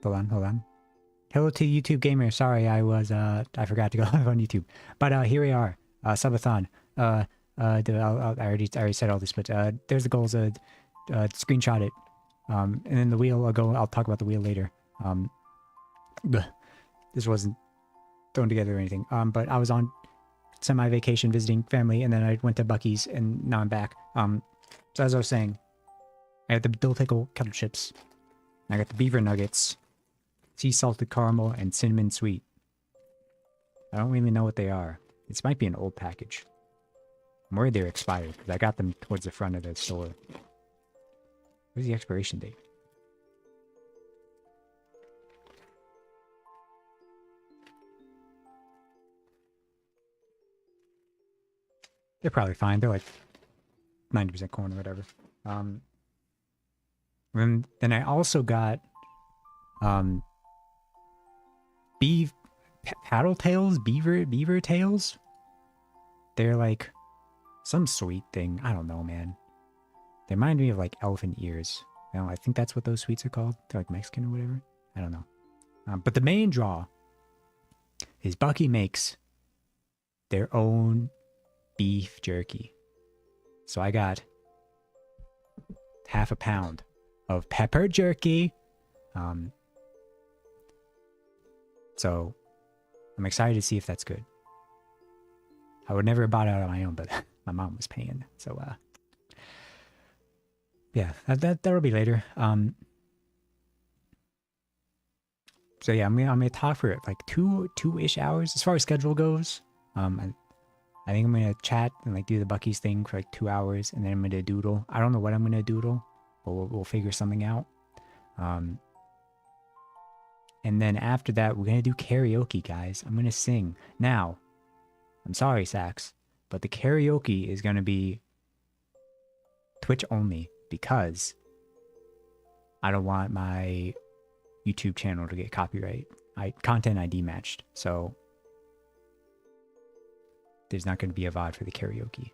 hold on, hold on. Hello to YouTube gamer. Sorry, I forgot to go live on YouTube. But here we are. Subathon. I already said all this, but there's the goals. Screenshot it. And then the wheel. I'll talk about the wheel later. This wasn't thrown together or anything. But I was on semi-vacation visiting family, and then I went to Buc-ee's, and now I'm back. So as I was saying, I got the dill pickle kettle chips. I got the beaver nuggets, sea salted caramel, and cinnamon sweet. I don't really know what they are. This might be an old package. I'm worried they're expired, because I got them towards the front of the store. Where's the expiration date? They're probably fine. They're like 90% corn or whatever. Then I also got paddle tails, beaver tails. They're like some sweet thing. I don't know, man. They remind me of like elephant ears. I think that's what those sweets are called. They're like Mexican or whatever. I don't know. But the main draw is Buc-ee makes their own beef jerky. So I got half a pound of pepper jerky. So I'm excited to see if that's good. I would never have bought it out on my own, but my mom was paying. So yeah, that'll be later. So yeah, I'm gonna talk for like two-ish hours as far as schedule goes. I think I'm gonna chat and like do the Buc-ee's thing for like 2 hours, and then I'm gonna doodle. I don't know what I'm gonna doodle, but we'll figure something out. And then after that, we're gonna do karaoke, guys. I'm gonna sing. Now, I'm sorry, Sax, but the karaoke is gonna be Twitch only because I don't want my YouTube channel to get copyright content ID matched. So there's not going to be a VOD for the karaoke.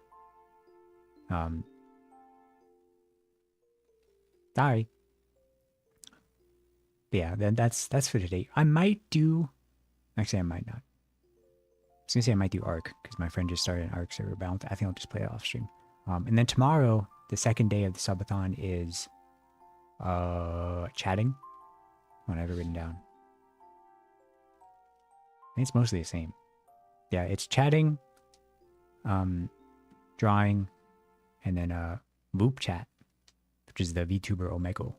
Sorry. But yeah, then that's for today. I might do. Actually, I might not. I was gonna say I might do Ark because my friend just started an Ark server, but I think I'll just play it off stream. And then tomorrow, the second day of the subathon is chatting. What I have it written down. I think it's mostly the same. Yeah, it's chatting, drawing, and then loop chat, which is the VTuber Omegle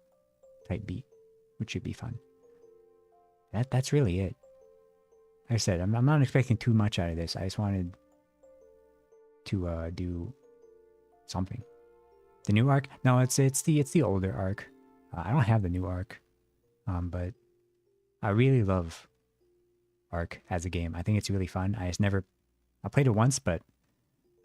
type beat, which should be fun. That's really it. Like I said, I'm not expecting too much out of this. I just wanted to do something. The new Ark? No, it's the older Ark. I don't have the new Ark, but I really love Ark as a game. I think it's really fun. I played it once, but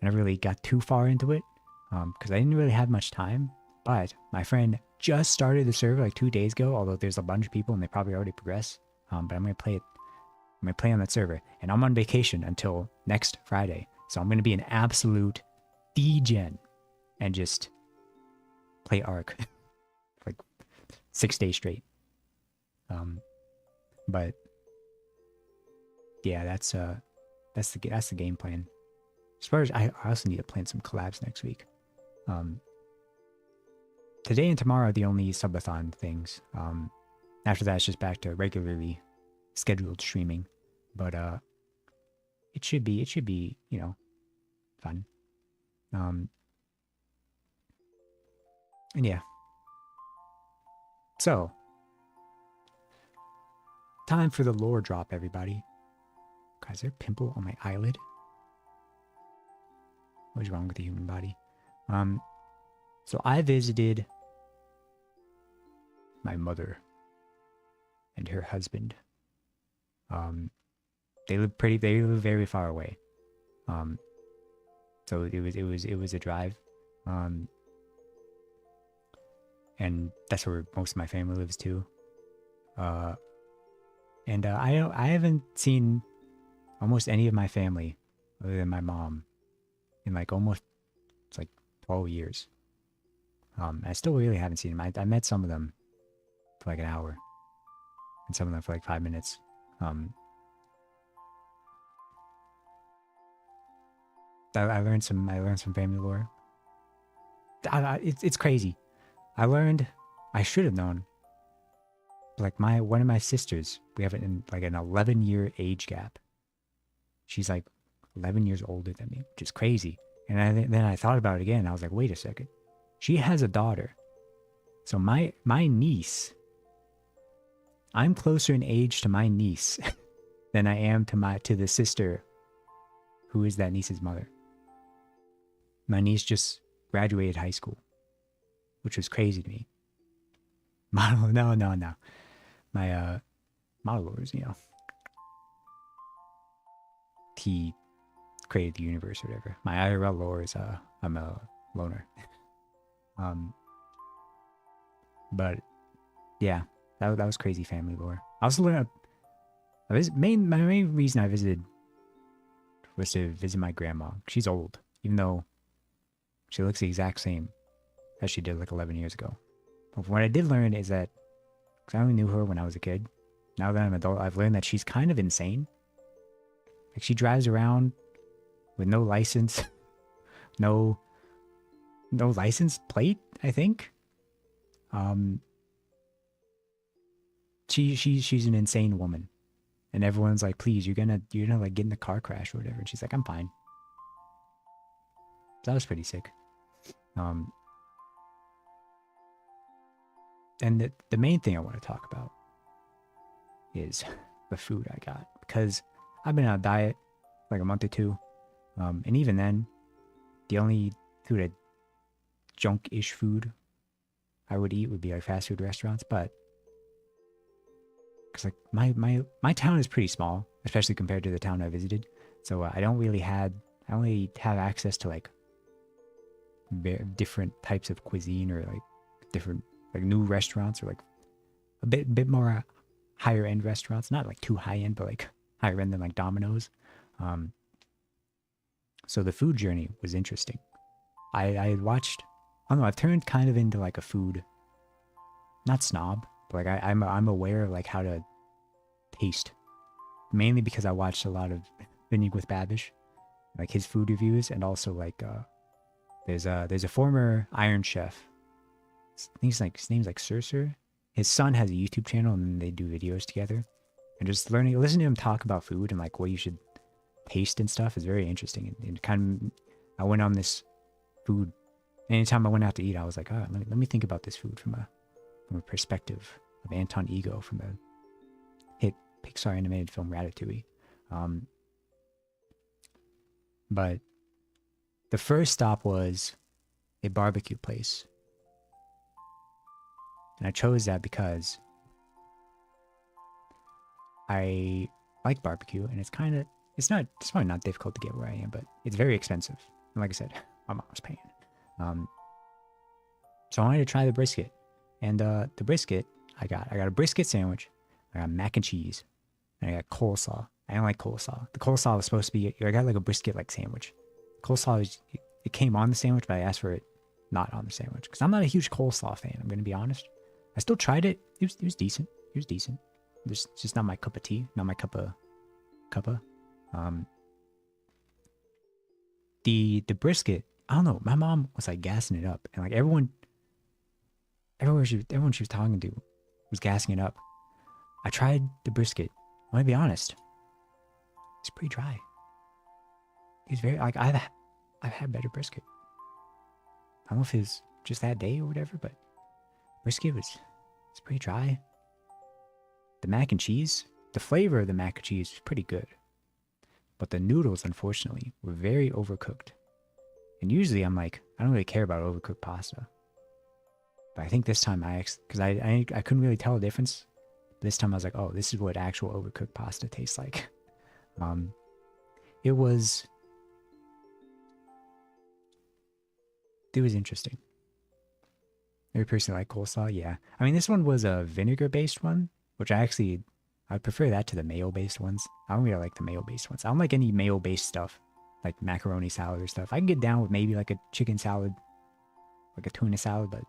I never really got too far into it because I didn't really have much time. But my friend just started the server like 2 days ago, although there's a bunch of people and they probably already progressed. But I'm gonna play it. I'm gonna play on that server, and I'm on vacation until next Friday, so I'm gonna be an absolute degen and just play Ark like 6 days straight. But yeah, that's the game plan. As far as I also need to plan some collabs next week. Today and tomorrow are the only subathon things. After that, it's just back to regularly scheduled streaming. But it should be, you know, fun. And yeah. So, time for the lore drop, everybody. God, is there a pimple on my eyelid? What is wrong with the human body? So I visited my mother and her husband. They live very far away. So it was a drive. And that's where most of my family lives too. And I haven't seen almost any of my family other than my mom in like almost 12 years. I still really haven't seen them. I met some of them for like an hour. and some of them for like 5 minutes. I learned some family lore. It's crazy. I should have known. Like one of my sisters, we have an 11-year age gap. She's like 11 years older than me, which is crazy. And then I thought about it again. I was like, wait a second. She has a daughter. So my niece, I'm closer in age to my niece than I am to the sister who is that niece's mother. My niece just graduated high school, which was crazy to me. No. My model lore is, he created the universe or whatever. My IRL lore is I'm a loner. But yeah, that was crazy family lore. I also learned my main reason I visited was to visit my grandma. She's old, even though she looks the exact same as she did like 11 years ago. But what I did learn is that, because I only knew her when I was a kid, now that I'm an adult, I've learned that she's kind of insane. Like, she drives around with no license, no license plate, I think. She's an insane woman, and everyone's like, please, you're gonna like get in a car crash or whatever, and she's like, I'm fine. That was pretty sick. And the main thing I want to talk about is the food I got, because I've been on a diet like a month or two, and even then, the only junk-ish food I would eat would be like fast food restaurants. But because like my town is pretty small, especially compared to the town I visited, so I only have access to like different types of cuisine, or like different like new restaurants, or like a bit more higher end restaurants, not like too high end, but like higher end than like Domino's. So the food journey was interesting. I had watched, I don't know, I've turned kind of into like a food, not snob, but like I'm aware of like how to taste, mainly because I watched a lot of Vinny with Babish, like his food reviews, and also like there's a former Iron Chef. I think his name's like Sir. His son has a YouTube channel, and they do videos together. And just listening to him talk about food and like what you should taste and stuff is very interesting. And kind of, I went on this food. Anytime I went out to eat, I was like, oh, let me think about this food from a perspective of Anton Ego from the hit Pixar animated film Ratatouille. But the first stop was a barbecue place. And I chose that because I like barbecue, and it's probably not difficult to get where I am, but it's very expensive. And like I said, my mom was paying. So I wanted to try the brisket. And the brisket, I got a brisket sandwich, I got mac and cheese, and I got coleslaw. I don't like coleslaw. The coleslaw was supposed to be, I got like a brisket like sandwich. Coleslaw, it came on the sandwich, but I asked for it not on the sandwich, because I'm not a huge coleslaw fan, I'm going to be honest. I still tried it. It was decent. It was decent. It's just not my cup of tea, not my cuppa. The brisket, I don't know, my mom was like gassing it up, and like everyone she was talking to was gassing it up. I tried the brisket. I'm gonna be honest. It's pretty dry. It's very, like, I've had better brisket. I don't know if it was just that day or whatever, but brisket it's pretty dry. The mac and cheese, the flavor of the mac and cheese is pretty good. But the noodles, unfortunately, were very overcooked. And usually I'm like, I don't really care about overcooked pasta. But I think this time because I couldn't really tell the difference. This time I was like, oh, this is what actual overcooked pasta tastes like. It was interesting. Every person like coleslaw, yeah. I mean, this one was a vinegar-based one, which I prefer that to the mayo-based ones. I don't really like the mayo-based ones. I don't like any mayo-based stuff, like macaroni salad or stuff. I can get down with maybe like a chicken salad, like a tuna salad, but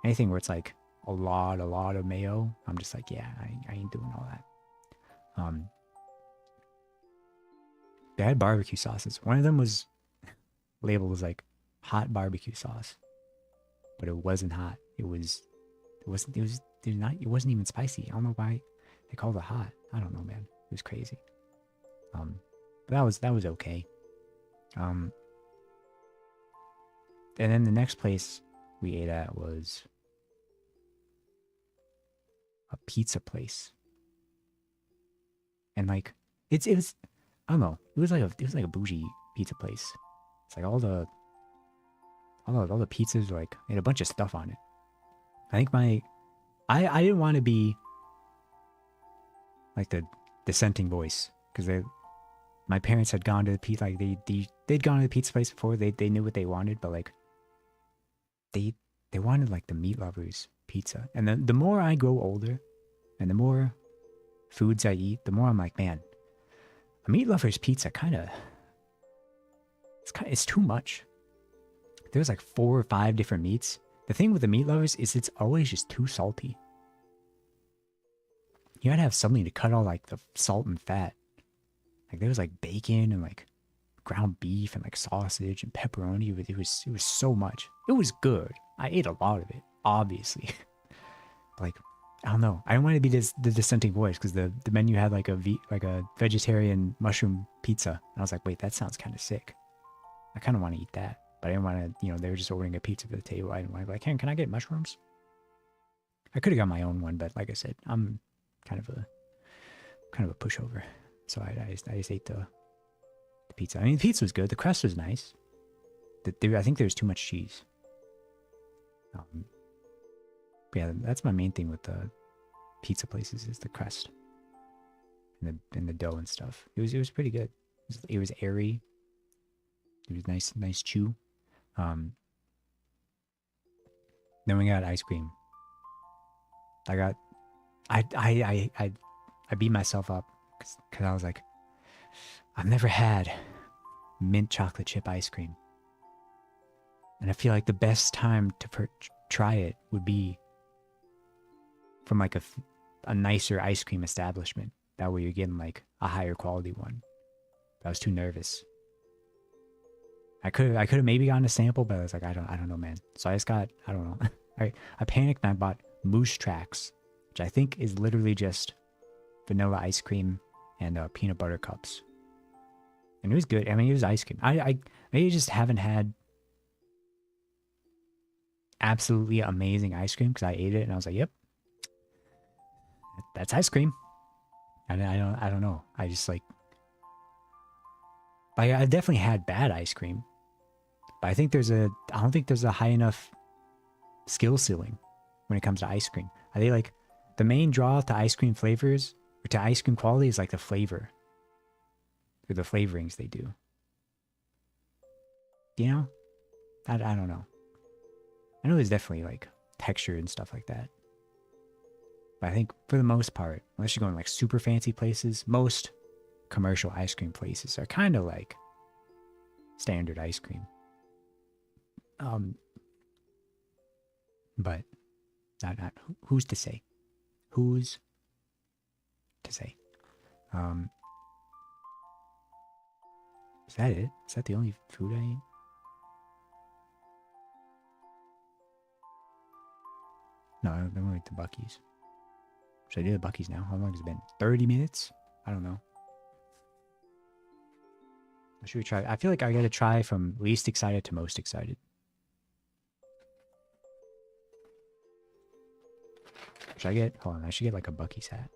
anything where it's like a lot of mayo, I'm just like, yeah, I ain't doing all that. They had barbecue sauces. One of them was labeled as like hot barbecue sauce, but it wasn't hot. It wasn't even spicy. I don't know why they called it hot. I don't know, man. It was crazy. But that was okay. And then the next place we ate at was a pizza place. And like it was I don't know. It was like a bougie pizza place. It's like all the pizzas were like had a bunch of stuff on it. I think I didn't want to be like the dissenting voice because my parents had gone to the pizza, like they'd gone to the pizza place before. They knew what they wanted, but like they wanted like the meat lovers pizza. And then the more I grow older and the more foods I eat, the more I'm like, man, a meat lover's pizza it's too much. There's like 4 or 5 different meats. The thing with the meat lovers is it's always just too salty. You gotta have something to cut all like the salt and fat. Like there was like bacon and like ground beef and like sausage and pepperoni. It was so much. It was good. I ate a lot of it, obviously. Like I don't know. I don't want to be the dissenting voice because the menu had like a vegetarian mushroom pizza. And I was like, wait, that sounds kind of sick. I kind of want to eat that, but I didn't want to. They were just ordering a pizza for the table. I didn't want to be like, hey, can I get mushrooms? I could have got my own one, but like I said, I'm kind of a pushover. So I just ate the pizza. I mean, the pizza was good. The crust was nice. I think there was too much cheese. Yeah, that's my main thing with the pizza places is the crust and the dough and stuff. It was pretty good. It was airy. It was nice chew. Then we got ice cream. I beat myself up because I was like, I've never had mint chocolate chip ice cream, and I feel like the best time to try it would be from like a nicer ice cream establishment. That way you're getting like a higher quality one. But I was too nervous. I could have maybe gotten a sample, but I was like, I don't know, man. So I just got, I don't know. I panicked and I bought Moose Tracks, which I think is literally just vanilla ice cream and peanut butter cups. And it was good. I mean, it was ice cream. I maybe just haven't had absolutely amazing ice cream because I ate it and I was like, yep, that's ice cream. And I don't know. I just like I definitely had bad ice cream. But I don't think there's a high enough skill ceiling when it comes to ice cream. I think like the main draw to ice cream flavors or to ice cream quality is like the flavor or the flavorings they do. I don't know. I know there's definitely like texture and stuff like that. But I think for the most part, unless you're going like super fancy places, most commercial ice cream places are kind of like standard ice cream. But not who's to say? Who's to say? Is that it? Is that the only food I ate? No, I don't like the Buc-ee's. Should I do the Buc-ee's now? How long has it been? 30 minutes? I don't know. Should we try? I feel like I gotta try from least excited to most excited. Should I get? Hold on, I should get like a Buc-ee's hat.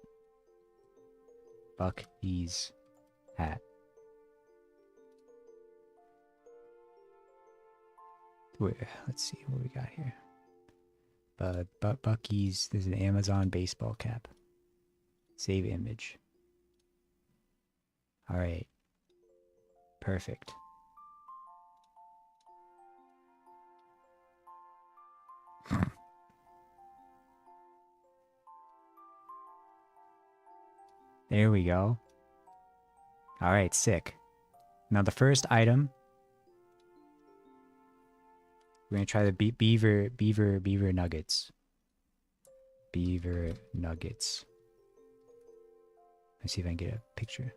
Buc-ee's hat. Wait, let's see what we got here. But Buc-ee's. There's an Amazon baseball cap. Save image. All right. Perfect. There we go. All right, sick. Now the first item, we're gonna try the beaver nuggets. beaver nuggets. Let's see if I can get a picture.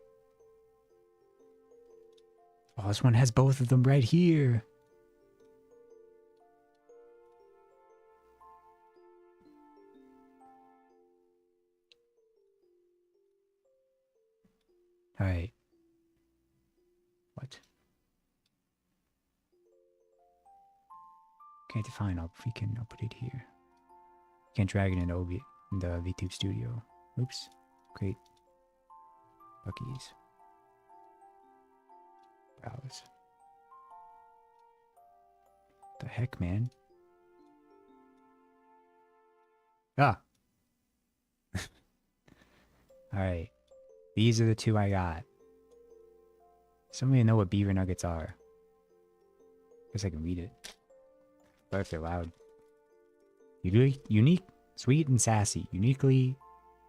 Oh, this one has both of them right here. All right. What? Can't define. I'll put it here. Can't drag it in the VTube studio. Oops. Great. Buckies. Browse. The heck, man? Ah. Alright. These are the two I got. Somebody know what beaver nuggets are. Guess I can read it. But if they're loud. Unique, sweet and sassy. Uniquely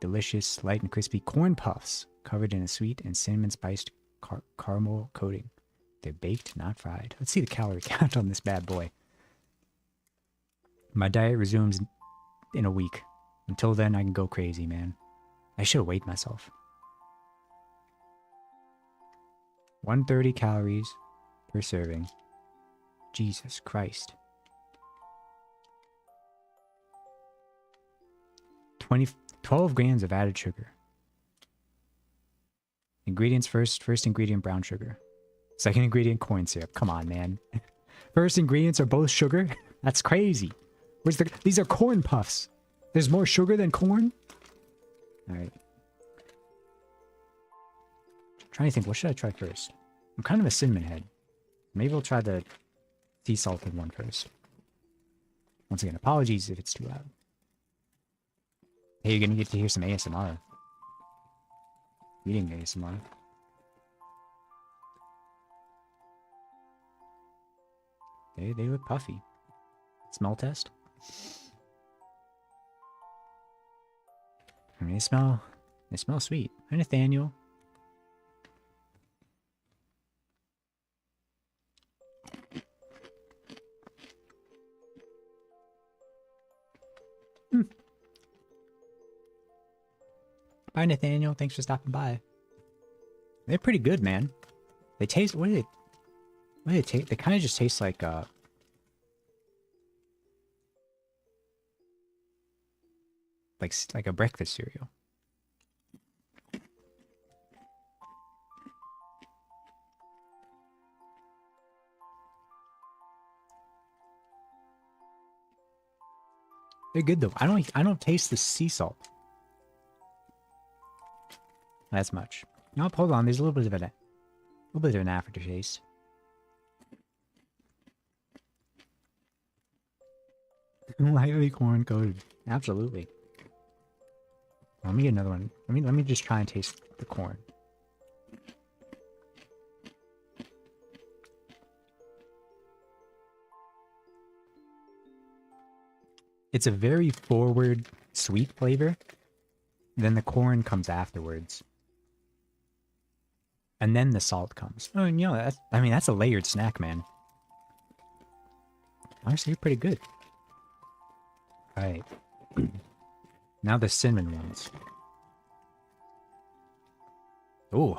delicious, light and crispy corn puffs covered in a sweet and cinnamon spiced caramel coating. They're baked, not fried. Let's see the calorie count on this bad boy. My diet resumes in a week. Until then, I can go crazy, man. I should have weighed myself. 130 calories per serving. Jesus Christ. 12 grams of added sugar. Ingredients first ingredient brown sugar. Second ingredient corn syrup. Come on, man. First ingredients are both sugar? That's crazy. These are corn puffs. There's more sugar than corn? Alright. Trying to think, what should I try first? I'm kind of a cinnamon head. Maybe we'll try the sea salted one first. Once again, apologies if it's too loud. Hey, you're gonna get to hear some ASMR. Eating ASMR. They look puffy. Smell test. I mean, they smell sweet. Hi, Nathaniel. Bye, Nathaniel. Thanks for stopping by. They're pretty good, man. They taste. What do they taste? They kind of just taste like a breakfast cereal. They're good though. I don't taste the sea salt as much. Nope, hold on. There's a little bit of an aftertaste. Lightly corn coated. Absolutely. Let me get another one. Let me just try and taste the corn. It's a very forward sweet flavor. Then the corn comes afterwards. And then the salt comes. Oh, and you know, that's a layered snack, man. Honestly, you're pretty good. Alright. Now the cinnamon ones. Ooh.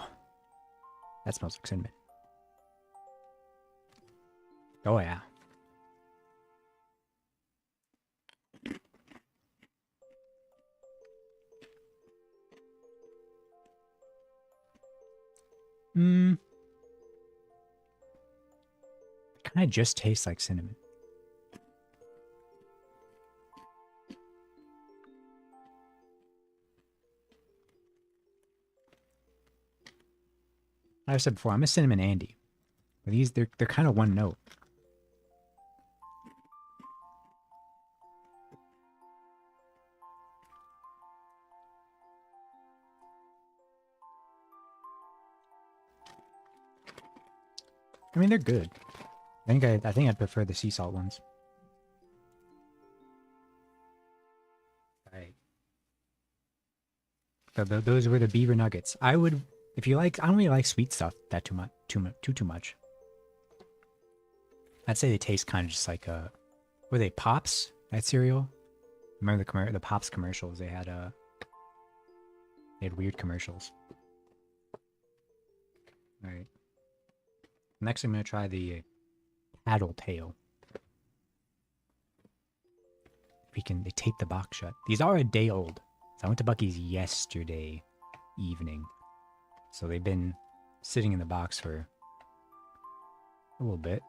That smells like cinnamon. Oh, yeah. Kind of just tastes like cinnamon. Like I said before, I'm a cinnamon Andy. But they're kind of one note. I mean, they're good. I think I'd prefer the sea salt ones. Right. Those were the beaver nuggets. I would, if you like, I don't really like sweet stuff that too much. I'd say they taste kind of just like were they Pops? That cereal? Remember the Pops commercials? They had weird commercials. All right. Next, I'm gonna try the paddle tail. They tape the box shut. These are a day old. So I went to Buc-ee's yesterday evening. So they've been sitting in the box for a little bit.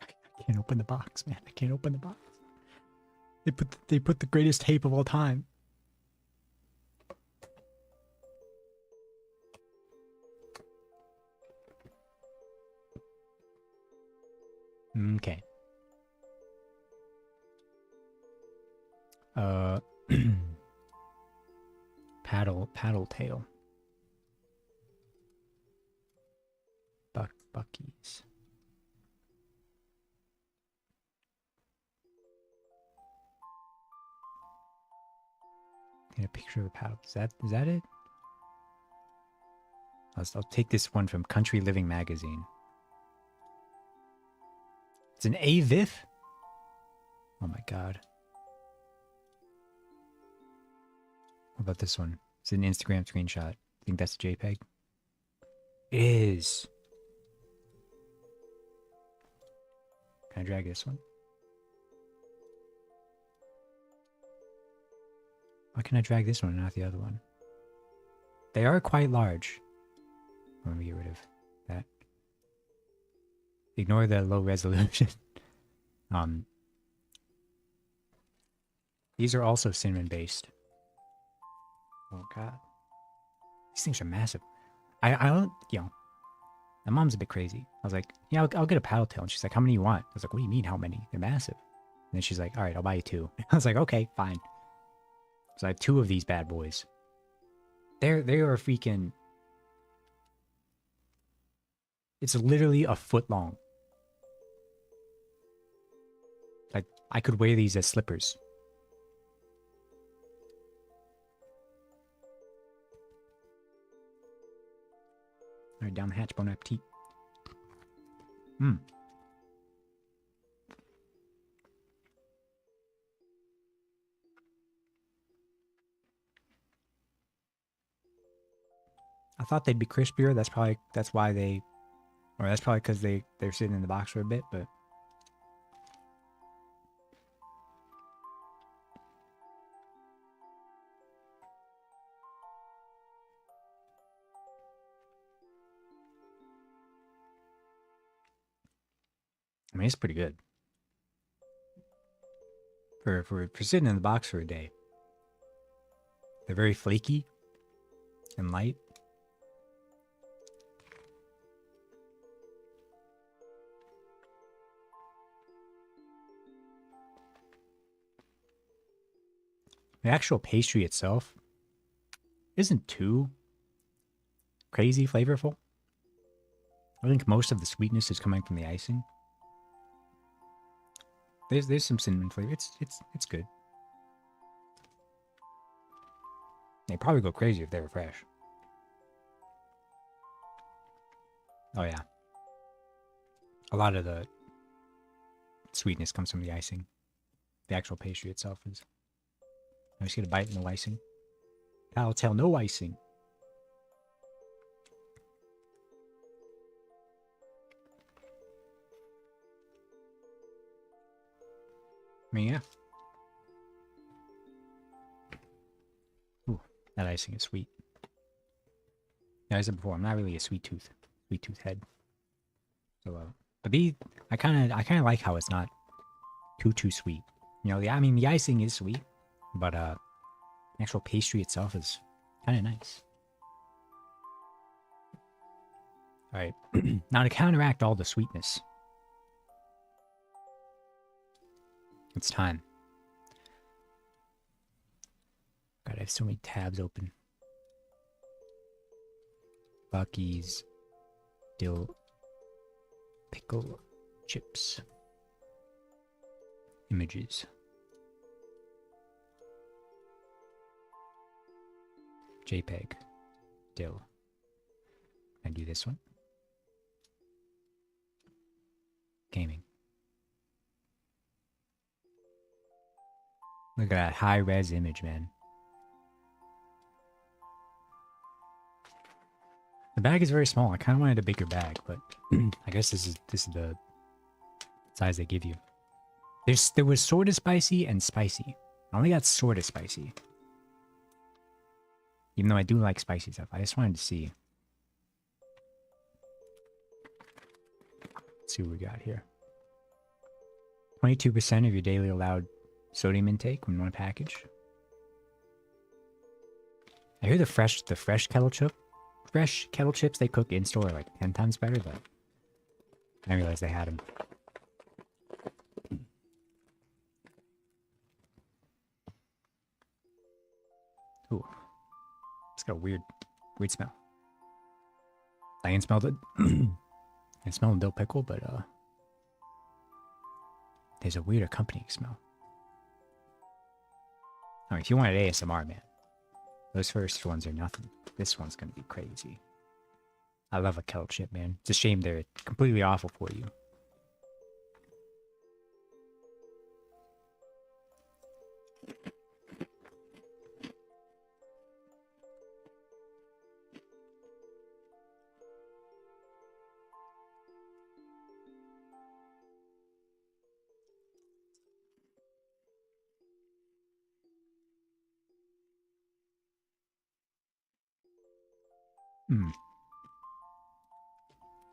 I can't open the box, man. I can't open the box. They put the greatest tape of all time. Okay. Paddle tail. Buc-ee's. Get a picture of the paddle. Is that it? I'll take this one from Country Living magazine. It's an AVIF? Oh my god. What about this one? It's an Instagram screenshot. I think that's a JPEG. It is. Can I drag this one? Why can I drag this one and not the other one? They are quite large. Let me get rid of that. Ignore the low resolution. These are also cinnamon based. Oh god. These things are massive. I don't, my mom's a bit crazy. I was like, yeah, I'll get a paddle tail. And she's like, how many you want? I was like, what do you mean, how many? They're massive. And then she's like, all right, I'll buy you 2. I was like, okay, fine. So I have 2 of these bad boys. They are freaking... It's literally a foot long. Like, I could wear these as slippers. Alright, down the hatch, bon appetit. I thought they'd be crispier. That's probably because they're sitting in the box for a bit, but I mean, it's pretty good for sitting in the box for a day. They're very flaky and light. The actual pastry itself isn't too crazy flavorful. I think most of the sweetness is coming from the icing. There's some cinnamon flavor. It's good. They'd probably go crazy if they were fresh. Oh yeah. A lot of the sweetness comes from the icing. The actual pastry itself is... I just get a bite, no icing. I'll tell no icing. I mean, yeah. Ooh, that icing is sweet. Yeah, I said before, I'm not really a sweet tooth head. So, but I kind of like how it's not too sweet. You know, the icing is sweet, but the actual pastry itself is kind of nice. All right, now to counteract all the sweetness, it's time. God, I have so many tabs open. Buc-ee's dill pickle chips. Images. JPEG. Dill. And do this one. Gaming. Look at that high res image, man. The bag is very small. I kind of wanted a bigger bag, but I guess this is the size they give you. There was sort of spicy and spicy. I only got sort of spicy. Even though I do like spicy stuff, I just wanted to see. Let's see what we got here. 22% of your daily allowed sodium intake when one package. I hear the fresh kettle chips they cook in store are like 10 times better, but I didn't realize they had them. Ooh, it's got a weird smell. I can smell it. I smell a dill pickle, but there's a weird accompanying smell. Oh, if you wanted ASMR, man, those first ones are nothing. This one's gonna be crazy. I love a kettle chip, man. It's a shame they're completely awful for you.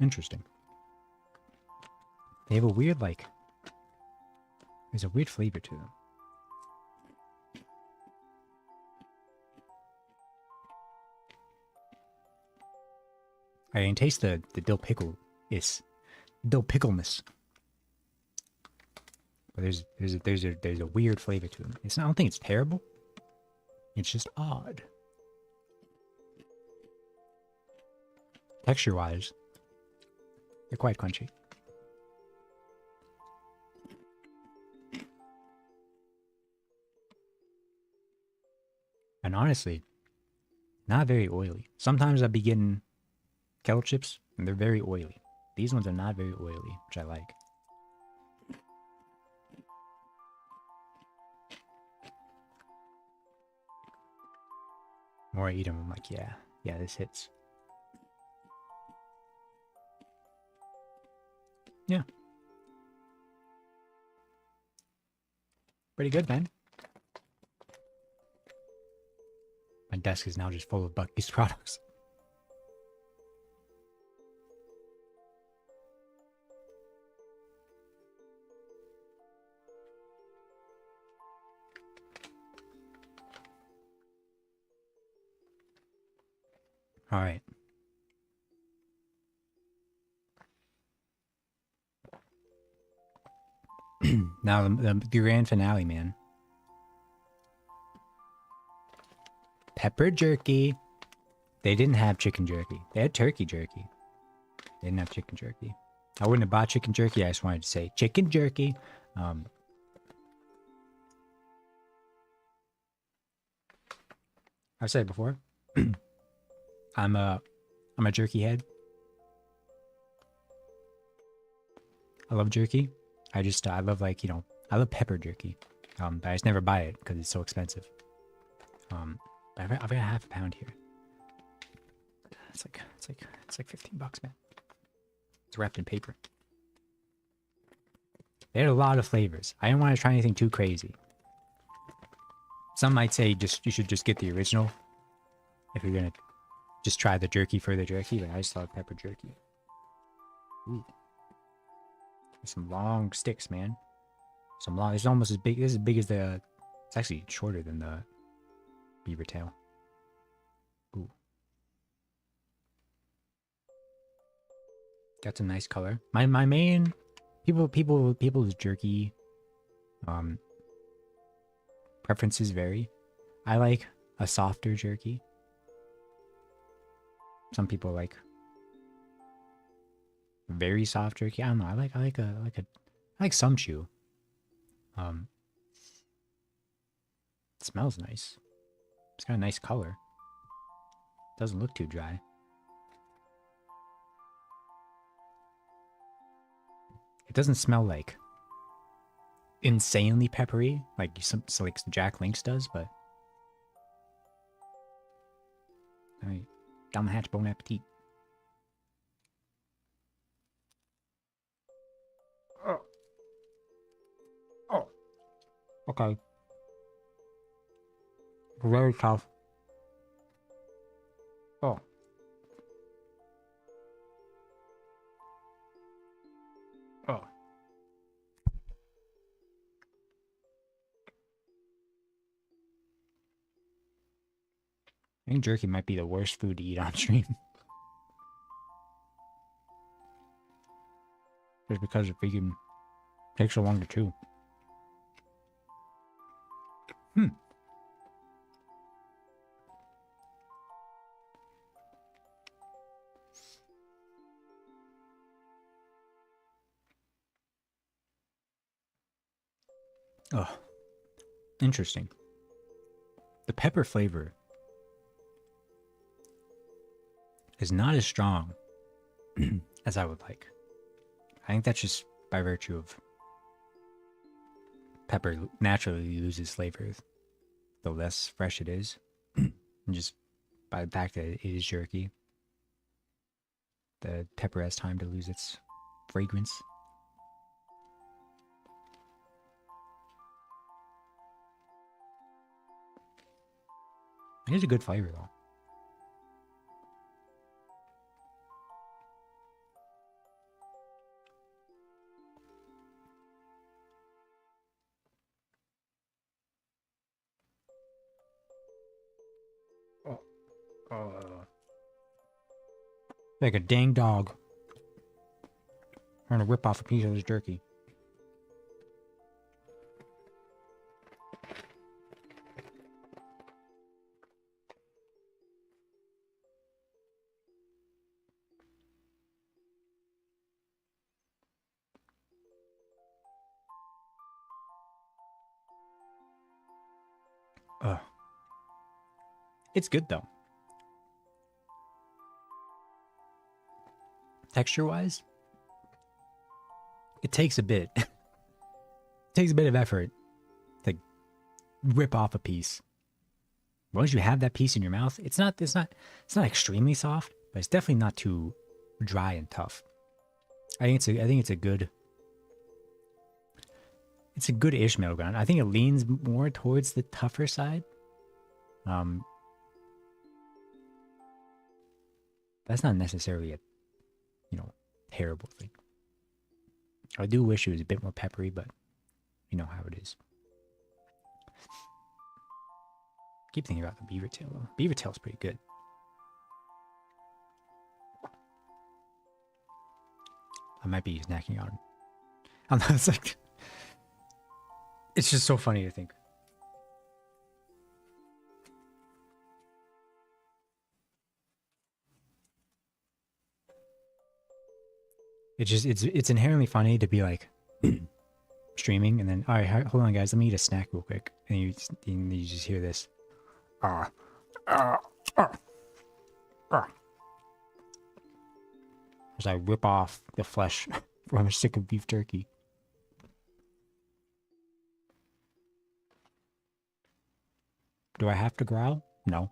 Interesting. They have a weird, like... There's a weird flavor to them. I can taste the dill pickle is dill pickleness. But there's a weird flavor to them. I don't think it's terrible. It's just odd. Texture-wise, they're quite crunchy. And honestly, not very oily. Sometimes I'll be getting kettle chips, and they're very oily. These ones are not very oily, which I like. The more I eat them, I'm like, yeah, this hits. Yeah. Pretty good, man. My desk is now just full of Bucky's products. All right. Now the grand finale, man. Pepper jerky. They didn't have chicken jerky. They had turkey jerky. They didn't have chicken jerky. I wouldn't have bought chicken jerky. I just wanted to say chicken jerky. I've said it before. I'm a jerky head. I love jerky. I love, like, you know, I love pepper jerky. But I just never buy it because it's so expensive. But I've got half a pound here. It's like $15, man. It's wrapped in paper. They had a lot of flavors. I didn't want to try anything too crazy. Some might say you should just get the original if you're gonna just try the jerky for the jerky, but I just thought pepper jerky. Ooh. There's some long sticks, man. Some long. It's almost as big. This is as big as the. It's actually shorter than the beaver tail. Ooh. Got some nice color. My main people's jerky preferences vary. I like a softer jerky. Some people like very soft jerky. I don't know. I like some chew. It smells nice. It's got a nice color. Doesn't look too dry. It doesn't smell like insanely peppery, like so like Jack Link's does, but all right. Down the hatch, bon appetit. Oh, oh, okay. Very tough. Oh. Oh. I think jerky might be the worst food to eat on stream. Just because it freaking takes so long to chew. Oh, interesting. The pepper flavor is not as strong as I would like. I think that's just by virtue of pepper naturally loses flavor the less fresh it is. And just by the fact that it is jerky, the pepper has time to lose its fragrance. It is a good flavor though. Like a dang dog trying to rip off a piece of his jerky. Ugh. It's good though. Texture wise, it takes a bit. It takes a bit of effort to rip off a piece. Once you have that piece in your mouth, it's not extremely soft, but it's definitely not too dry and tough. I think it's a good-ish middle ground. I think it leans more towards the tougher side. That's not necessarily a terrible thing. I do wish it was a bit more peppery, but you know how it is. Keep thinking about the beaver tail though. Beaver tail's pretty good. I might be snacking on. I'm not. It's like, it's just so funny to think. It's inherently funny to be like streaming and then all right, hold on guys, let me eat a snack real quick, and you just hear this as I rip off the flesh from a stick of beef jerky. Do I have to growl? No.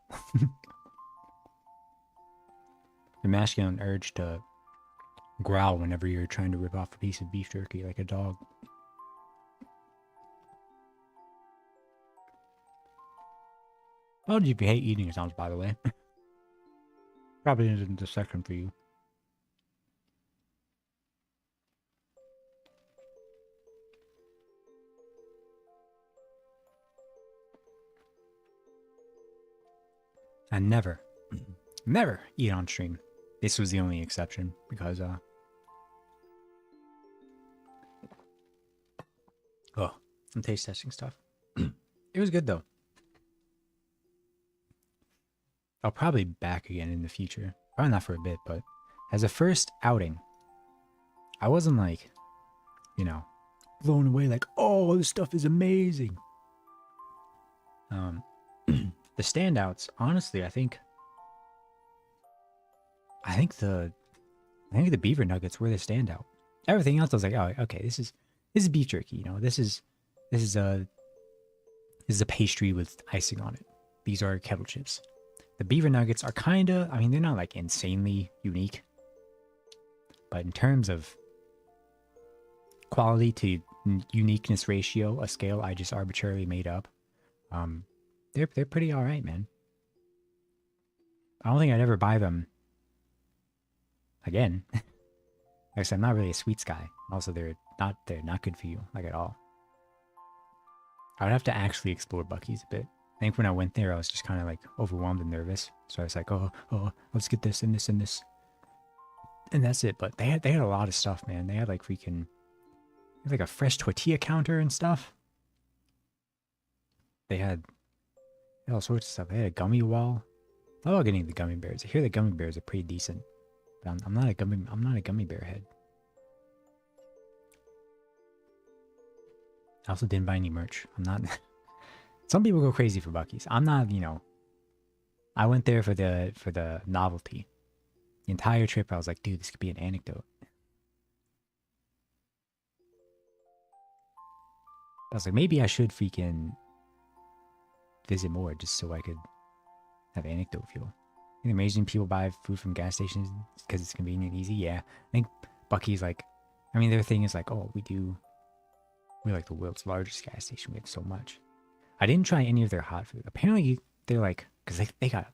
The masculine urge to growl whenever you're trying to rip off a piece of beef jerky like a dog. How do you hate eating sounds, by the way? Probably isn't the section for you. I never eat on stream. This was the only exception because I'm taste testing stuff. It was good though. I'll probably be back again in the future. Probably not for a bit, but as a first outing, I wasn't like, blown away like, oh, this stuff is amazing. The standouts, honestly, I think the beaver nuggets were the standout. Everything else I was like, oh, okay, this is beef jerky, this is This is a pastry with icing on it. These are kettle chips. The beaver nuggets are kinda, I mean, they're not like insanely unique, but in terms of quality to uniqueness ratio, a scale I just arbitrarily made up, they're pretty all right, man. I don't think I'd ever buy them again. Like I said, I'm not really a sweets guy. Also, they're not good for you, like at all. I would have to actually explore Buc-ee's a bit. I think when I went there, I was just kind of like overwhelmed and nervous. So I was like, oh, let's get this and this and this, and that's it. But they had a lot of stuff, man. They had like like a fresh tortilla counter and stuff. They had all sorts of stuff. They had a gummy wall. I thought about getting the gummy bears. I hear the gummy bears are pretty decent, but I'm not a gummy bear head. I also didn't buy any merch. I'm not. Some people go crazy for Buc-ee's. I'm not. I went there for the novelty. The entire trip, I was like, dude, this could be an anecdote. I was like, maybe I should freaking visit more just so I could have anecdote feel. You know, amazing people buy food from gas stations because it's convenient and easy. Yeah, I think Buc-ee's like, I mean, their thing is like, oh, we're like the world's largest gas station. We have so much. I didn't try any of their hot food. Apparently, they're like, because they got,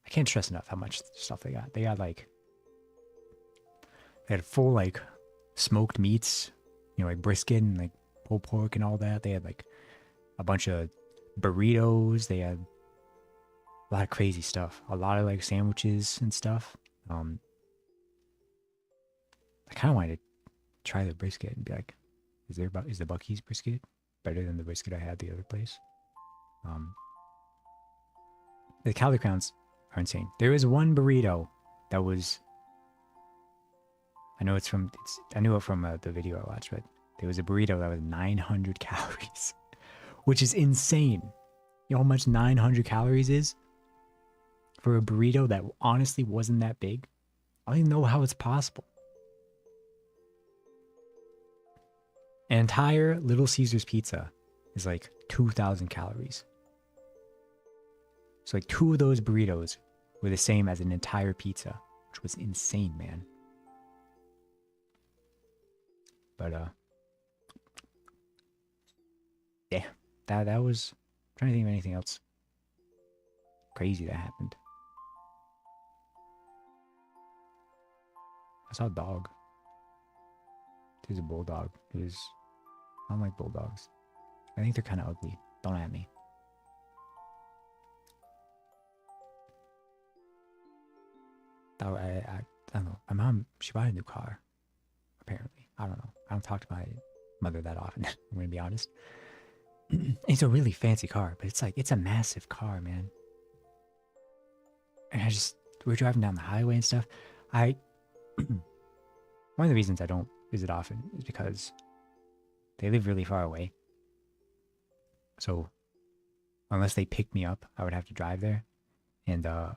I can't stress enough how much stuff they got. They got like, they had full like smoked meats, like brisket and like pulled pork and all that. They had like a bunch of burritos. They had a lot of crazy stuff. A lot of like sandwiches and stuff. I kind of wanted to try the brisket and be like, is the Buc-ee's brisket better than the brisket I had the other place? The calorie counts are insane. There is one burrito that was, I knew it from the video I watched, but there was a burrito that was 900 calories, which is insane. You know how much 900 calories is for a burrito that honestly wasn't that big? I don't even know how it's possible. An entire Little Caesars pizza is like 2,000 calories. So like 2 of those burritos were the same as an entire pizza, which was insane, man. But yeah, that was, I'm trying to think of anything else crazy that happened. I saw a dog. There's a bulldog. I don't like bulldogs. I think they're kind of ugly. Don't at me. I don't know. My mom, she bought a new car. Apparently. I don't know. I don't talk to my mother that often. I'm going to be honest. It's a really fancy car, but it's a massive car, man. And we're driving down the highway and stuff. One of the reasons I don't visit often is because they live really far away. So unless they pick me up, I would have to drive there. And I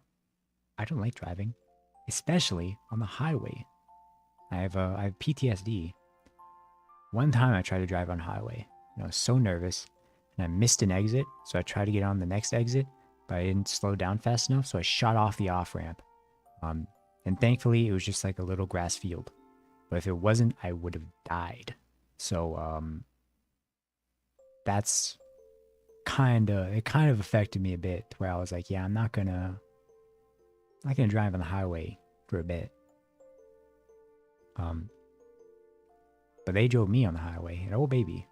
don't like driving, especially on the highway. I have PTSD. One time I tried to drive on highway, and I was so nervous, and I missed an exit, so I tried to get on the next exit, but I didn't slow down fast enough, so I shot off the off-ramp. And thankfully, it was just like a little grass field. But if it wasn't, I would have died. So, that's it kind of affected me a bit, where I was like, yeah, I'm not gonna drive on the highway for a bit. But they drove me on the highway, and oh baby.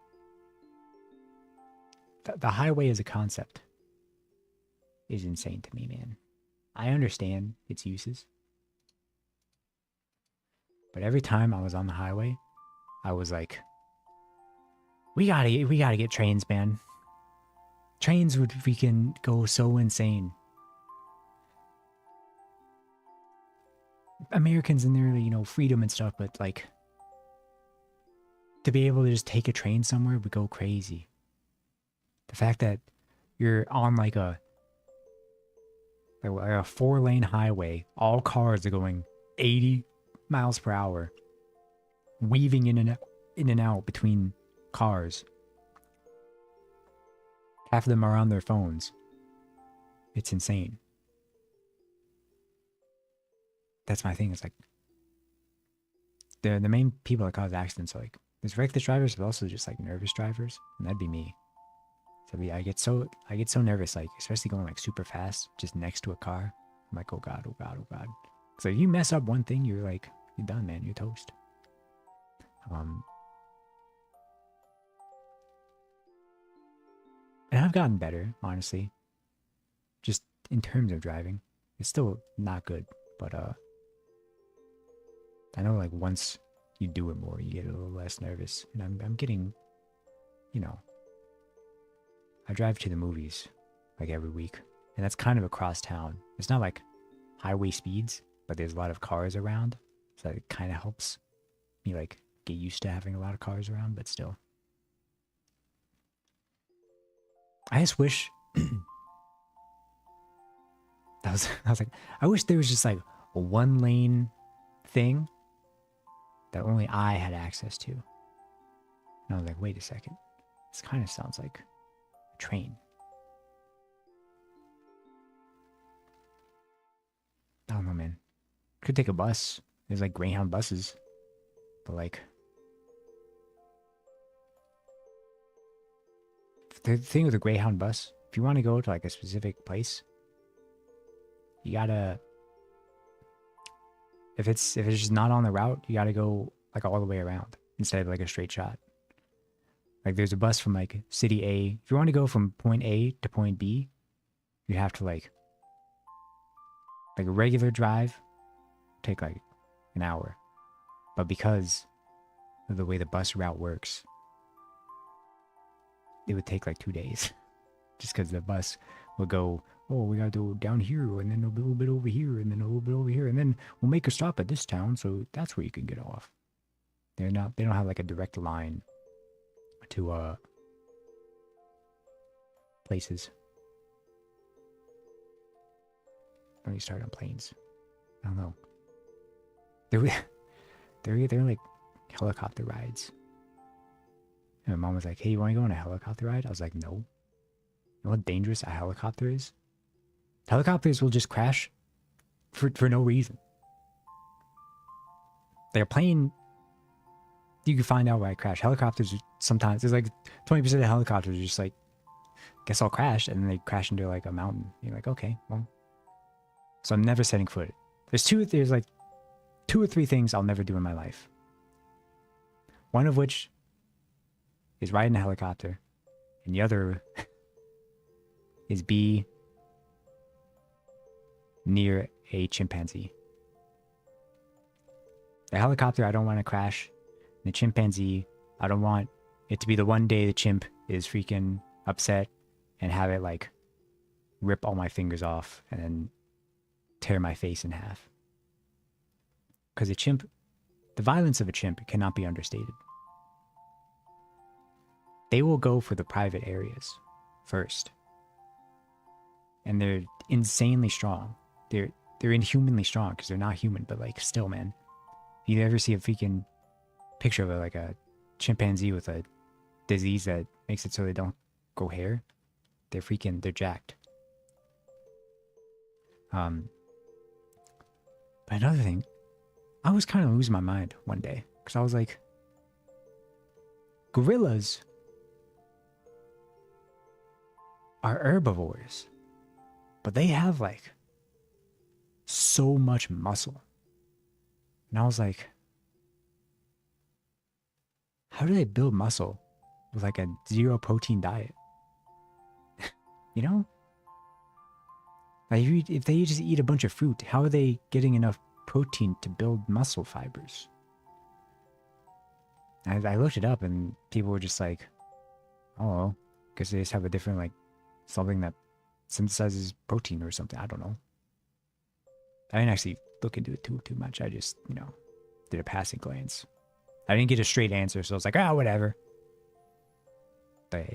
The highway as a concept is insane to me, man. I understand its uses. But every time I was on the highway, I was like, we gotta get trains, man. Trains would freaking go so insane. Americans and their, freedom and stuff, but like, to be able to just take a train somewhere would go crazy. The fact that you're on like a 4-lane highway, all cars are going 80 miles per hour, weaving in and out between cars, Half of them are on their phones. It's insane. That's my thing. It's like the main people that cause accidents are like there's reckless drivers, but also just like nervous drivers, and that'd be me. So I get so nervous, like especially going like super fast, just next to a car. I'm like, oh god, oh god, oh god. So if you mess up one thing, you're done, man. You're toast. And I've gotten better, honestly. Just in terms of driving, it's still not good, but I know like once you do it more, you get a little less nervous, and I'm getting, you know, I drive to the movies like every week, and that's kind of across town. It's not like highway speeds, but there's a lot of cars around, so it kind of helps me like get used to having a lot of cars around. But still, I just wish I was like, I wish there was just like a one lane thing that only I had access to. And I was like, wait a second, this kind of sounds like a train. I don't know, man. Could take a bus. There's like Greyhound buses, but like the thing with a Greyhound bus, if you want to go to like a specific place, you gotta, if it's just not on the route, you gotta go like all the way around instead of like a straight shot. Like there's a bus from like city A. If you want to go from point A to point B, you have to like a regular drive take like an hour. But because of the way the bus route works, it would take like 2 days. Just because the bus will go, oh, we gotta go down here, and then a little bit over here, and then a little bit over here, and then we'll make a stop at this town, so that's where you can get off. They don't have like a direct line to places. When you start on planes, I don't know. They're like helicopter rides. And my mom was like, hey, you want to go on a helicopter ride? I was like, no. You know how dangerous a helicopter is? Helicopters will just crash for no reason. They're plane, you can find out why it crashed. Helicopters, sometimes, there's like 20% of helicopters are just like, guess I'll crash, and then they crash into like a mountain. You're like, okay, well. So I'm never setting foot. There's like 2 or 3 things I'll never do in my life. One of which is riding a helicopter, and the other is be near a chimpanzee. The helicopter, I don't want to crash. The chimpanzee, I don't want it to be the one day the chimp is freaking upset and have it like rip all my fingers off and then tear my face in half. Because the violence of a chimp cannot be understated. They will go for the private areas first. And they're insanely strong. They're inhumanly strong because they're not human, but like still, man. You ever see a freaking picture of like a chimpanzee with a disease that makes it so they don't grow hair? They're jacked. But another thing, I was kind of losing my mind one day because I was like, gorillas are herbivores, but they have like so much muscle. And I was like, how do they build muscle with like a 0 protein diet? You know? Like if they just eat a bunch of fruit, how are they getting enough protein to build muscle fibers? I looked it up and people were just like, oh, because they just have a different like something that synthesizes protein or something. I don't know. I didn't actually look into it too much. I just, did a passing glance. I didn't get a straight answer, so I was like, whatever. But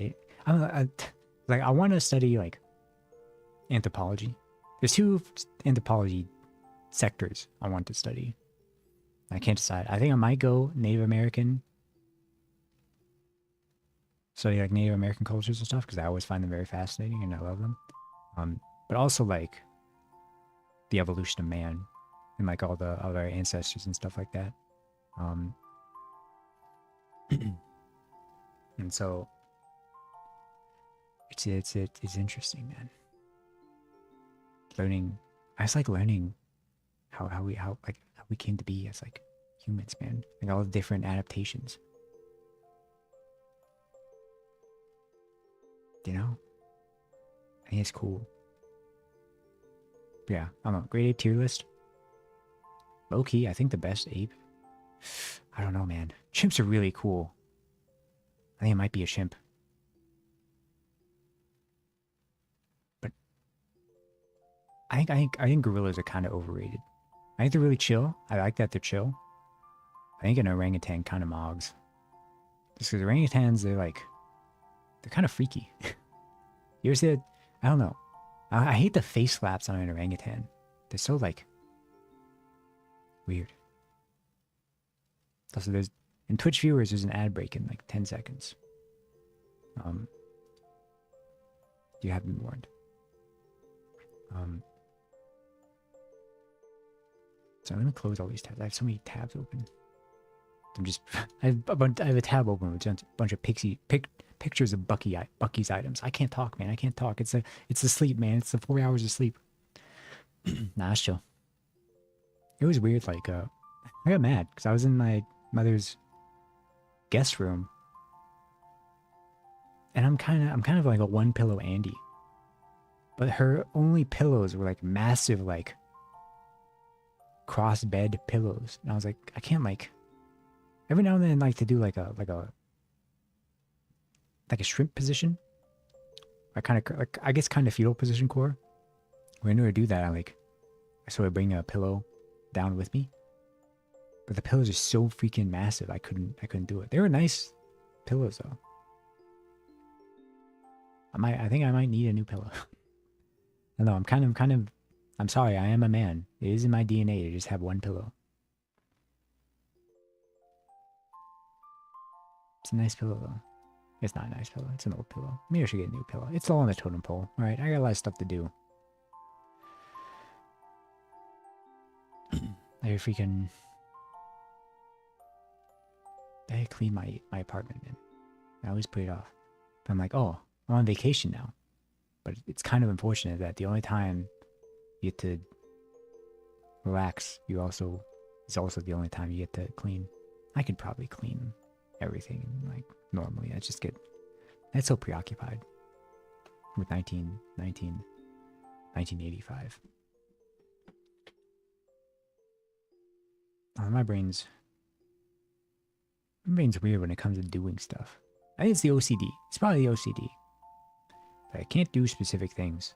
I want to study like anthropology. There's 2 anthropology sectors I want to study. I can't decide. I think I might go Native American. study like Native American cultures and stuff because I always find them very fascinating and I love them. But also like the evolution of man and like all the other ancestors and stuff like that. Um, and so it's interesting, man. Learning, I just like learning how we came to be as like humans, man. Like all the different adaptations. You know, I think it's cool. But yeah, I don't know. Great ape tier list. Low key, I think the best ape. I don't know, man. Chimps are really cool. I think it might be a chimp. But I think gorillas are kind of overrated. I think they're really chill. I like that they're chill. I think an orangutan kind of mogs. Just because orangutans, they're kind of freaky. You ever see that? I don't know. I hate the face slaps on an orangutan. They're so like weird. Also, there's in Twitch viewers, there's an ad break in like 10 seconds. You have been warned. So let me close all these tabs. I have so many tabs open. I have a tab open with a bunch of pictures of Bucky's items. I can't talk, man. I can't talk. It's the sleep, man. It's the 4 hours of sleep. Nah, that's chill. It was weird. Like, I got mad because I was in my mother's guest room, and I'm kind of like a one pillow Andy, but her only pillows were like massive, like cross bed pillows, and I was like, I can't like. Every now and then, like to do like a shrimp position. I guess kind of fetal position core. When I do that, I sort of bring a pillow down with me. But the pillows are so freaking massive, I couldn't do it. They were nice pillows though. I think I might need a new pillow. I know I'm sorry, I am a man. It is in my DNA to just have one pillow. It's a nice pillow though. It's not a nice pillow. It's an old pillow. Maybe I should get a new pillow. It's all on the totem pole. All right, I got a lot of stuff to do. I clean my apartment, man. I always put it off. But I'm like, oh, I'm on vacation now. But it's kind of unfortunate that the only time you get to relax, it's also the only time you get to clean. I could probably clean everything like normally. That's so preoccupied with 1985. Oh, my brain's weird when it comes to doing stuff. I think it's the OCD. It's probably the OCD. But I can't do specific things.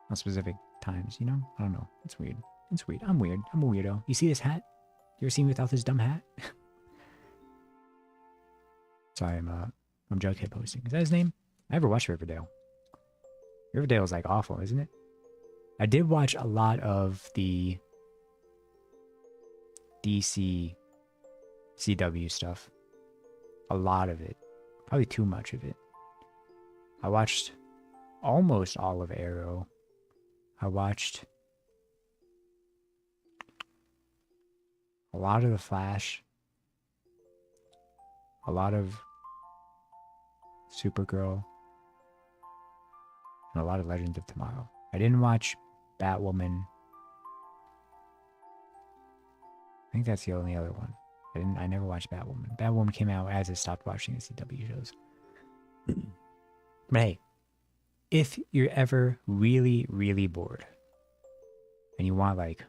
On specific times, you know? I don't know. It's weird. It's weird. I'm weird. I'm a weirdo. You see this hat? You ever seen me without this dumb hat? Sorry, I'm Jughead posting. Is that his name? I never watched Riverdale. Riverdale is like awful, isn't it? I did watch a lot of the DC CW stuff. A lot of it. Probably too much of it. I watched almost all of Arrow. I watched a lot of The Flash. A lot of Supergirl. And a lot of Legends of Tomorrow. I didn't watch Batwoman. I think that's the only other one. I never watched Batwoman. Batwoman came out as I stopped watching the CW shows. But hey, if you're ever really, really bored and you want like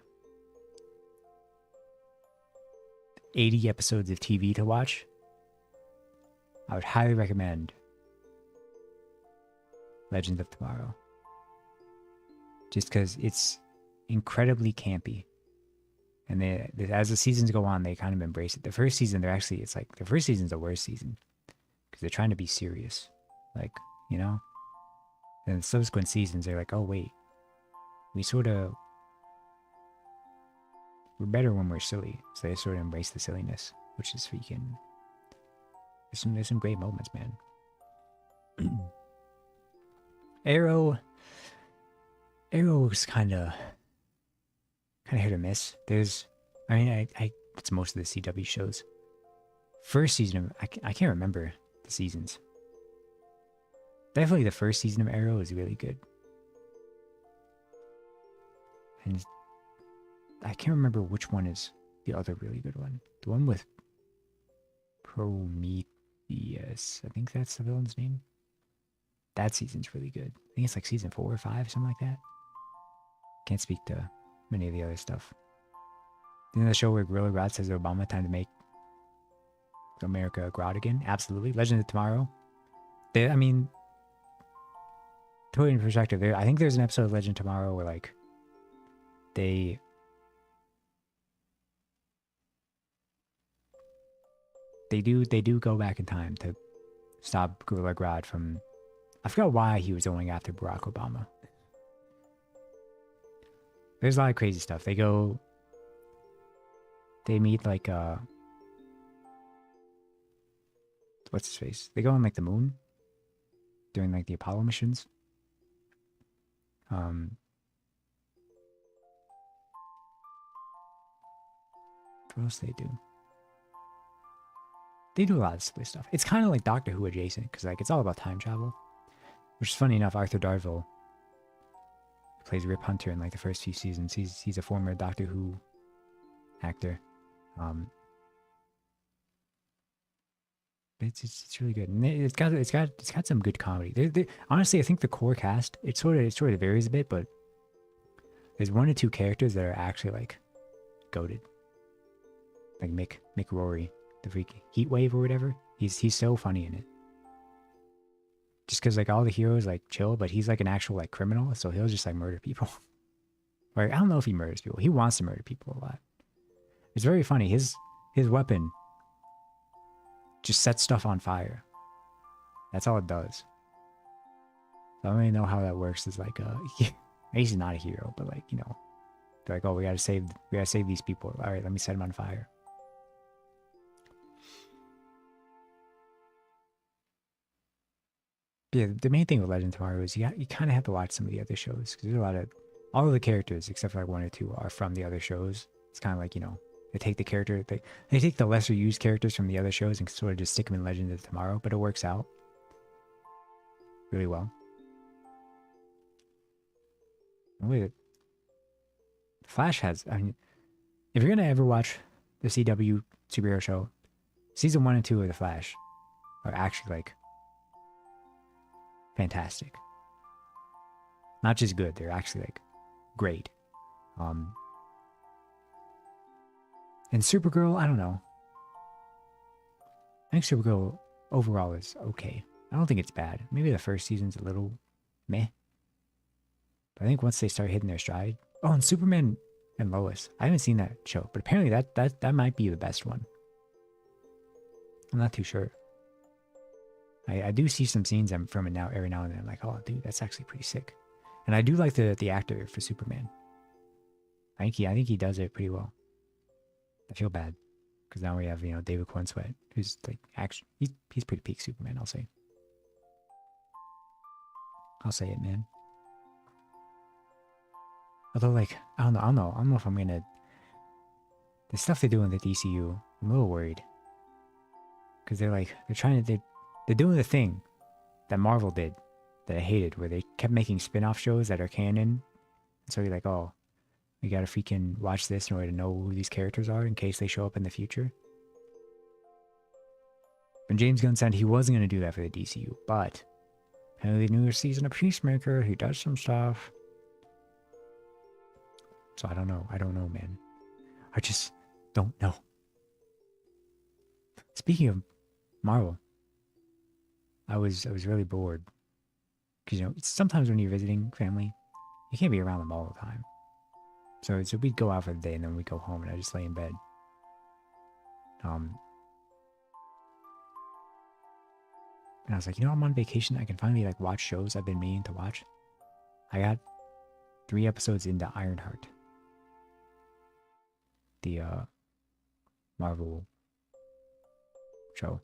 80 episodes of TV to watch, I would highly recommend Legends of Tomorrow. Just because it's incredibly campy. And as the seasons go on, they kind of embrace it. The first season, the first season's the worst season. Because they're trying to be serious. Like, you know? And the subsequent seasons, they're like, oh, wait. We we're better when we're silly. So they sort of embrace the silliness, which is freaking. There's some great moments, man. Arrow was kind of hit or miss. I mean, it's most of the CW shows. First season of, I can't remember the seasons. Definitely the first season of Arrow is really good. And I can't remember which one is the other really good one. The one with Prometheus. I think that's the villain's name. That season's really good. I think it's like season 4 or 5, something like that. Can't speak to many of the other stuff. Isn't the show where Gorilla Grodd says to Obama, time to make America Grodd again? Absolutely. Legend of Tomorrow. I mean, totally in perspective, I think there's an episode of Legend of Tomorrow where like they do go back in time to stop Gorilla Grodd from, I forgot why he was going after Barack Obama. There's a lot of crazy stuff. They meet like what's his face? They go on like the moon during like the Apollo missions. What else do they do? They do a lot of silly stuff. It's kind of like Doctor Who adjacent, because like it's all about time travel. Which is funny enough, Arthur Darvill, who plays Rip Hunter in like the first few seasons, he's a former Doctor Who actor. It's really good, and it's got some good comedy. Honestly, I think the core cast it sort of varies a bit, but there's 1 or 2 characters that are actually like goated. Like Mick Rory, the freak Heatwave or whatever. He's so funny in it. Just because like all the heroes like chill, but he's like an actual like criminal, so he'll just like murder people. Or I don't know if he murders people. He wants to murder people a lot. It's very funny. His weapon just sets stuff on fire. That's all it does. So I don't really know how that works. It's like he's not a hero, but like, you know, they're like, oh, we gotta save these people. All right, let me set them on fire. Yeah, the main thing with Legend of Tomorrow is you kind of have to watch some of the other shows, because there's a lot of, all of the characters except for like 1 or 2 are from the other shows. It's kind of like, you know, they take the character, they take the lesser used characters from the other shows and sort of just stick them in Legend of Tomorrow, but it works out really well. Wait, Flash has, I mean, if you're gonna ever watch the CW superhero show, season 1 and 2 of The Flash are actually like fantastic. Not just good, they're actually like great. And Supergirl, I don't know. I think Supergirl overall is okay. I don't think it's bad. Maybe the first season's a little meh. But I think once they start hitting their stride. Oh, and Superman and Lois. I haven't seen that show, but apparently that might be the best one. I'm not too sure. I do see some scenes from it now every now and then. I'm like, oh, dude, that's actually pretty sick. And I do like the actor for Superman. I think he does it pretty well. I feel bad because now we have, you know, David Cornsweet, who's like actually he's pretty peak Superman. I'll say it, man. Although, like, I don't know if I'm gonna, the stuff they do in the DCU, I'm a little worried because they're doing the thing that Marvel did that I hated, where they kept making spin-off shows that are canon. So you're like, oh, we gotta freaking watch this in order to know who these characters are in case they show up in the future. And James Gunn said he wasn't gonna do that for the DCU, but apparently the newest season of Peacemaker, he does some stuff. So I don't know, man. I just don't know. Speaking of Marvel, I was really bored. Because, you know, sometimes when you're visiting family, you can't be around them all the time. So we'd go out for the day and then we'd go home and I just lay in bed. And I was like, you know, I'm on vacation. I can finally like watch shows I've been meaning to watch. I got 3 episodes into Ironheart. the Marvel show.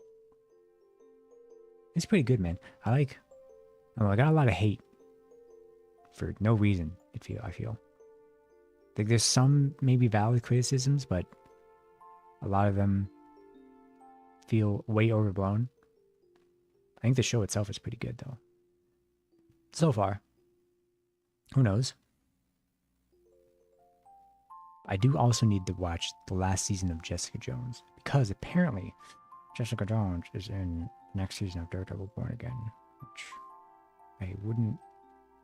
It's pretty good, man. I got a lot of hate for no reason. I feel like there's some maybe valid criticisms, but a lot of them feel way overblown. I think the show itself is pretty good though. So far. Who knows? I do also need to watch the last season of Jessica Jones because apparently Jessica Jones is in next season of Daredevil Born Again, which I wouldn't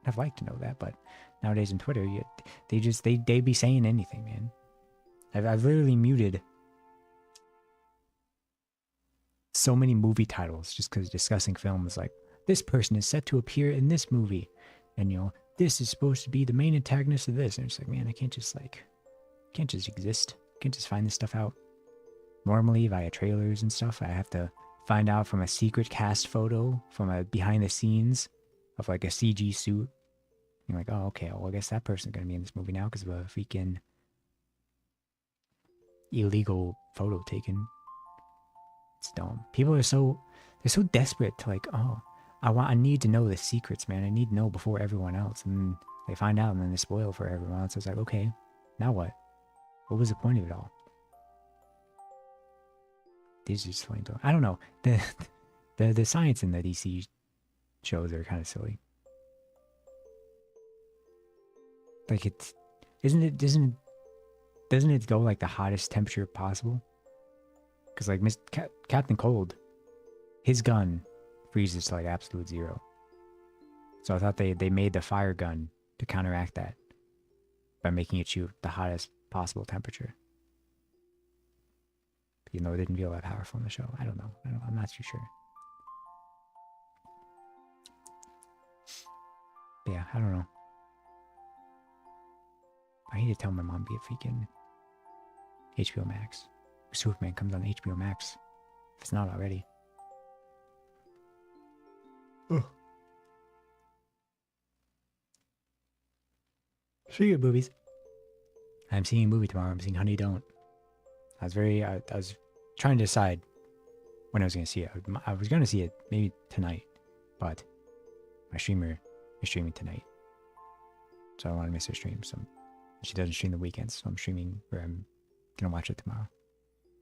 have liked to know that, but nowadays in Twitter, they be saying anything, man. I've literally muted so many movie titles just because discussing films like this person is set to appear in this movie, and this is supposed to be the main antagonist of this, and it's like, man, I can't just exist. I can't just find this stuff out. Normally via trailers and stuff, I have to find out from a secret cast photo from a behind the scenes of like a CG suit. You're like, oh, okay, well, I guess that person's gonna be in this movie now because of a freaking illegal photo taken. It's dumb. People are so desperate to like, oh, I need to know the secrets, man. I need to know before everyone else, and then they find out and then they spoil for everyone else. It's like, okay, now what? What was the point of it all? This is funny though. I don't know. The science in the DC shows are kind of silly. Like doesn't it go like the hottest temperature possible? Because like Captain Cold, his gun freezes to like absolute zero. So I thought they made the fire gun to counteract that by making it shoot the hottest possible temperature. Even though it didn't feel that powerful in the show. I don't know. I'm not too sure. But yeah, I don't know. I need to tell my mom to get freaking HBO Max. Superman comes on HBO Max. If it's not already. Oh. Speaking of movies, I'm seeing a movie tomorrow. I'm seeing Honey Don't. I was trying to decide when I was going to see it. I was going to see it maybe tonight, but my streamer is streaming tonight, so I don't want to miss her stream. So she doesn't stream the weekends, so I'm streaming where I'm going to watch it tomorrow.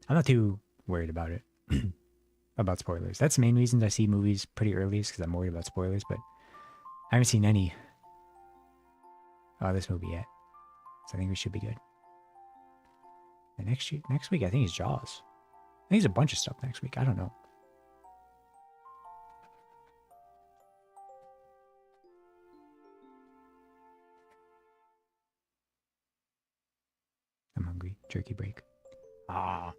I'm not too worried about it, about spoilers. That's the main reason I see movies pretty early is because I'm worried about spoilers, but I haven't seen any this movie yet, so I think we should be good. And next week, I think it's Jaws. I think it's a bunch of stuff next week. I don't know. I'm hungry. Jerky break. Ah.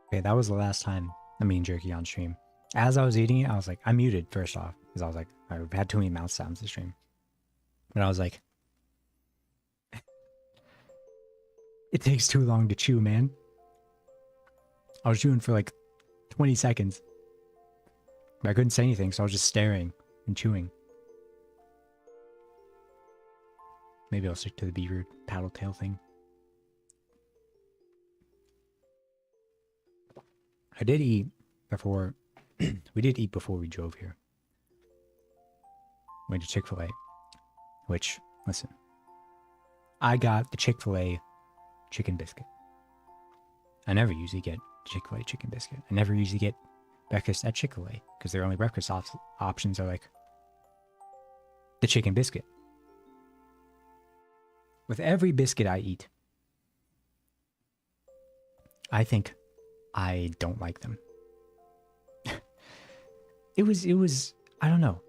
Okay, that was the last time I'm eating jerky on stream. As I was eating it, I was like, I muted first off because I was like, I had too many mouth sounds to stream. But I was like, it takes too long to chew, man. I was chewing for like 20 seconds. But I couldn't say anything, so I was just staring and chewing. Maybe I'll stick to the beaver paddle tail thing. I did eat before, we did eat before we drove here. Went to Chick-fil-A, which, listen, I got the Chick-fil-A chicken biscuit. I never usually get Chick-fil-A chicken biscuit. I never usually get breakfast at Chick-fil-A because their only breakfast options are like the chicken biscuit. With every biscuit I eat, I think I don't like them. it was, I don't know.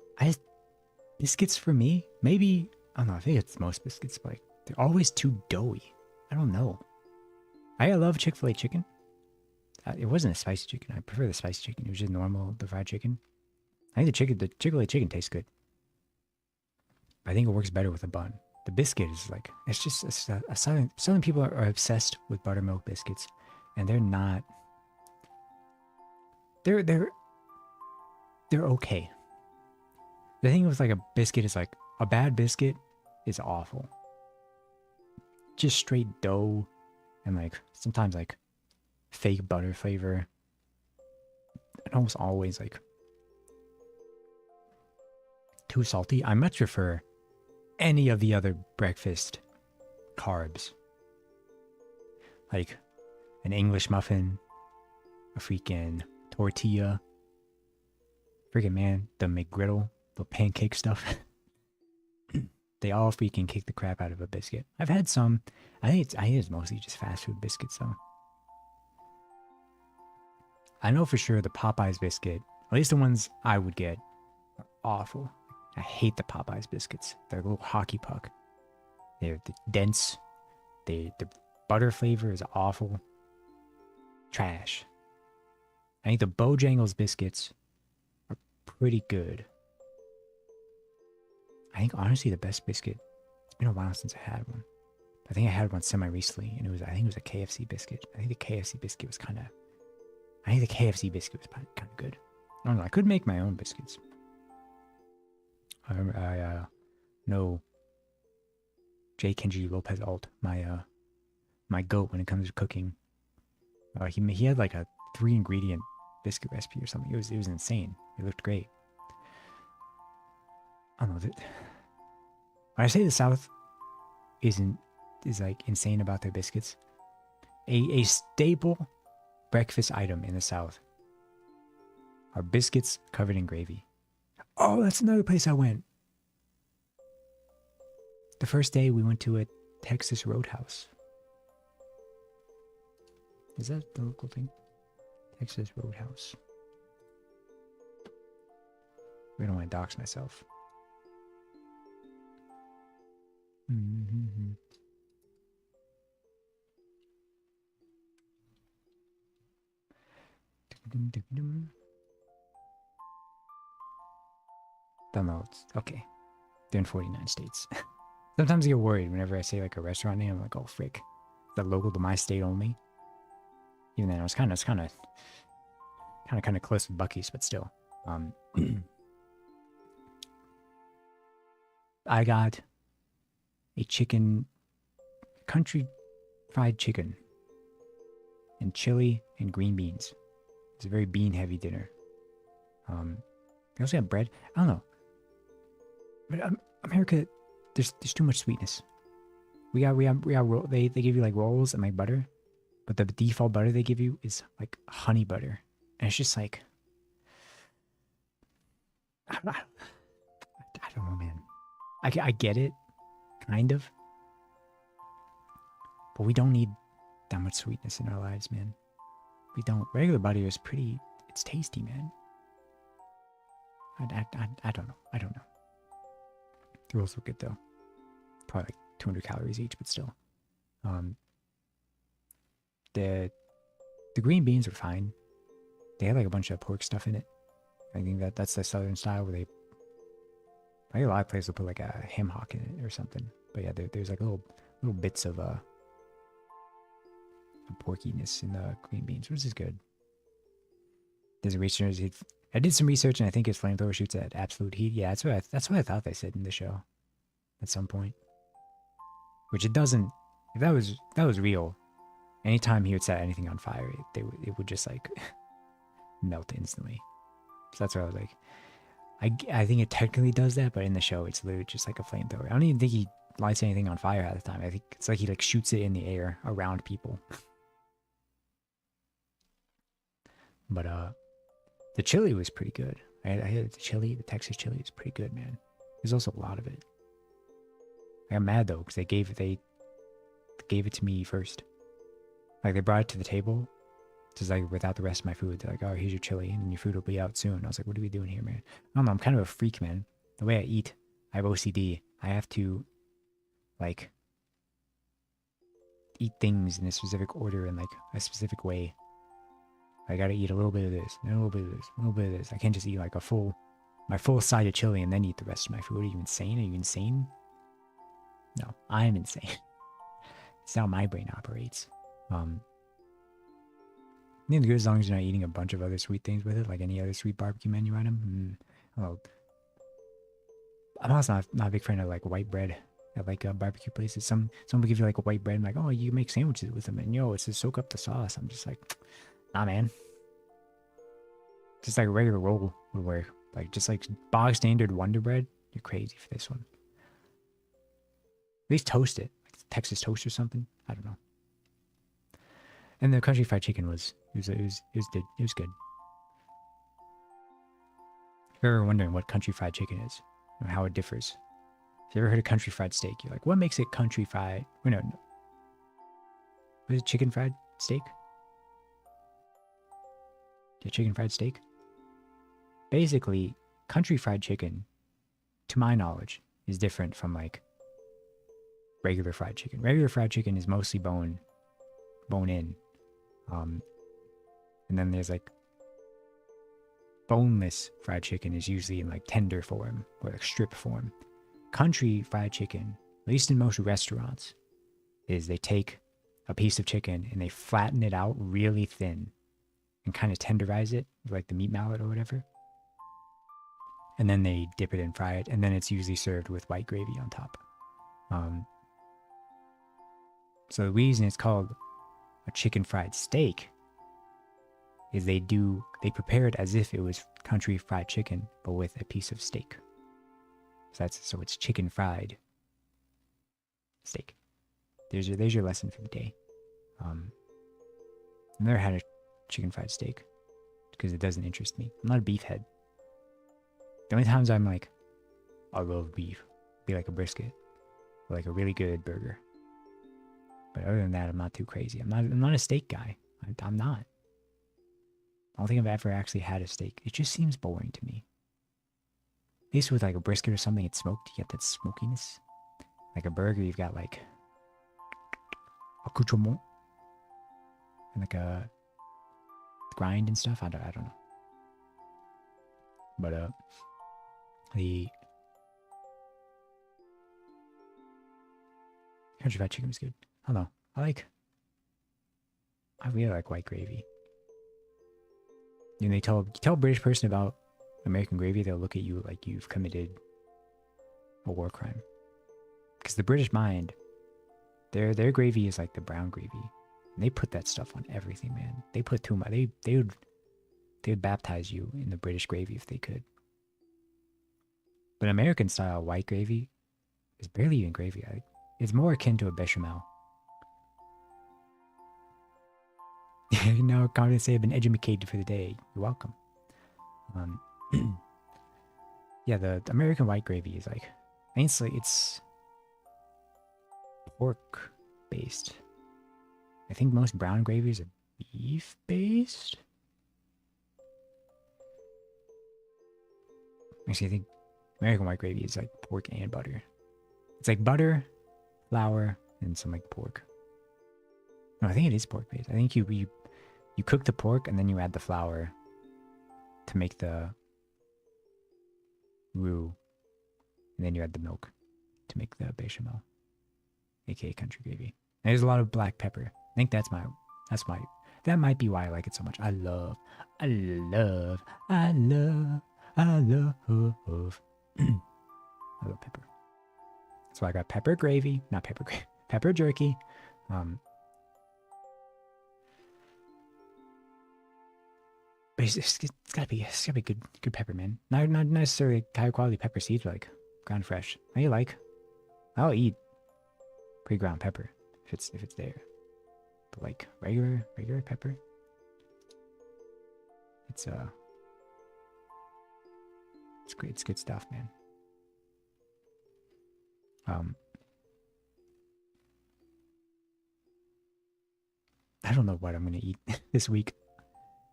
Biscuits for me Maybe, I don't know, I think it's most biscuits, but like, they're always too doughy. I don't know. I love Chick-fil-A chicken. It wasn't a spicy chicken. I prefer the spicy chicken. It was just normal, the fried chicken. I think the Chick-fil-A chicken tastes good. I think it works better with a bun. The biscuit is like, it's just, Southern people are obsessed with buttermilk biscuits, and they're not, they're okay. The thing with like a biscuit is like, a bad biscuit is awful. Just straight dough and like sometimes like fake butter flavor. And almost always like too salty. I much prefer any of the other breakfast carbs. Like an English muffin, a freaking tortilla, freaking man, the McGriddle, the pancake stuff. They all freaking kick the crap out of a biscuit. I've had some. I think it's mostly just fast food biscuits though. I know for sure the Popeyes biscuit, at least the ones I would get, are awful. I hate the Popeyes biscuits. They're a little hockey puck. They're dense. The butter flavor is awful. Trash. I think the Bojangles biscuits are pretty good. I think honestly the best biscuit, it's been a while since I had one. I think I had one semi-recently, and I think it was a KFC biscuit. I think the KFC biscuit was kind of good. I don't know, I could make my own biscuits. I know J. Kenji Lopez Alt, my goat when it comes to cooking. He had like a 3-ingredient biscuit recipe or something. It was insane. It looked great. I don't know. When I say the South is like insane about their biscuits, a staple breakfast item in the South are biscuits covered in gravy. Oh, that's another place I went. The first day we went to a Texas Roadhouse. Is that the local thing? Texas Roadhouse. We don't want to dox myself. Mm-hmm. Don't know. It's okay. They're in 49 states. Sometimes I get worried whenever I say like a restaurant name. I'm like, oh frick, is that local to my state only? Even then, I was kind of close with Buc-ee's, but still. I got a country fried chicken, and chili and green beans. It's a very bean-heavy dinner. They also have bread. I don't know, but America, there's too much sweetness. We got they give you like rolls and like butter, but the default butter they give you is like honey butter, and it's just like I don't know, man. I get it, kind of, but we don't need that much sweetness in our lives, man. We don't. Regular butter is pretty. It's tasty, man. I don't know. I don't know. They're also good though. Probably like 200 calories each, but still. The green beans are fine. They have like a bunch of pork stuff in it. I think that's the southern style where I think a lot of places will put like a ham hock in it or something. But yeah, there's like little bits of porkiness in the green beans, which is good. There's a research. I did some research, and I think his flamethrower shoots at absolute heat. Yeah, that's what I thought they said in the show, at some point. Which it doesn't. If that was real, anytime he would set anything on fire, it would just like melt instantly. So that's why I was like, I think it technically does that, but in the show, it's literally just like a flamethrower. I don't even think he lights anything on fire at the time. I think it's like he like shoots it in the air around people. But the chili was pretty good. I had the Texas chili is pretty good, man. There's also a lot of it. I got mad though because they gave it to me first. Like they brought it to the table, just like without the rest of my food. They're like, "Oh, here's your chili, and your food will be out soon." I was like, "What are we doing here, man?" I don't know. I'm kind of a freak, man. The way I eat, I have OCD. I have to like eat things in a specific order and like a specific way. I gotta eat a little bit of this, and a little bit of this, a little bit of this. I can't just eat like my full side of chili and then eat the rest of my food. Are you insane? Are you insane? No, I'm insane. It's how my brain operates. I think it's good as long as you're not eating a bunch of other sweet things with it, like any other sweet barbecue menu item. Well, I'm also not a big fan of like white bread at like barbecue places. Some will give you like a white bread and like, oh, you make sandwiches with them, and it's to soak up the sauce. I'm just like, nah, man. Just like a regular roll would work. Like just like bog standard Wonder Bread. You're crazy for this one. At least toast it, like Texas toast or something. I don't know. And the country fried chicken was good. If you're ever wondering what country fried chicken is or how it differs, if you ever heard of country fried steak, you're like, what makes it country fried? Wait, no. Was it chicken fried steak? Yeah, chicken fried steak. Basically, country fried chicken, to my knowledge, is different from like regular fried chicken. Regular fried chicken is mostly bone in. And then there's like boneless fried chicken is usually in like tender form or like strip form. Country fried chicken, at least in most restaurants, is they take a piece of chicken and they flatten it out really thin and kind of tenderize it with like the meat mallet or whatever. And then they dip it and fry it, and then it's usually served with white gravy on top. So the reason it's called a chicken fried steak is they prepare it as if it was country fried chicken, but with a piece of steak. So it's chicken fried steak. There's your lesson for the day. I've never had a chicken fried steak because it doesn't interest me. I'm not a beef head. The only times I'm like, I love beef, be like a brisket, or like a really good burger. But other than that, I'm not too crazy. I'm not a steak guy. I'm not. I don't think I've ever actually had a steak. It just seems boring to me. At least with like a brisket or something, it's smoked. You get that smokiness. Like a burger, you've got like accoutrement and like a grind and stuff. I don't know. But the country fried chicken is good. I don't know. I really like white gravy. And you tell a British person about American gravy, they'll look at you like you've committed a war crime. Because the British mind, their gravy is like the brown gravy. And they put that stuff on everything, man. They put too much. They would baptize you in the British gravy if they could. But American style white gravy is barely even gravy. It's more akin to a bechamel. Now, confident say I've been educated for the day. You're welcome. Yeah, the American white gravy is like, it's pork based. I think most brown gravies are beef based. Actually, I think American white gravy is like pork and butter. It's like butter, flour, and some like pork. No, I think it is pork based. I think you cook the pork and then you add the flour to make the roux, and then you add the milk to make the bechamel, aka country gravy. And there's a lot of black pepper. I think that might be why I like it so much. I love I love pepper. So I got pepper gravy, not pepper gravy, pepper jerky. But it's gotta be good pepper, man. Not necessarily high quality pepper seeds, but like ground fresh. I'll eat pre-ground pepper if it's there. But like regular pepper, it's great. It's good stuff, man. I don't know what I'm gonna eat this week.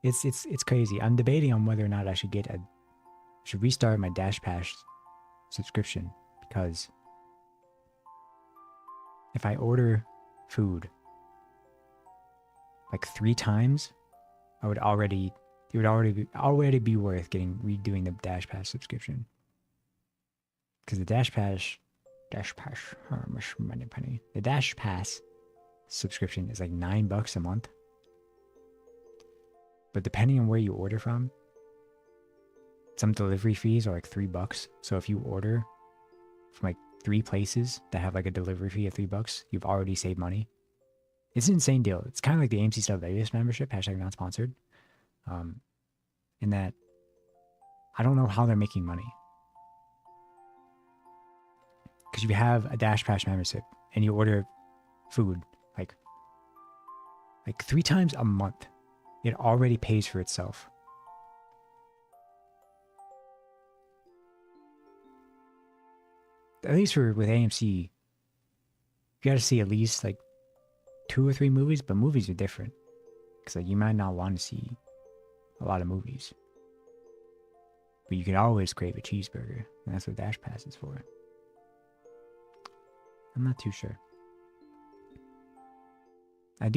It's crazy. I'm debating on whether or not I should restart my Dash Pass subscription because if I order food like 3 times, it would already be worth redoing the Dash Pass subscription. Because the Dash Pass, the Dash Pass subscription is like $9 a month. But depending on where you order from, some delivery fees are like $3. So if you order from like 3 places that have like a delivery fee of $3, you've already saved money. It's an insane deal. It's kind of like the AMC Style Vegas membership, hashtag not sponsored. In that, I don't know how they're making money. Because if you have a Dash Pass membership and you order food like 3 times a month, it already pays for itself. At least with AMC, you gotta see at least like 2 or 3 movies, but movies are different. Because like, you might not want to see a lot of movies. But you can always crave a cheeseburger, and that's what Dash Pass is for. I'm not too sure. I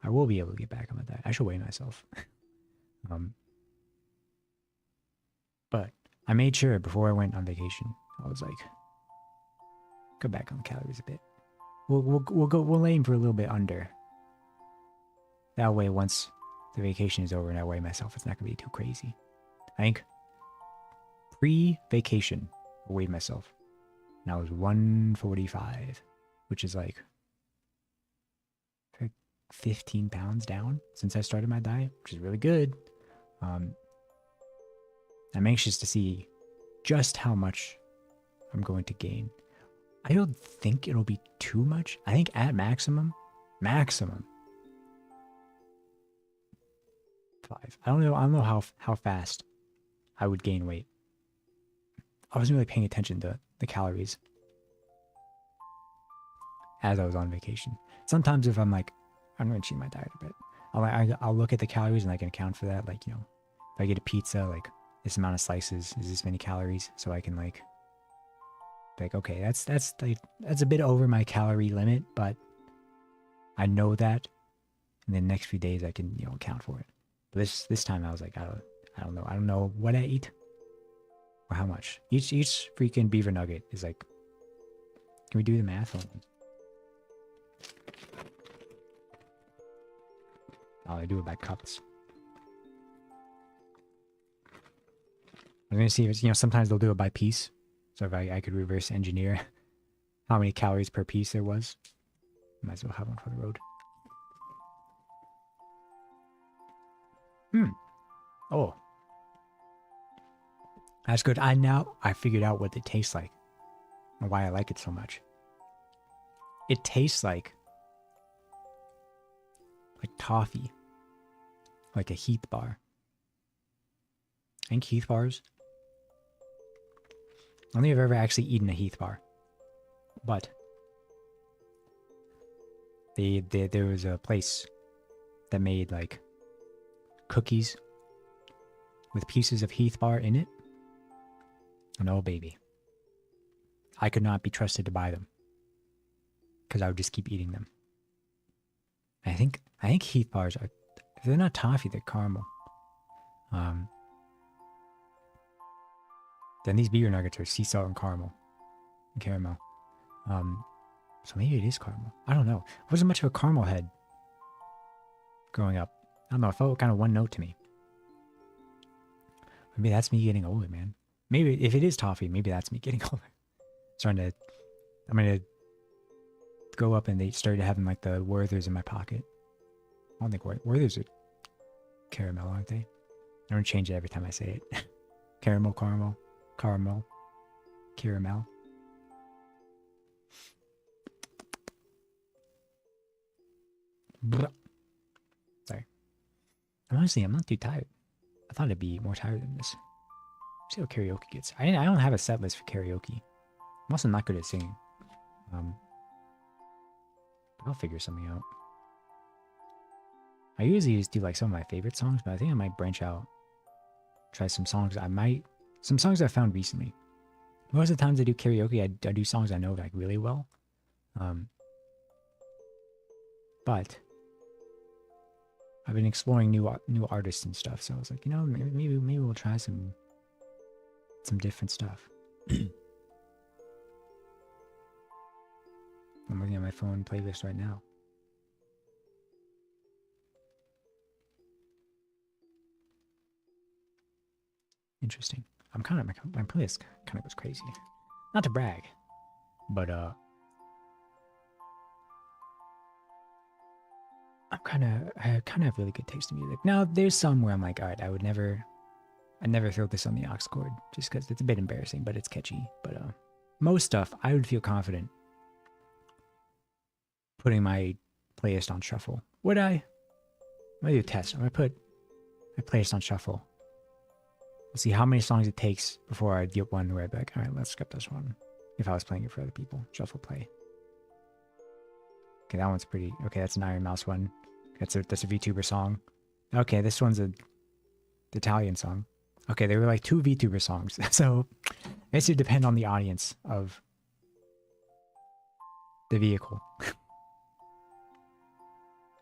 will be able to get back on my diet. I should weigh myself. But I made sure before I went on vacation, I was like, go back on the calories a bit. We'll aim for a little bit under. That way, once the vacation is over and I weigh myself, it's not gonna be too crazy. I think pre-vacation, I weighed myself, and I was 145, which is like 15 pounds down since I started my diet, which is really good. I'm anxious to see just how much I'm going to gain. I don't think it'll be too much. I think at maximum 5. I don't know how fast I would gain weight. I wasn't really paying attention to the calories as I was on vacation. Sometimes if I'm like, I'm going to change my diet a bit, I'll look at the calories and I can account for that. Like, you know, if I get a pizza, like this amount of slices is this many calories, so I can like okay, that's a bit over my calorie limit, but I know that, and then next few days I can, you know, account for it. But this time I was like, I don't know what I eat or how much. Each freaking beaver nugget is like, can we do the math on it? Oh, I do it by cups. I'm gonna see if, you know, sometimes they'll do it by piece. So if I could reverse engineer how many calories per piece there was, might as well have one for the road. Oh, that's good. I figured out what it tastes like and why I like it so much. It tastes like toffee, like a Heath bar. I think Heath bars. I don't think I've ever actually eaten a Heath bar, but there was a place that made like cookies with pieces of Heath bar in it. And oh baby, I could not be trusted to buy them because I would just keep eating them. I think Heath bars are, if they're not toffee, they're caramel. Then these beaver nuggets are sea salt and caramel. So maybe it is caramel. I don't know. I wasn't much of a caramel head growing up. I don't know. It felt kind of one note to me. Maybe that's me getting older, man. Maybe if it is toffee, maybe that's me getting older. I'm gonna go up and they started having like the Werthers in my pocket. I don't think Werthers are caramel, aren't they? I'm gonna change it every time I say it. Caramel. Sorry. Honestly, I'm not too tired. I thought I'd be more tired than this. See how karaoke gets. I don't have a set list for karaoke. I'm also not good at singing. I'll figure something out. I usually just do like some of my favorite songs, but I think I might branch out. Try some songs some songs I found recently. Most of the times I do karaoke, I do songs I know like really well. But I've been exploring new artists and stuff, so I was like, you know, maybe we'll try some different stuff. I'm looking at my phone playlist right now. Interesting. My playlist kind of goes crazy. Not to brag, but I kind of have really good taste in music. Now there's some where I'm like, all right, I never throw this on the aux cord just because it's a bit embarrassing, but it's catchy. But most stuff I would feel confident putting my playlist on shuffle. Would I? I'm gonna do a test. I'm gonna put my playlist on shuffle. We'll see how many songs it takes before I get one where I'd be like, all right, let's skip this one. If I was playing it for other people, shuffle play. Okay, that one's pretty. Okay, that's an Iron Mouse one. That's a VTuber song. Okay, this one's a Italian song. Okay, there were like 2 VTuber songs. So I guess it depend on the audience of the vehicle.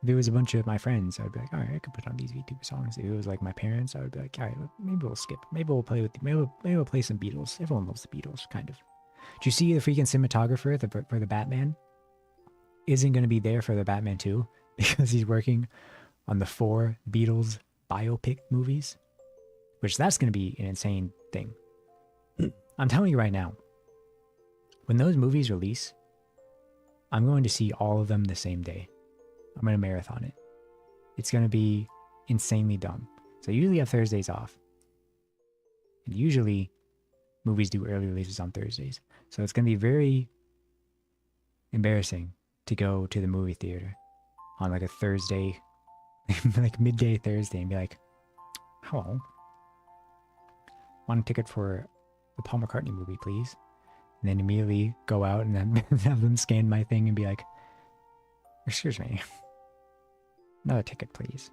If it was a bunch of my friends, I'd be like, all right, I could put on these VTuber songs. If it was like my parents, I would be like, all right, maybe we'll skip. Maybe we'll play with. Maybe we'll play some Beatles. Everyone loves the Beatles, kind of. Do you see the freaking cinematographer for the Batman? Isn't going to be there for the Batman 2 because he's working on the 4 Beatles biopic movies, which that's going to be an insane thing. I'm telling you right now, when those movies release, I'm going to see all of them the same day. I'm going to marathon it. It's going to be insanely dumb. So I usually have Thursdays off. And usually movies do early releases on Thursdays. So it's going to be very embarrassing to go to the movie theater on like a Thursday, like midday Thursday, and be like, hello, want a ticket for the Paul McCartney movie, please? And then immediately go out and then have them scan my thing and be like, excuse me, another ticket, please.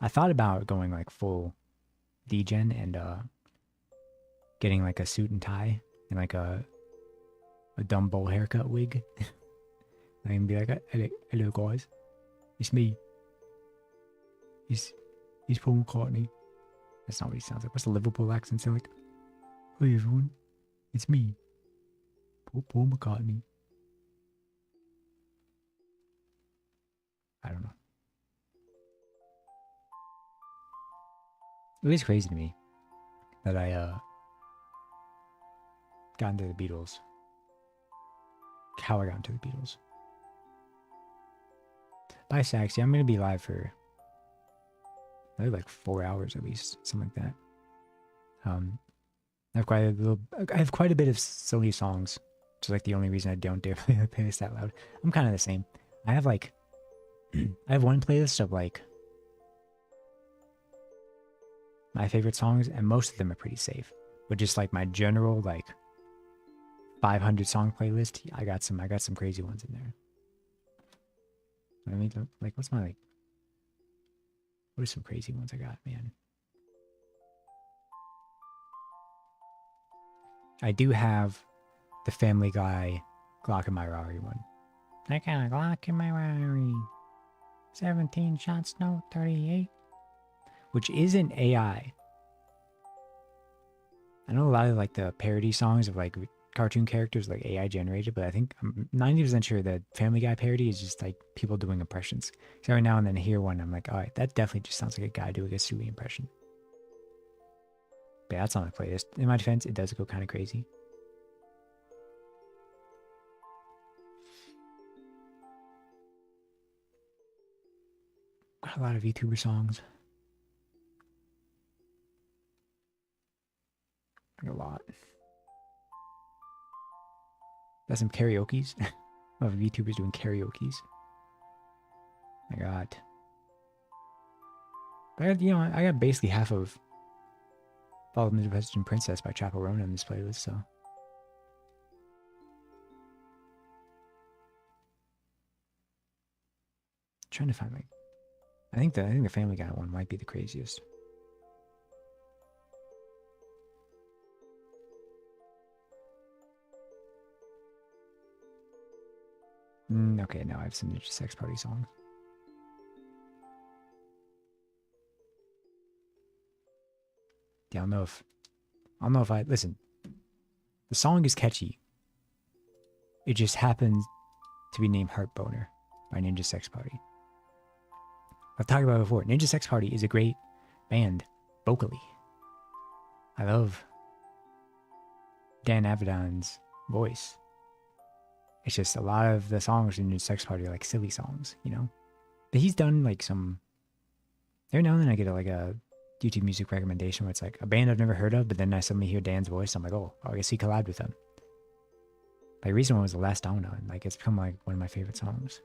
I thought about going like full degen and getting like a suit and tie and like a dumb bowl haircut wig. And be like, hello guys, it's me. He's Paul McCartney. That's not what he sounds like. What's the Liverpool accent sound like? Hey everyone, it's me, Paul McCartney. I don't know. It is crazy to me that I got into the Beatles. How I got into the Beatles. Bye, Saxy. I'm gonna be live for like 4 hours at least, something like that. I have quite a bit of silly songs. Which is like the only reason I don't dare play this that loud. I'm kind of the same. I have like, I have one playlist of like my favorite songs, and most of them are pretty safe. But just like my general like 500 song playlist, I got some crazy ones in there. I mean, like, what are some crazy ones I got, man? I do have the Family Guy Glock in my Rari one. I got a Glock in my Rari. 17 shots, no 38. Which isn't AI. I know a lot of like the parody songs of like cartoon characters like AI generated, but I think I'm 90% sure that Family Guy parody is just like people doing impressions. So every now and then I hear one, I'm like, all right, that definitely just sounds like a guy doing a Suey impression. But yeah, that's on my playlist. In my defense, it does go kind of crazy. Got a lot of VTuber songs. Like a lot. Got some karaoke's. A lot of VTubers doing karaoke's. I got, I got basically half of Follow the Midwestern Princess by Chapo Rona in this playlist, so. Trying to find like, I think the Family Guy one might be the craziest. Okay, now I have some Ninja Sex Party songs. Yeah, I don't know if I listen. The song is catchy. It just happens to be named Heart Boner by Ninja Sex Party. I've talked about it before. Ninja Sex Party is a great band vocally. I love Dan Avidan's voice. It's just a lot of the songs in Ninja Sex Party are like silly songs, you know? But he's done like some. Every now and then I get a YouTube music recommendation where it's like a band I've never heard of, but then I suddenly hear Dan's voice. I'm like, oh, I guess he collabed with them. Like, recent one was The Last Domino, and like it's become like one of my favorite songs.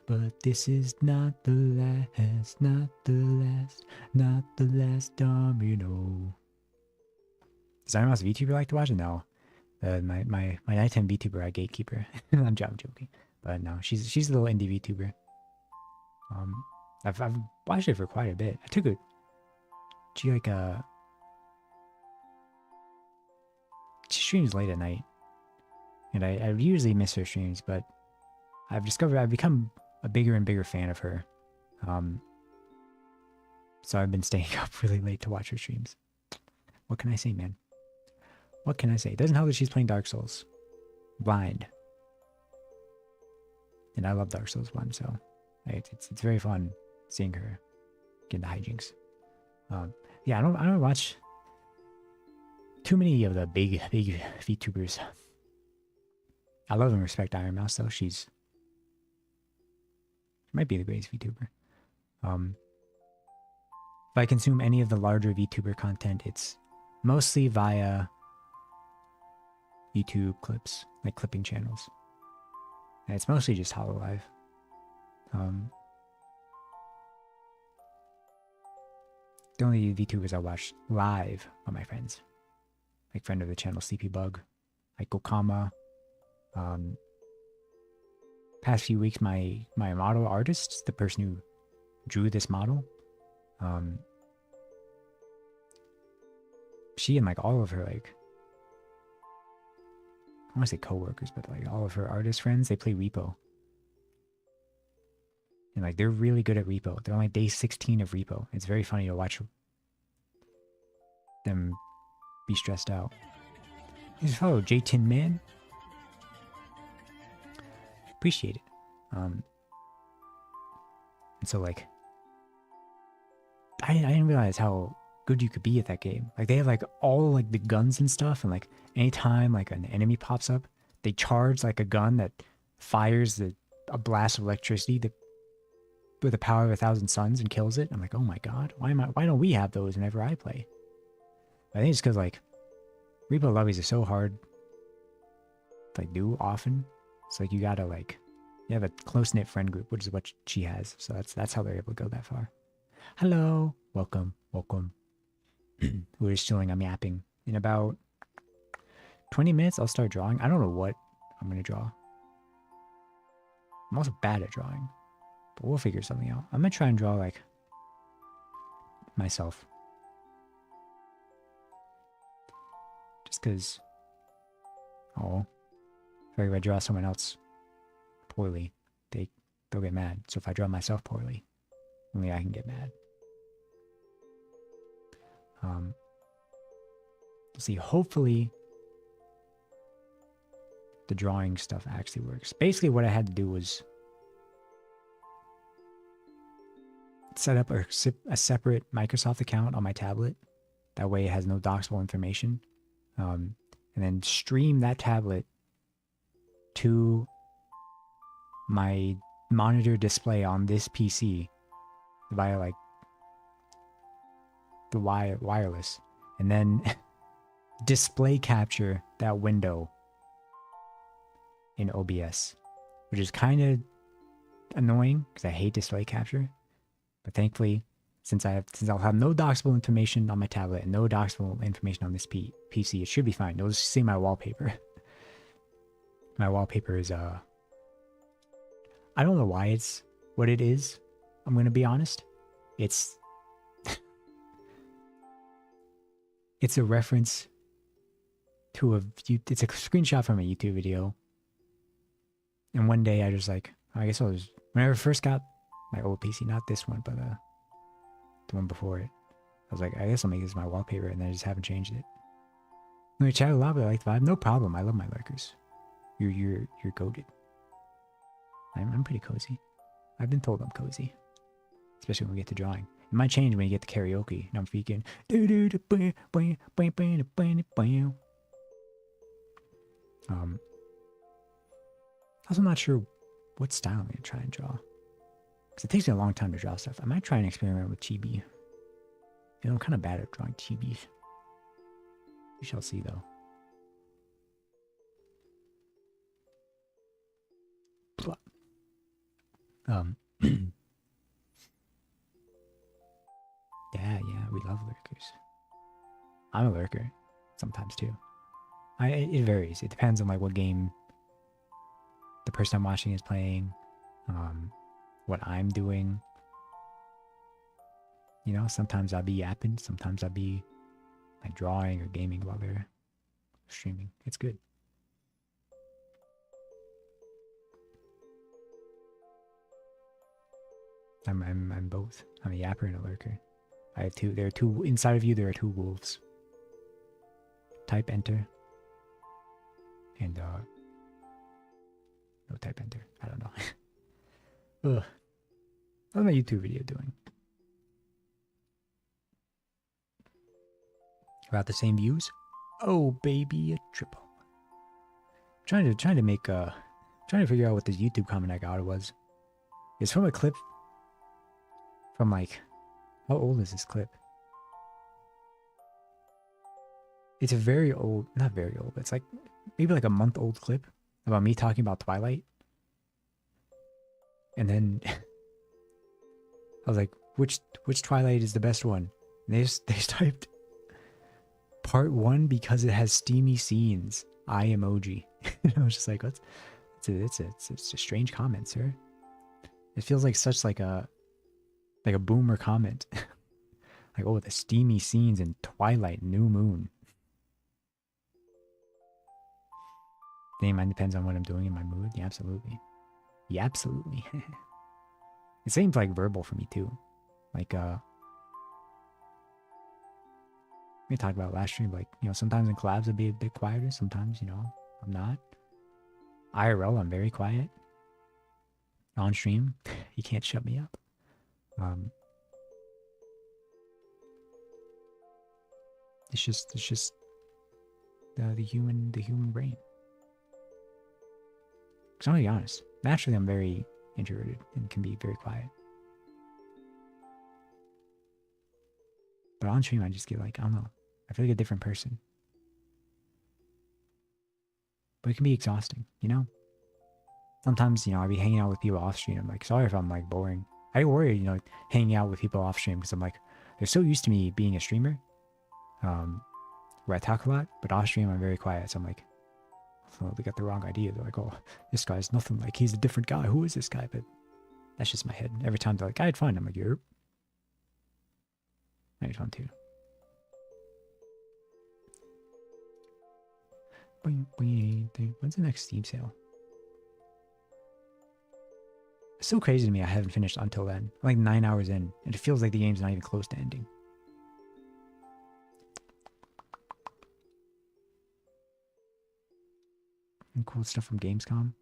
But this is not the last, not the last, not the last domino. Does anyone else VTuber like to watch it? No. My nighttime VTuber, I Gatekeeper. I'm joking. But no, she's a little indie VTuber. I've watched it for quite a bit. I took she streams late at night. And I usually miss her streams, but I've become a bigger and bigger fan of her. So I've been staying up really late to watch her streams. What can I say, man? What can I say? It doesn't help that she's playing Dark Souls. Blind. And I love Dark Souls 1, so it's very fun seeing her get the hijinks. Yeah, I don't watch too many of the big VTubers. I love and respect Iron Mouse though. She might be the greatest VTuber. If I consume any of the larger VTuber content, it's mostly via YouTube clips, like clipping channels. And it's mostly just Hololive. The only VTubers I watch live are my friends. Like friend of the channel, CP Bug, like Gokama. Past few weeks, my model artist, the person who drew this model, she and like all of her like, I want to say coworkers, but like all of her artist friends, they play Repo. And like they're really good at Repo. They're on like day 16 of Repo. It's very funny to watch them be stressed out. Just follow J Tin Man. Appreciate it. And so like I didn't realize how good you could be at that game. Like they have like all like the guns and stuff, and like anytime like an enemy pops up, they charge like a gun that fires a blast of electricity with the power of 1,000 suns and kills it. I'm like, oh my god, why don't we have those whenever I play? I think it's because like repo lobbies are so hard to like do often. It's like you gotta like you have a close knit friend group, which is what she has. So that's how they're able to go that far. Hello, welcome. We're just chilling. I'm yapping. In about 20 minutes, I'll start drawing. I don't know what I'm gonna draw. I'm also bad at drawing, but we'll figure something out. I'm gonna try and draw like myself, just because. Oh, if I draw someone else poorly, they'll get mad. So if I draw myself poorly, only I can get mad. Let's see. Hopefully, the drawing stuff actually works. Basically, what I had to do was set up a separate Microsoft account on my tablet. That way, it has no doxable information, and then stream that tablet to my monitor display on this PC via like the wireless, and then display capture that window in OBS, which is kind of annoying because I hate display capture. But thankfully, since I'll have no doxable information on my tablet and no doxable information on this PC, it should be fine. You'll just see my wallpaper. My wallpaper is I don't know why it's what it is. I'm gonna be honest. It's it's a reference to it's a screenshot from a YouTube video And one day I just like, I guess I was, whenever I first got my old PC, not this one, but the one before it, I was like, I guess I'll make this my wallpaper, and then I just haven't changed it. No, we chat a lot, but I like the vibe. No problem. I love my lurkers. You're goated. I'm pretty cozy. I've been told I'm cozy, especially when we get to drawing. It might change when you get to karaoke, and I'm freaking. Also not sure what style I'm gonna try and draw, because it takes me a long time to draw stuff. I might try and experiment with chibi. You know, I'm kind of bad at drawing chibis. We shall see, though. Yeah, we love lurkers. I'm a lurker sometimes too. It varies. It depends on like what game the person I'm watching is playing, what I'm doing. You know, sometimes I'll be yapping, sometimes I'll be like drawing or gaming while they're streaming. It's good. I'm both. I'm a yapper and a lurker. I have two. There are two inside of you. There are two wolves. Type enter. And no, type enter. I don't know. Ugh. How's my YouTube video doing? About the same views? Oh baby, a triple. Trying to figure out what this YouTube comment I got was. It's from a clip from like, how old is this clip? It's a very old, not very old, but it's like maybe like a month old clip about me talking about Twilight. And then I was like, which Twilight is the best one? And they just typed part 1 because it has steamy scenes. Eye emoji. And I was just like, it's a strange comment, sir. It feels like such like a boomer comment. Like, oh, the steamy scenes in Twilight, New Moon. Then mine depends on what I'm doing in my mood. Yeah, absolutely. Yeah, absolutely. It seems like verbal for me too. Like we talked about last stream, like, you know, sometimes in collabs I'll be a bit quieter, sometimes, you know, I'm not. IRL, I'm very quiet. On stream, you can't shut me up. It's just the human brain. Because I'm gonna be honest, naturally I'm very introverted and can be very quiet. But on stream I just get like, I don't know, I feel like a different person. But it can be exhausting, you know? Sometimes, you know, I'll be hanging out with people off stream. I'm like, sorry if I'm like boring. I worry, you know, hanging out with people off stream because I'm like, they're so used to me being a streamer, where I talk a lot, but off stream I'm very quiet. So I'm like, oh, they got the wrong idea. They're like, oh, this guy's nothing, like he's a different guy. Who is this guy? But that's just my head. Every time they're like, I had fun. I'm like, yep. I had fun too. When's the next Steam sale? It's so crazy to me I haven't finished until then. I'm like 9 hours in, and it feels like the game's not even close to ending. And cool stuff from Gamescom.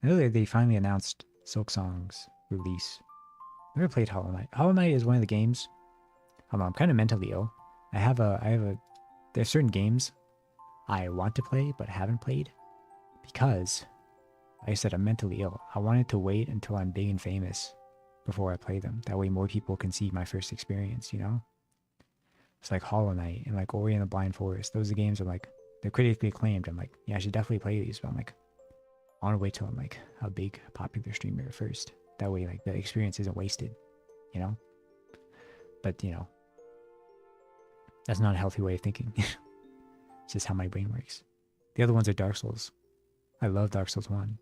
I know they finally announced Silksong's release. I've never played Hollow Knight. Hollow Knight is one of the games. I'm kind of mentally ill. There's certain games I want to play but haven't played because, like I said, I'm mentally ill. I wanted to wait until I'm big and famous before I play them. That way more people can see my first experience, you know? It's like Hollow Knight and like Ori and the Blind Forest. Those are games I'm like, they're critically acclaimed. I'm like, yeah, I should definitely play these. But I'm like, I want to wait till I'm like a big popular streamer first. That way like the experience isn't wasted, you know? But, you know, that's not a healthy way of thinking. It's just how my brain works. The other ones are Dark Souls. I love Dark Souls 1.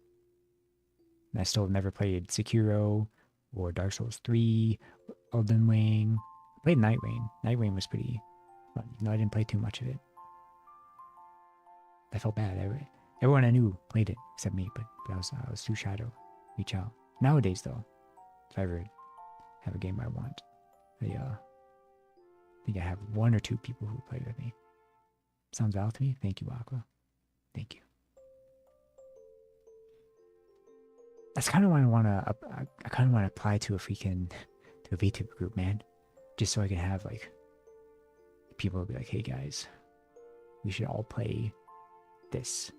And I still have never played Sekiro or Dark Souls 3, Elden Ring. I played Night Rain. Night Rain was pretty fun. You know, I didn't play too much of it. I felt bad. Everyone I knew played it except me, but I was too shy to reach out. Nowadays, though, if I ever have a game I want, I think I have one or two people who play with me. Sounds valid to me. Thank you, Aqua. Thank you. That's kind of what I want to. I kind of want to apply to if we can to a VTuber group, man. Just so I can have like people will be like, "Hey guys, we should all play this."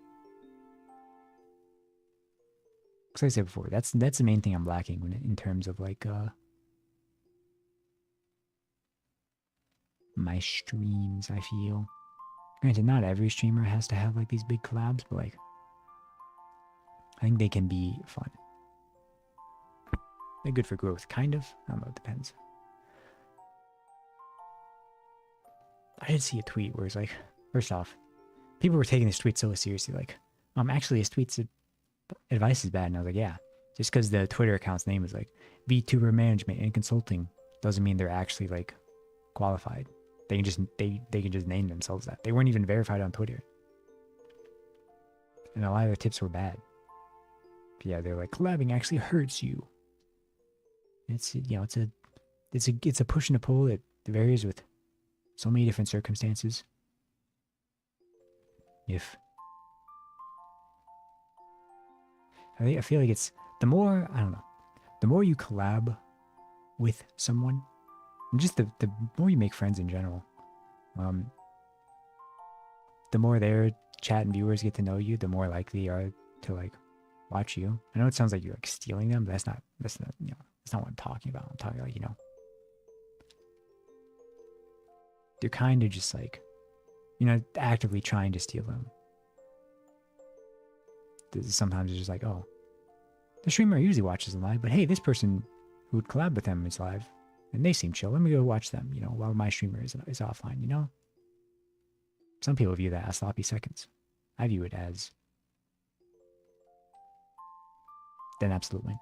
Because like I said before, that's the main thing I'm lacking in terms of like my streams. I feel. Granted, not every streamer has to have like these big collabs, but like I think they can be fun. They're good for growth, kind of. I don't know, it depends. I did see a tweet where it's like, first off, people were taking this tweet so seriously, like, actually his tweet's advice is bad. And I was like, yeah, just because the Twitter account's name is like VTuber Management and Consulting doesn't mean they're actually like qualified. They can just name themselves that. They weren't even verified on Twitter. And a lot of their tips were bad. But yeah, they're like, collabing actually hurts you. It's it's a push and a pull that varies with so many different circumstances. I feel like it's the more you collab with someone, and just the more you make friends in general, the more their chat and viewers get to know you, the more likely you are to like watch you. I know it sounds like you're like stealing them, but that's not that's not what I'm talking about. I'm talking like, they're kind of just like, actively trying to steal them. Sometimes it's just like, oh, the streamer usually watches them live, but hey, this person who would collab with them is live, and they seem chill. Let me go watch them, while my streamer is offline, Some people view that as sloppy seconds. I view it as an absolute win.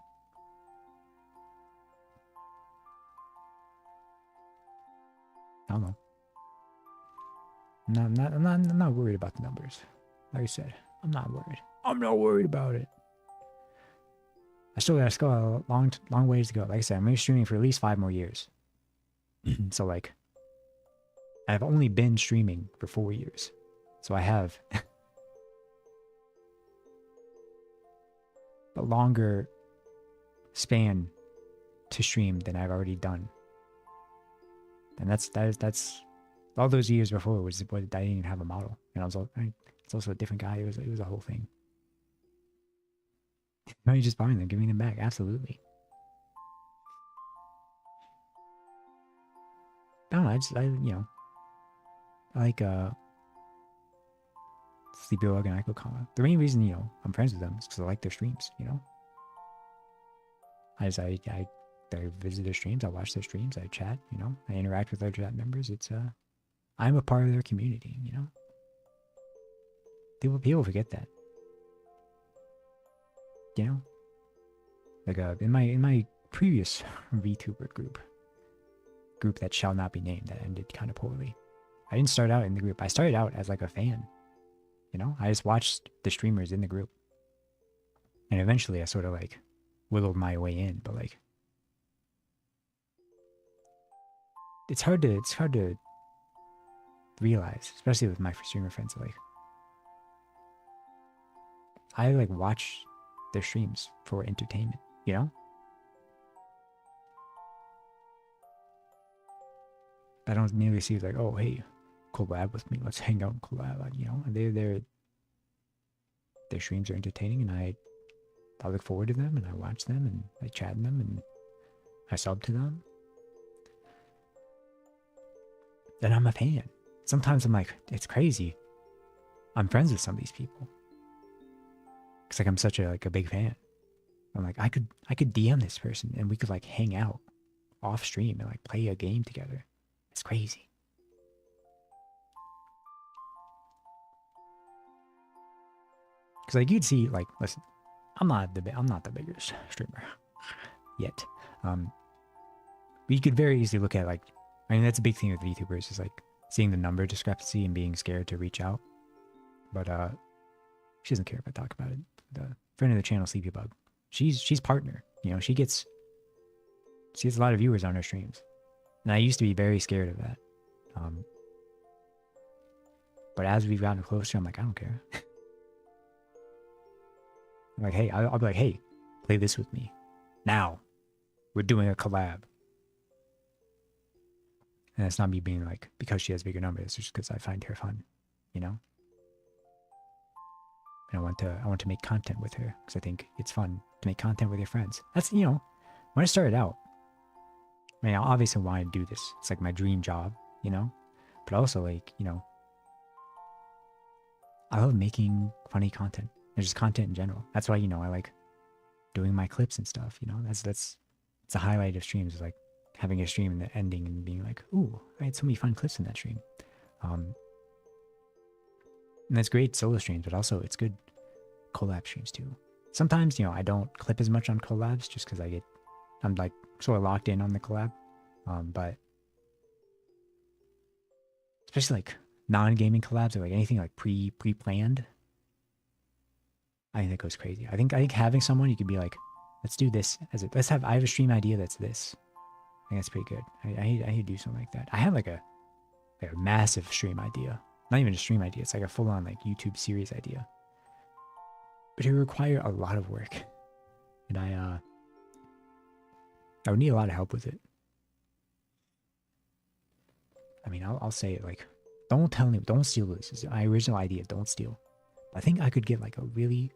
I don't know. I'm not worried about the numbers. Like I said, I'm not worried. I'm not worried about it. I still got a long ways to go. Like I said, I'm gonna be streaming for at least 5 more years. So like, I've only been streaming for 4 years. So I have a longer span to stream than I've already done. And that's all those years before was what I didn't even have a model. And it's also a different guy. It was a whole thing. No, you're just buying them, giving them back. Absolutely. I don't know. I like Sleepy Log and Ico Kama. The main reason, I'm friends with them is because I like their streams, I visit their streams, I watch their streams, I chat, I interact with their chat members. It's I'm a part of their community, People forget that. Like in my previous VTuber group that shall not be named, that ended kind of poorly. I didn't start out in the group. I started out as like a fan. I just watched the streamers in the group. And eventually I sort of like whittled my way in, but like it's hard to realize, especially with my streamer friends, like I like watch their streams for entertainment, I don't nearly see like, oh hey, collab with me, let's hang out and collab, and their streams are entertaining, and I look forward to them, and I watch them, and I chat in them, and I sub to them. And I'm a fan. Sometimes I'm like, it's crazy. I'm friends with some of these people. It's like I'm such a big fan. I'm like, I could DM this person and we could like hang out off stream and like play a game together. It's crazy. Because like you'd see, like, listen, I'm not the biggest streamer yet. But you could very easily look at like, that's a big thing with VTubers is like seeing the number discrepancy and being scared to reach out. But She doesn't care if I talk about it. The friend of the channel, Sleepy Bug. She's partner. You know, she gets a lot of viewers on her streams. And I used to be very scared of that. But as we've gotten closer, I'm like, I don't care. I'm like, hey, I'll be like, hey, play this with me. Now, we're doing a collab. And it's not me being like, because she has bigger numbers, it's just because I find her fun, you know? And I want to make content with her because I think it's fun to make content with your friends. That's, you know, when I started out, I mean, I obviously wanted to do this. It's like my dream job, you know? But also, like, you know, I love making funny content. And just content in general. That's why, you know, I like doing my clips and stuff, you know? It's a highlight of streams, is like having a stream and the ending and being like, ooh, I had so many fun clips in that stream. And that's great solo streams, but also it's good collab streams too. Sometimes, you know, I don't clip as much on collabs just because I'm like sort of locked in on the collab. But especially like non-gaming collabs or like anything like pre-planned, I think that goes crazy. I think having someone you could be like, let's do this I have a stream idea that's this. I think that's pretty good. I need to do something like that. I have like a massive stream idea. Not even a stream idea. It's like a full-on like YouTube series idea. But it would require a lot of work. And I would need a lot of help with it. I mean, I'll say it like, don't tell me, don't steal this. It's my original idea, don't steal. I think I could get like a really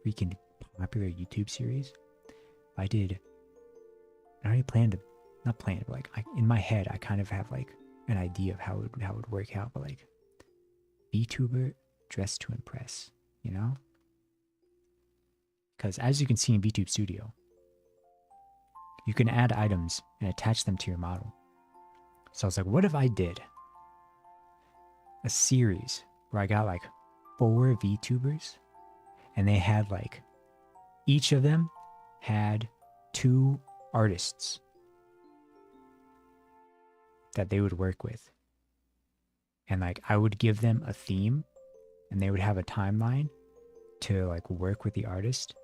freaking popular YouTube series. I already planned it, not planned it, but like in my head, I kind of have like an idea of how it would work out, but like VTuber dressed to impress, you know? Because as you can see in VTube Studio, you can add items and attach them to your model. So I was like, what if I did a series where I got like 4 VTubers and they had like, each of them had 2 artists that they would work with. And like, I would give them a theme and they would have a timeline to like work with the artist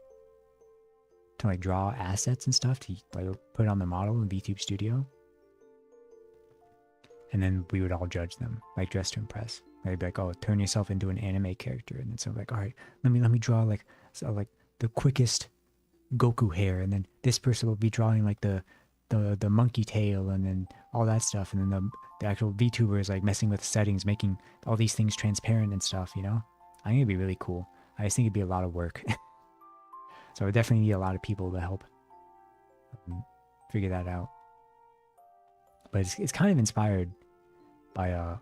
to like draw assets and stuff to like put on the model in VTube Studio. And then we would all judge them, like dress to impress. They'd be like, "Oh, turn yourself into an anime character," and then so like, "All right, let me draw like the quickest Goku hair," and then this person will be drawing like the monkey tail, and then all that stuff, and then the actual VTuber is like messing with settings, making all these things transparent and stuff. You know, I think it'd be really cool. I just think it'd be a lot of work, so I would definitely need a lot of people to help figure that out. But it's kind of inspired by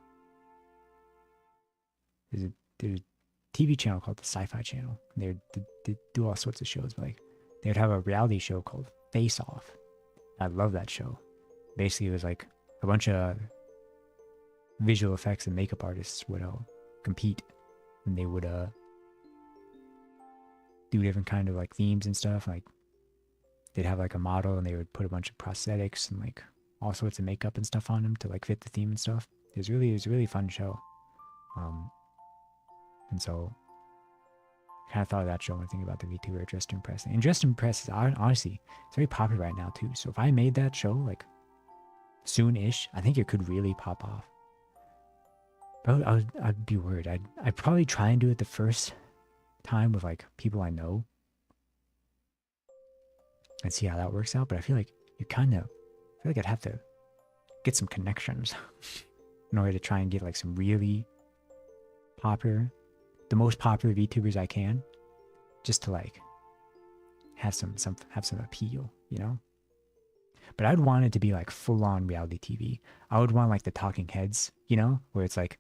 there's a TV channel called the Sci-Fi Channel. They do all sorts of shows, but like they would have a reality show called Face Off. I love that show. Basically, it was like a bunch of visual effects and makeup artists would compete, and they would do different kind of like themes and stuff. Like they'd have like a model, and they would put a bunch of prosthetics and like all sorts of makeup and stuff on them to like fit the theme and stuff. It was a really fun show. And so I kind of thought of that show when I think about the VTuber Dressed to Impress. And Dressed to Impress is honestly, it's very popular right now too. So if I made that show like soon-ish, I think it could really pop off. But I'd be worried. I'd probably try and do it the first time with like people I know and see how that works out. But I feel like I'd have to get some connections in order to try and get like some really the most popular VTubers I can, just to like have some appeal, you know? But I'd want it to be like full on reality TV. I would want like the talking heads, you know, where it's like,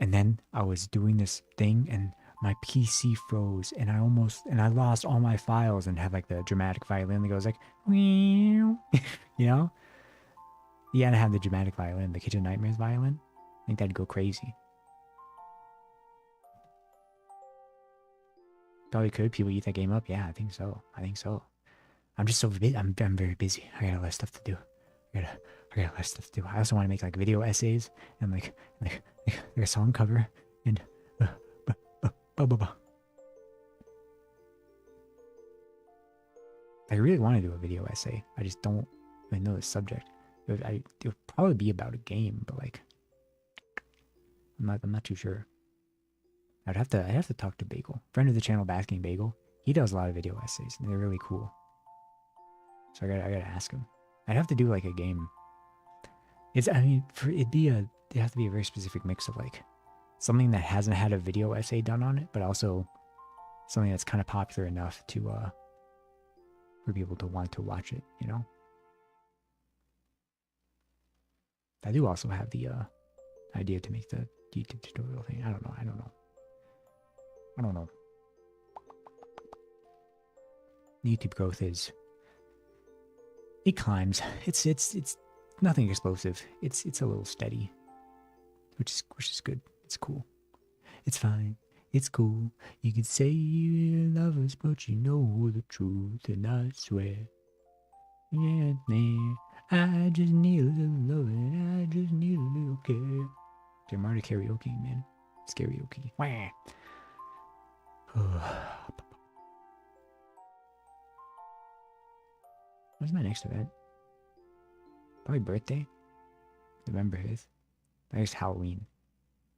and then I was doing this thing and my PC froze and I lost all my files, and have like the dramatic violin that goes like, you know? Yeah, and I have the dramatic violin, the Kitchen Nightmares violin. I think that'd go crazy. Probably could. People eat that game up. Yeah, I think so. I'm just so busy. I'm very busy. I got a lot of stuff to do. I got a lot of stuff to do. I also want to make like video essays and like a song cover and blah, blah, blah. I really want to do a video essay. I just don't really know the subject. It would probably be about a game, but like, I'm not too sure. I'd have to talk to Bagel, friend of the channel, Basking Bagel. He does a lot of video essays, and they're really cool. So I gotta ask him. I'd have to do like a game. It'd have to be a very specific mix of like something that hasn't had a video essay done on it, but also something that's kind of popular enough to for people to want to watch it, you know? I do also have the idea to make the YouTube tutorial thing. I don't know. YouTube growth it climbs. It's nothing explosive. It's a little steady, which is good. It's cool. It's fine. It's cool. You can say you're lovers, but you know the truth, and I swear, yeah, man, I just need a little loving. I just need a little care. They're already karaoke, man. It's karaoke. Wah. What's my next event? Probably birthday. November 5th. I guess Halloween.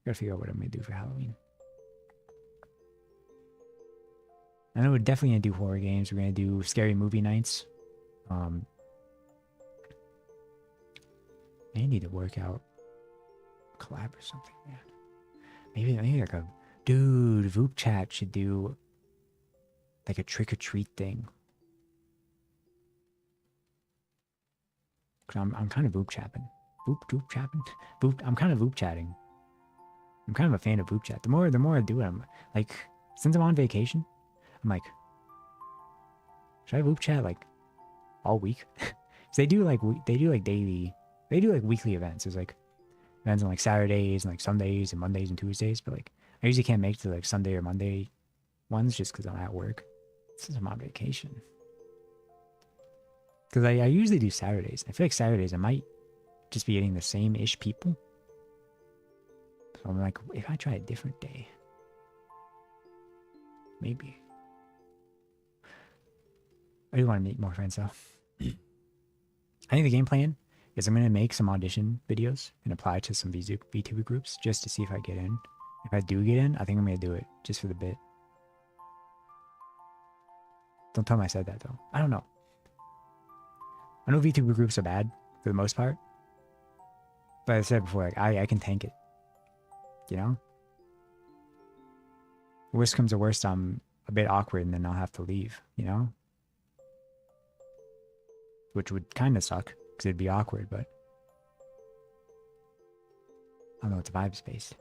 Gotta figure out what I'm gonna do for Halloween. I know we're definitely gonna do horror games. We're gonna do scary movie nights. I need to work out collab or something, man. Maybe like a dude. Voop chat should do like a trick or treat thing. Cause I'm kind of voop chapping. Voop chapping. I'm kind of voop chatting. I'm kind of a fan of voop chat. The more I do it, I'm like, since I'm on vacation, I'm like, should I voop chat like all week? Cause they do like daily, they do like weekly events. There's like events on like Saturdays and like Sundays and Mondays and Tuesdays, but like I usually can't make it to like Sunday or Monday ones just because I'm at work since I'm on vacation. Because I usually do Saturdays. I feel like Saturdays I might just be getting the same-ish people. So I'm like, if I try a different day, maybe. I do want to meet more friends though. I think the game plan is I'm going to make some audition videos and apply to some VTuber groups just to see if I get in. If I do get in, I think I'm going to do it just for the bit. Don't tell me I said that though. I don't know. I know VTuber groups are bad for the most part. But I said before, like, I can tank it. You know? Worst comes to worst, I'm a bit awkward and then I'll have to leave, you know? Which would kind of suck, because it'd be awkward, but I don't know, it's vibes based.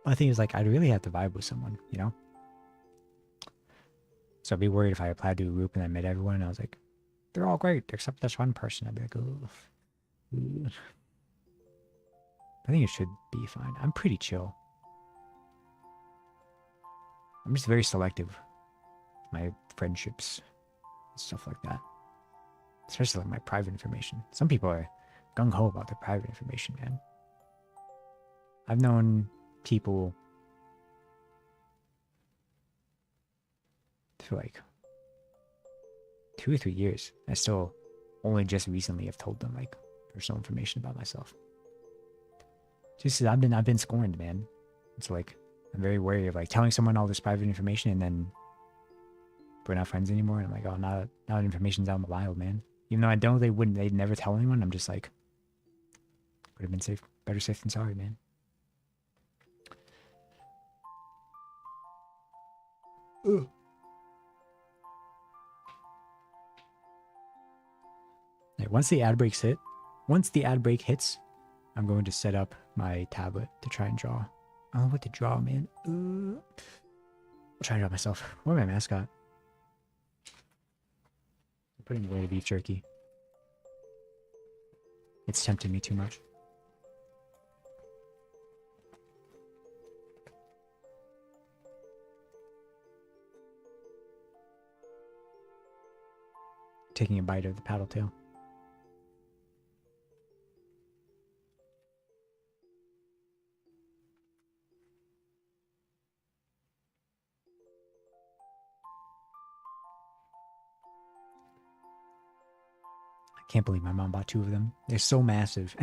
My thing is, like, I'd really have to vibe with someone, you know? So I'd be worried if I applied to a group and I met everyone and I was like, they're all great except this one person. I'd be like, oh. I think it should be fine. I'm pretty chill. I'm just very selective with my friendships and stuff like that. Especially like my private information. Some people are gung-ho about their private information, man. I've known people for like 2 or 3 years. I still only just recently have told them like personal information about myself. Just I've been scorned, man. It's like I'm very wary of like telling someone all this private information and then we're not friends anymore. And I'm like, oh, now that information's out in the wild, man. Even though I know they'd never tell anyone. I'm just like, would have been better safe than sorry, man. Ugh. Right, once the ad break hits, I'm going to set up my tablet to try and draw. I don't know what to draw, man. I'll try and draw myself. Where's my mascot? I'm putting away the beef jerky. It's tempting me too much. Taking a bite of the paddle tail. can't believe my mom bought 2 of them. They're so massive.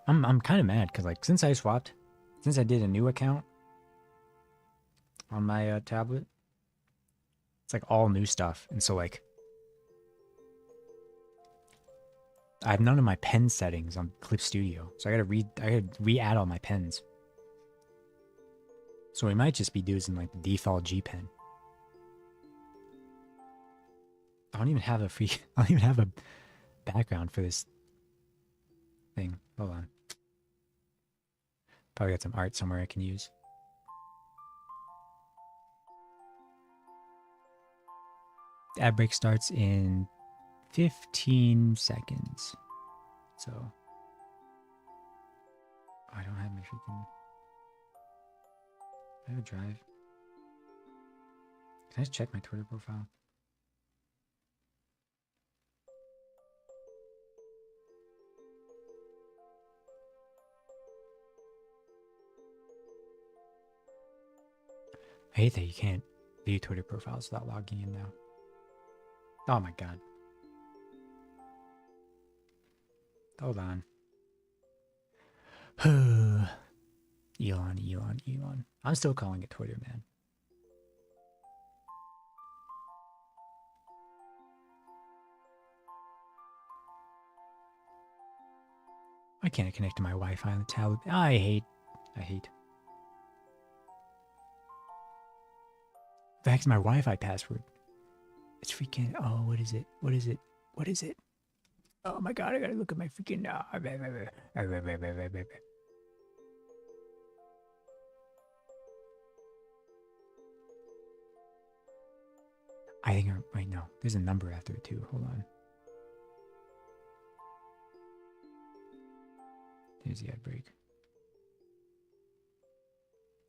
I'm kind of mad because like since I did a new account on my tablet, it's like all new stuff, and so like I have none of my pen settings on Clip Studio, so I gotta re-add all my pens. So we might just be using like the default G pen. I don't even have a background for this thing. Hold on. Probably got some art somewhere I can use. The ad break starts in 15 seconds. So I don't have my freaking. I have a drive. Can I just check my Twitter profile? I hate that you can't view Twitter profiles without logging in now. Oh my god. Hold on. Elon. I'm still calling it Twitter, man. Why can't I connect to my Wi-Fi on the tablet? I hate. The heck's my Wi-Fi password? It's freaking. Oh, what is it? Oh my god, I gotta look at my freaking. I think. Wait, no. There's a number after it too. Hold on. There's the ad break.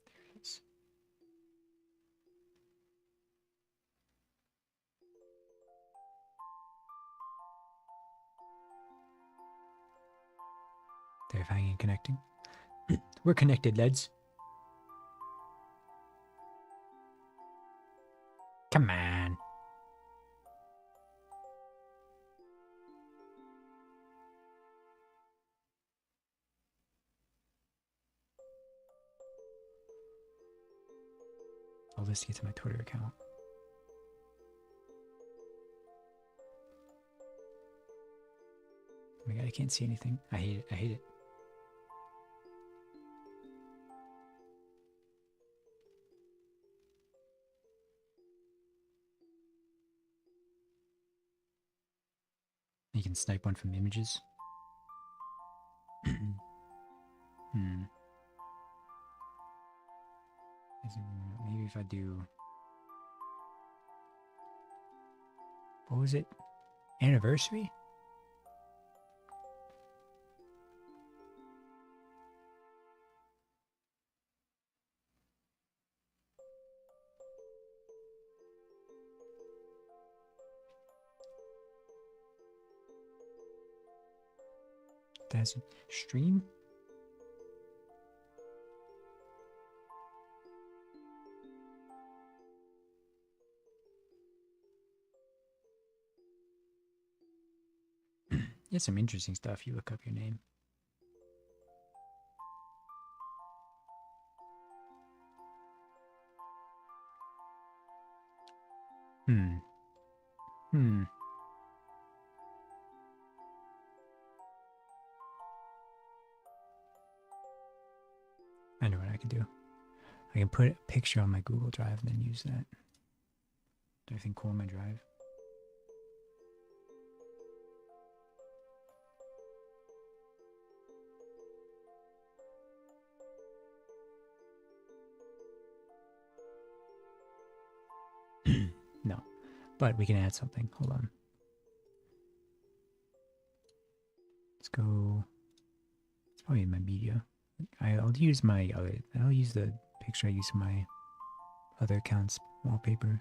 There it is. Verifying and connecting. We're connected, lads. Come on. All this to get to my Twitter account. Oh my god, I can't see anything. I hate it. You can snipe one from images. Maybe if I do. What was it? Anniversary? That's stream? It's some interesting stuff. You look up your name. I know what I can do. I can put a picture on my Google Drive and then use that. Do anything cool on my drive? No. But we can add something. Hold on. Let's go. It's probably in my media. I'll use my other. I'll use the picture I use in my other account's wallpaper.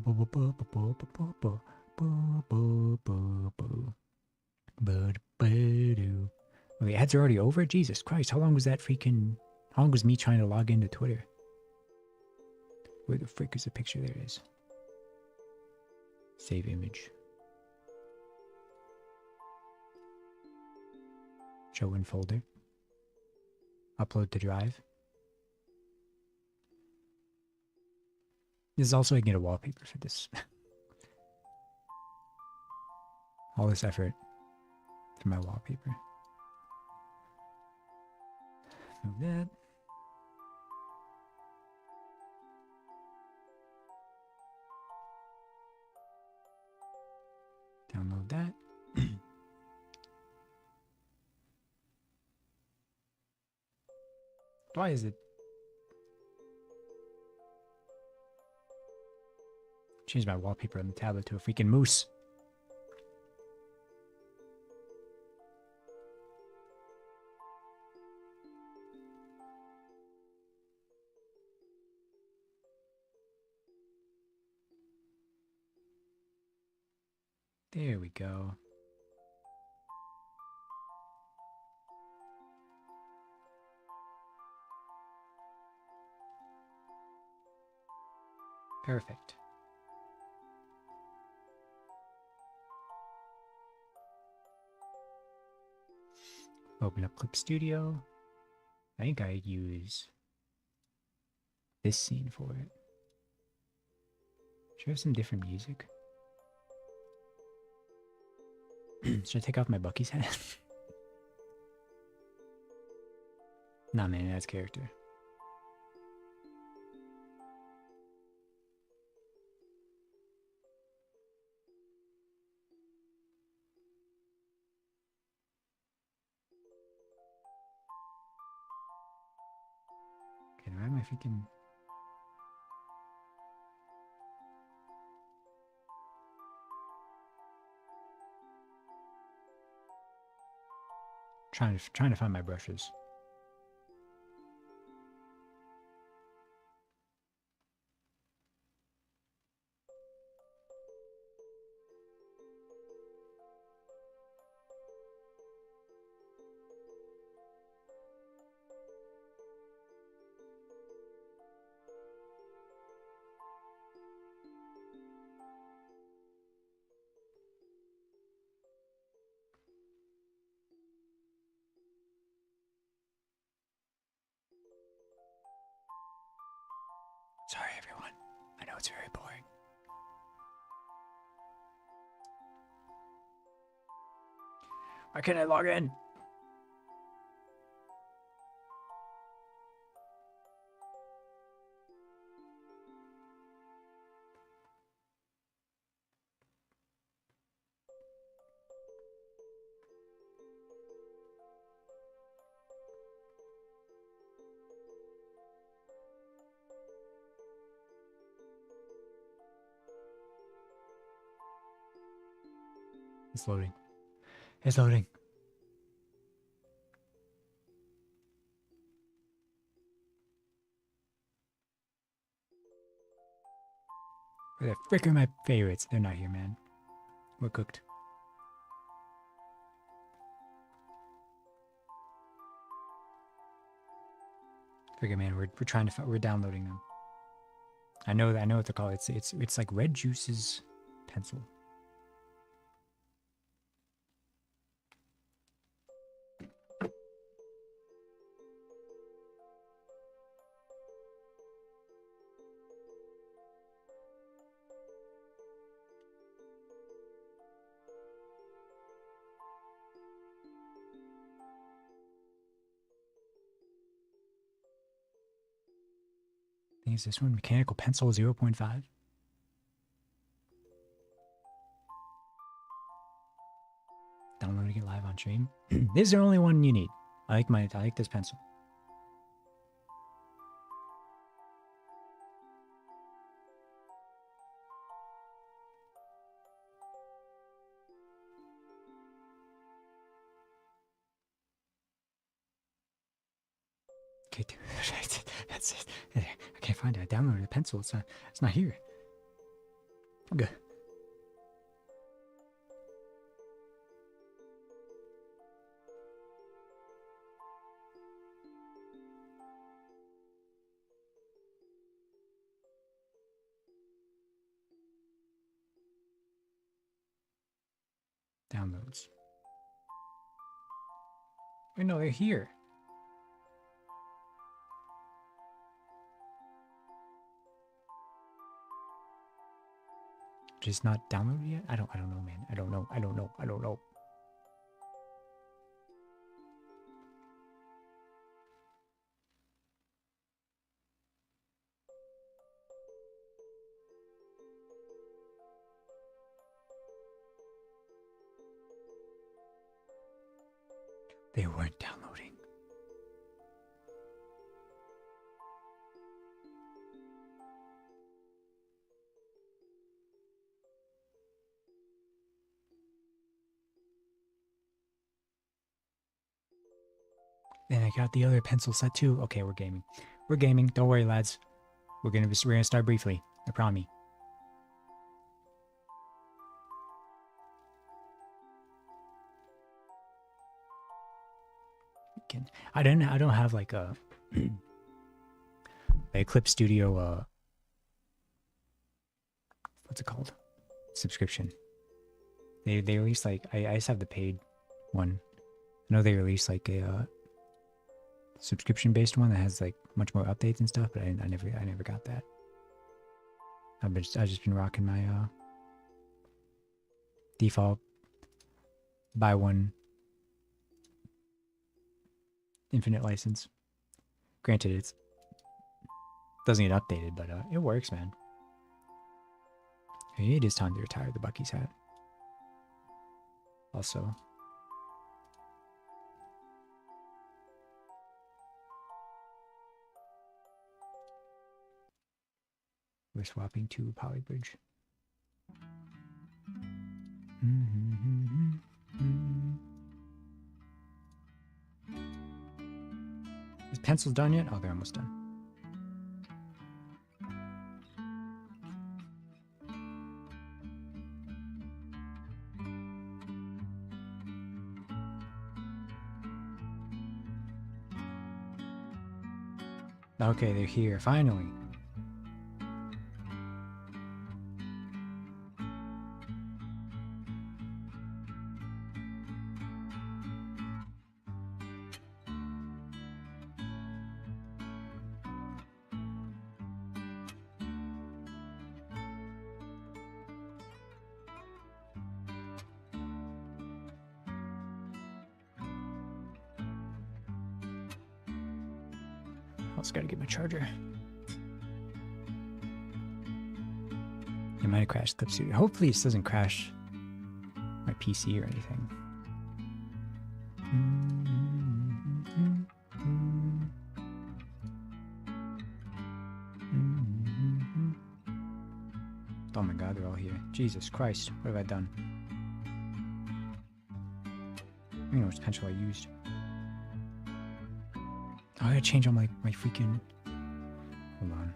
Well, the ads are already over? Jesus Christ, how long was that freaking... How long was me trying to log into Twitter? Where the frick is the picture? There it is. Save image. Show in folder. Upload to drive. This is also I can get a wallpaper for this. All this effort for my wallpaper. Move that. Download that. Why is it? Change my wallpaper on the tablet to a freaking moose. There we go. Perfect. Open up Clip Studio. I think I use this scene for it. Should I have some different music? Should I take off my Bucky's hat? Nah, man, that's character. Okay, why am I freaking... Trying to find my brushes. Sorry, everyone. I know it's very boring. Why can't I log in? It's loading. It's loading. Where the frick are my favorites? They're not here, man. We're cooked. Figure, man, we're trying to we're downloading them. I know what they're called. It's like Red Juice's pencil. I think it's this one, Mechanical Pencil 0.5. Downloading it live on stream. This is the only one you need. I like this pencil. Okay, that's it. I can't find it. I downloaded the pencil. It's not here. Good. Downloads. Wait, no, they're here. Just not downloaded yet? I don't know, man. I don't know. They weren't downloading. And I got the other pencil set too. Okay, we're gaming. We're gaming. Don't worry, lads. We're gonna start briefly. I promise. I don't have like a Eclipse Studio what's it called? Subscription. They released like I just have the paid one. I know they released like a subscription based one that has like much more updates and stuff, but I never got that. I've just been rocking my default buy one infinite license. Granted, it doesn't get updated, but it works, man. It is time to retire the Bucky's hat. Also, we're swapping to Polybridge. Is pencils done yet? Oh, they're almost done. Okay, they're here, finally. Also gotta get my charger. It might have crashed Clip Studio. Hopefully this doesn't crash my PC or anything. Oh my god, they're all here. Jesus Christ, what have I done? I don't know which pencil I used. Oh, I gotta change all my freaking... Hold on.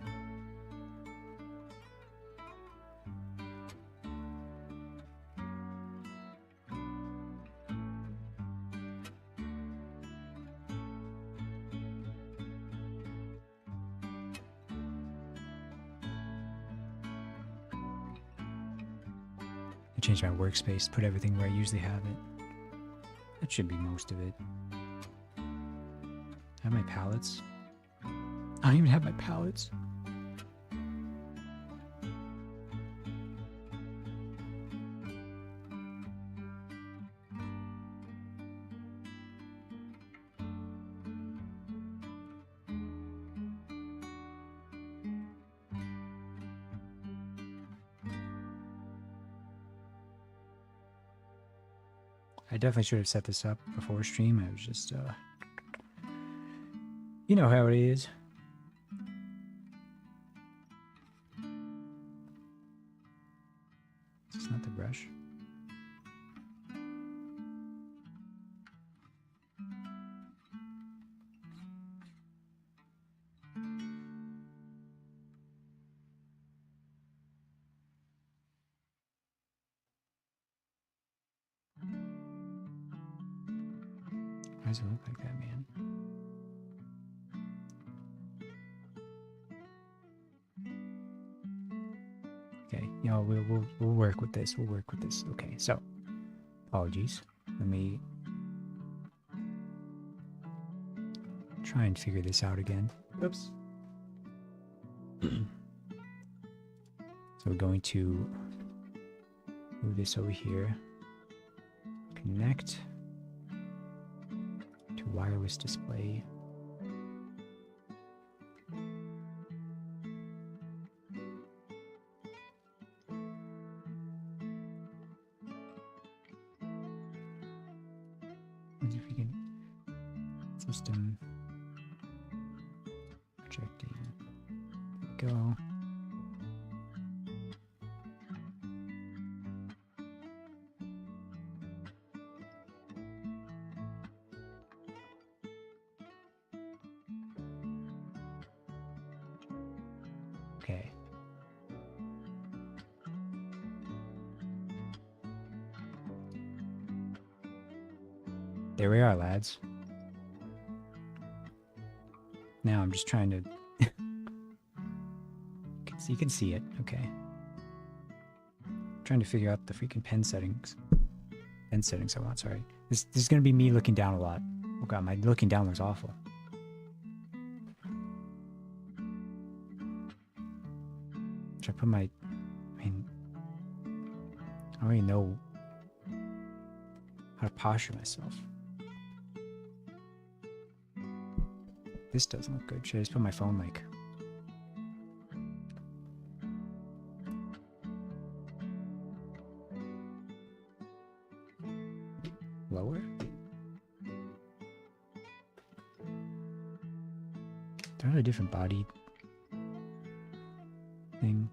I changed my workspace, put everything where I usually have it. That should be most of it. I have my palettes. I don't even have my palettes. I definitely should have set this up before stream. I was just, you know how it is. It's not the brush. does it look like that, man? Okay, you know, we'll work with this. We'll work with this. Okay, so apologies. Let me try and figure this out again. Oops. So we're going to move this over here. Connect to wireless display. Let's see if we can system projecting. There we go. Okay. There we are, lads. Now I'm just trying to... you can see it, okay. Trying to figure out the freaking pen settings. Pen settings I want, sorry. This is going to be me looking down a lot. Oh god, my looking down looks awful. Should I put my... I mean... I don't even know how to posture myself. This doesn't look good. Should I just put my phone like... lower? Is there a different body thing?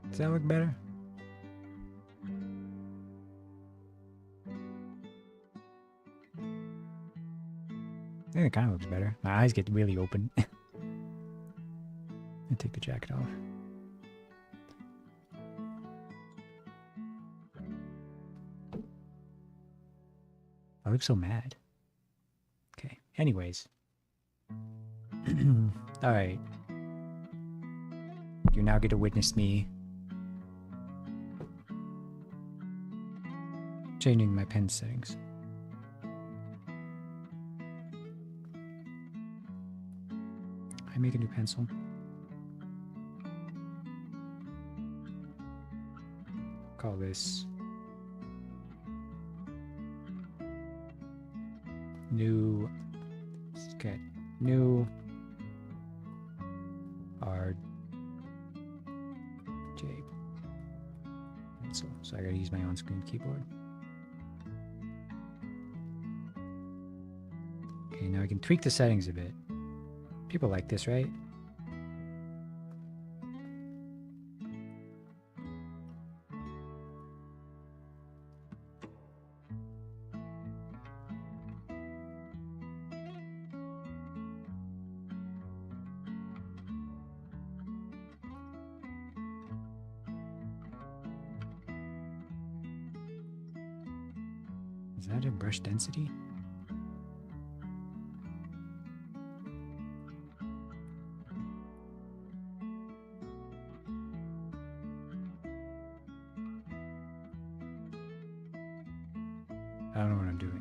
Does that look better? I think it kind of looks better. My eyes get really open. I take the jacket off. I look so mad. Okay. Anyways. Alright. You now get to witness me changing my pen settings. I make a new pencil. Call this new sketch. New RJ pencil. So I gotta use my on-screen keyboard. Okay, now I can tweak the settings a bit. People like this, right? Is that a brush density? I don't know what I'm doing.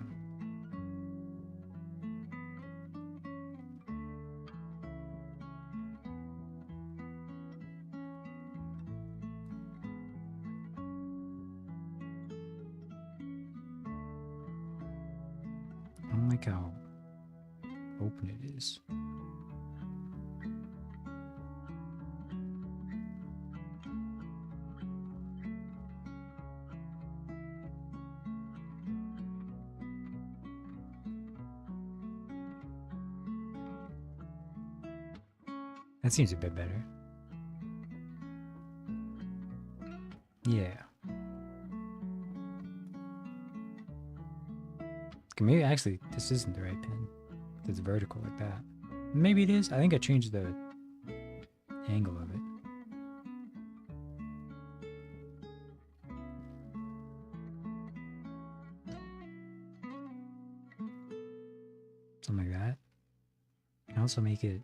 I don't like how open it is. That seems a bit better. Yeah. Okay, maybe actually this isn't the right pin. It's vertical like that. Maybe it is. I think I changed the angle of it. Something like that. And also make it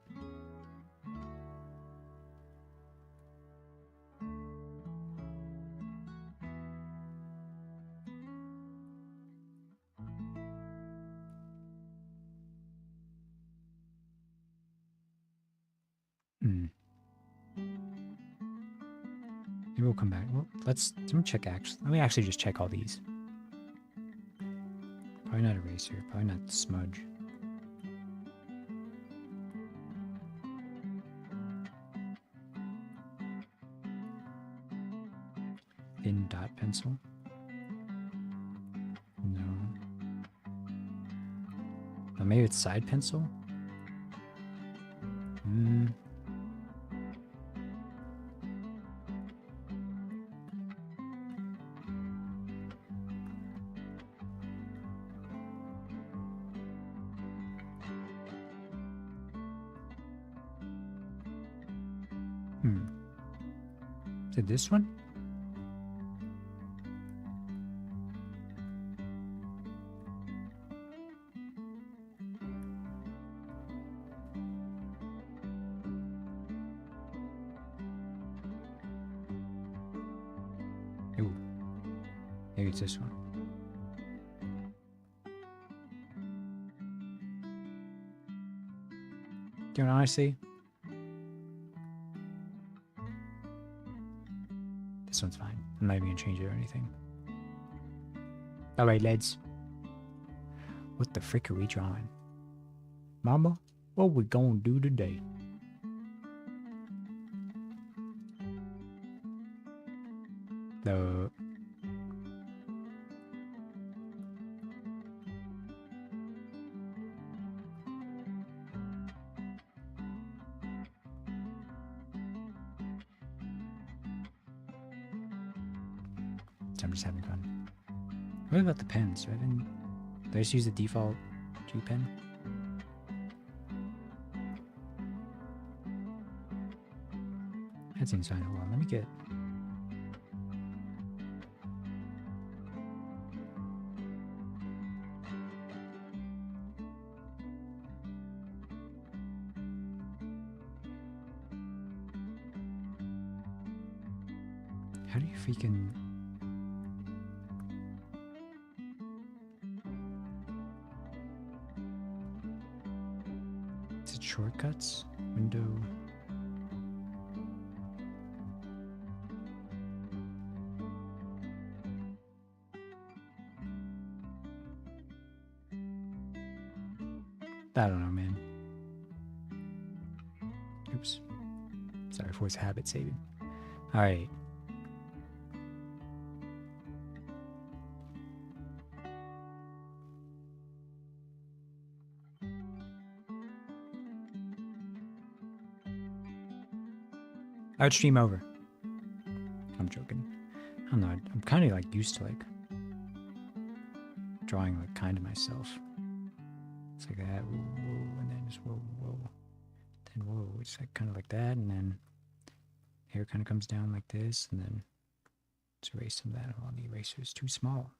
maybe we'll come back. Well, let me check actually. Let me actually just check all these. Probably not eraser. Probably not smudge. Thin dot pencil. No. Oh, maybe it's side pencil. Is it this one? Ooh. Maybe it's this one. Do you know what I see? This one's fine. I'm not even gonna change it or anything. Alright, lads. What the frick are we drawing? Mama, what we gonna do today? The I'm just having fun. What about the pens? Did I just use the default G pen? That seems fine. Hold on, let me get. How do you freaking. Is it shortcuts? Window. I don't know, man. Oops. Sorry for his habit saving. Alright. I would stream over. I'm joking. I don't know. I'm kind of like used to like drawing like kind of myself. It's like that, whoa, whoa, and then just whoa, whoa, then whoa. It's like kind of like that, and then hair kind of comes down like this, and then let's erase some of that. Oh, the eraser is too small.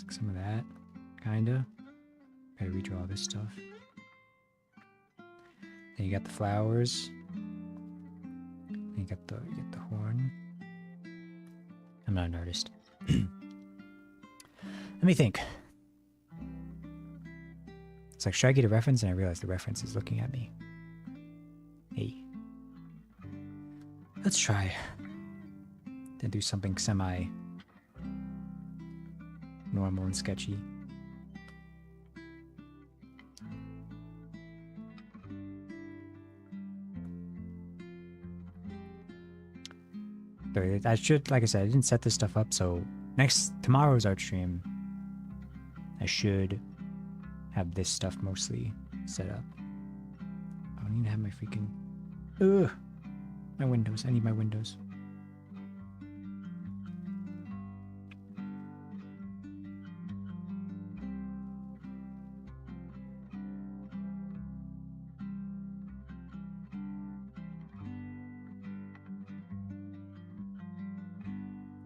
Like some of that, kinda. Gotta redraw this stuff. Then you got the flowers. Then you get the horn. I'm not an artist. Let me think. It's like, should I get a reference? And I realize the reference is looking at me. Hey. Let's try. Then do something semi-normal and sketchy. I should, like I said, I didn't set this stuff up, so tomorrow's art stream, I should have this stuff mostly set up. I don't even have my freaking... Ugh! My windows. I need my windows.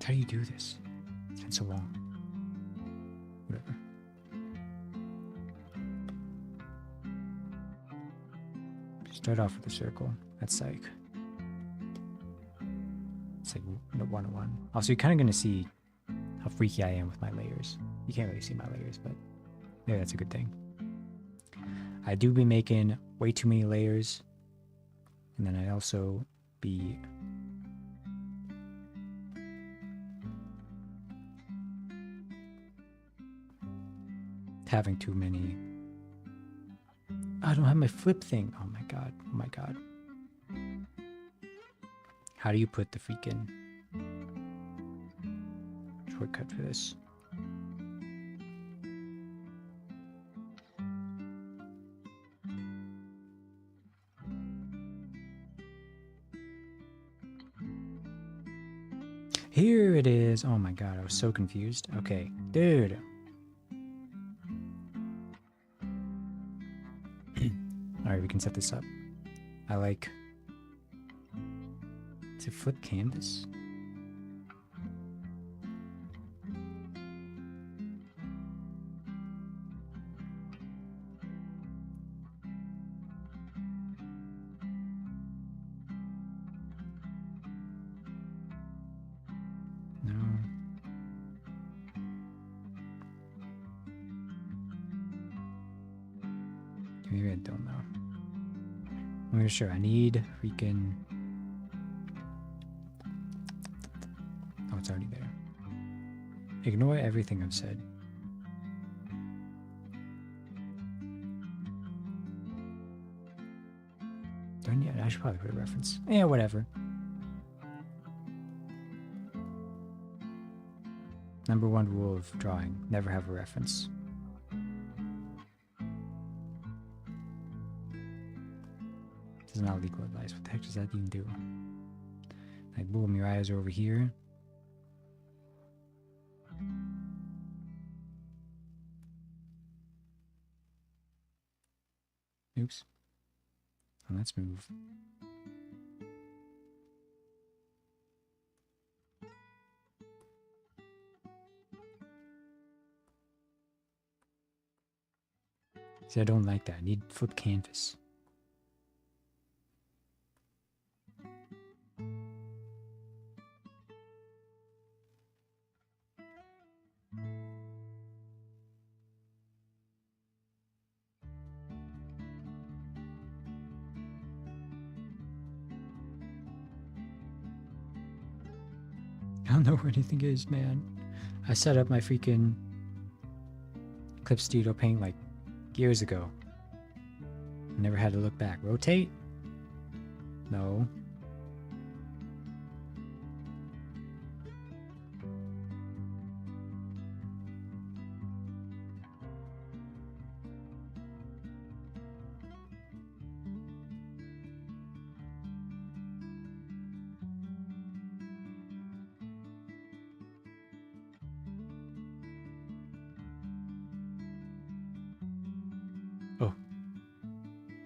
How do you do this? It's been so long. Whatever. Start off with a circle. That's like... It's like 101. Also, you're kind of going to see how freaky I am with my layers. You can't really see my layers, but maybe that's a good thing. I do be making way too many layers. And then I also be... having too many. I don't have my flip thing. Oh my god. Oh my god. How do you put the freaking shortcut for this? Here it is. Oh my god, I was so confused. Okay, dude. Alright, we can set this up. I like... Is it flip canvas? No. Maybe I don't know. I'm not sure. I need freaking... Oh, it's already there. Ignore everything I've said. I should probably put a reference. Yeah, whatever. Number one rule of drawing, never have a reference. This is not legal advice. What the heck does that even do? Like, boom, your eyes are over here. Oops. Well, let's move. See, I don't like that. I need flip canvas. I don't know where anything is, man. I set up my freaking Clip Studio Paint like years ago. Never had to look back. Rotate? No.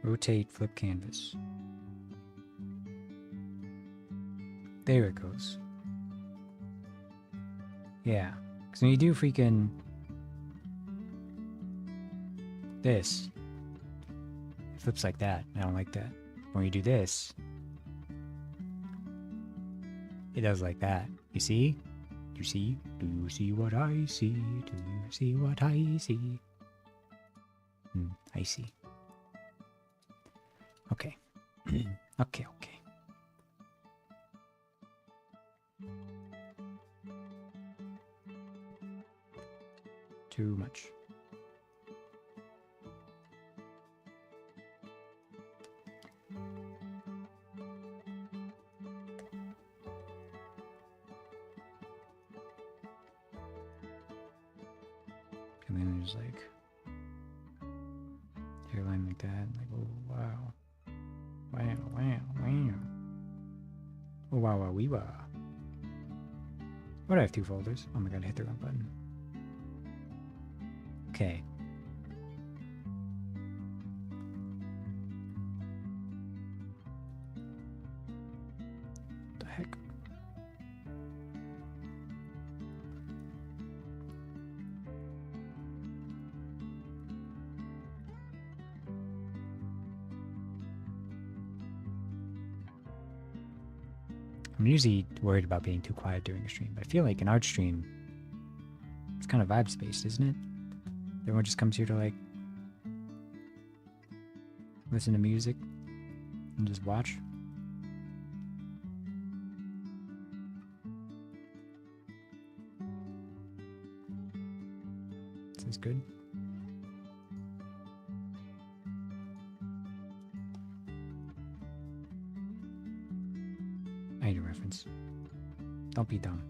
Rotate, flip canvas. There it goes. Yeah, because when you do freaking this, it flips like that. I don't like that. When you do this, it does like that. You see? Do you see? Do you see what I see? Do you see what I see? I see. Okay. Okay. Too much. And then there's like hairline like that. Like, oh wow. Wow, wow, wow. Oh wow, wow, wee wow. What, I have 2 folders? Oh my god, I hit the wrong button. Okay. What the heck? I'm usually worried about being too quiet during a stream, but I feel like an art stream, it's kind of vibes based, isn't it? Everyone just comes here to like listen to music and just watch. This is good. I need a reference. Don't be dumb.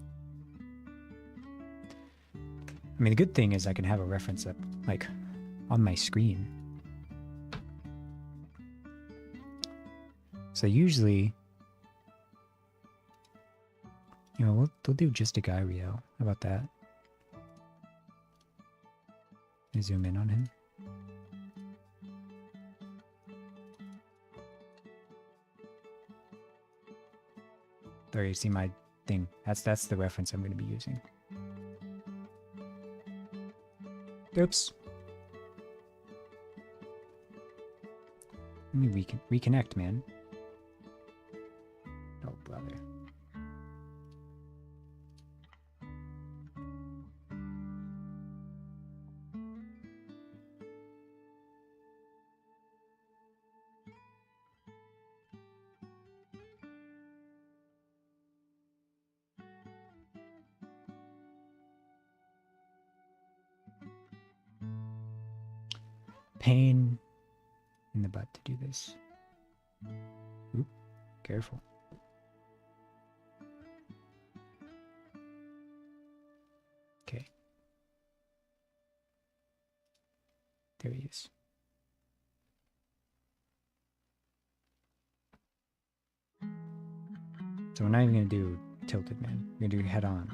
I mean, the good thing is I can have a reference up, like, on my screen. So usually, you know, we'll do just a guy Riel. How about that? I zoom in on him. There, you see my thing. That's the reference I'm going to be using. Oops. Let me reconnect, man. Oh, brother. Pain in the butt to do this. Oop, careful. Okay. There he is. So we're not even going to do tilted, man. We're going to do head on.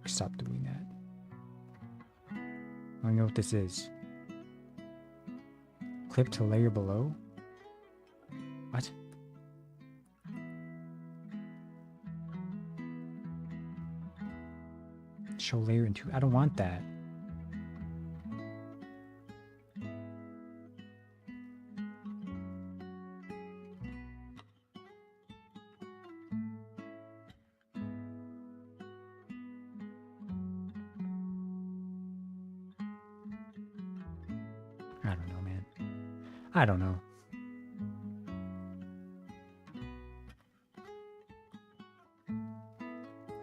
Stop doing that. I don't know what this is. Clip to layer below? What? Show layer into. I don't want that. I don't know, man. I don't know.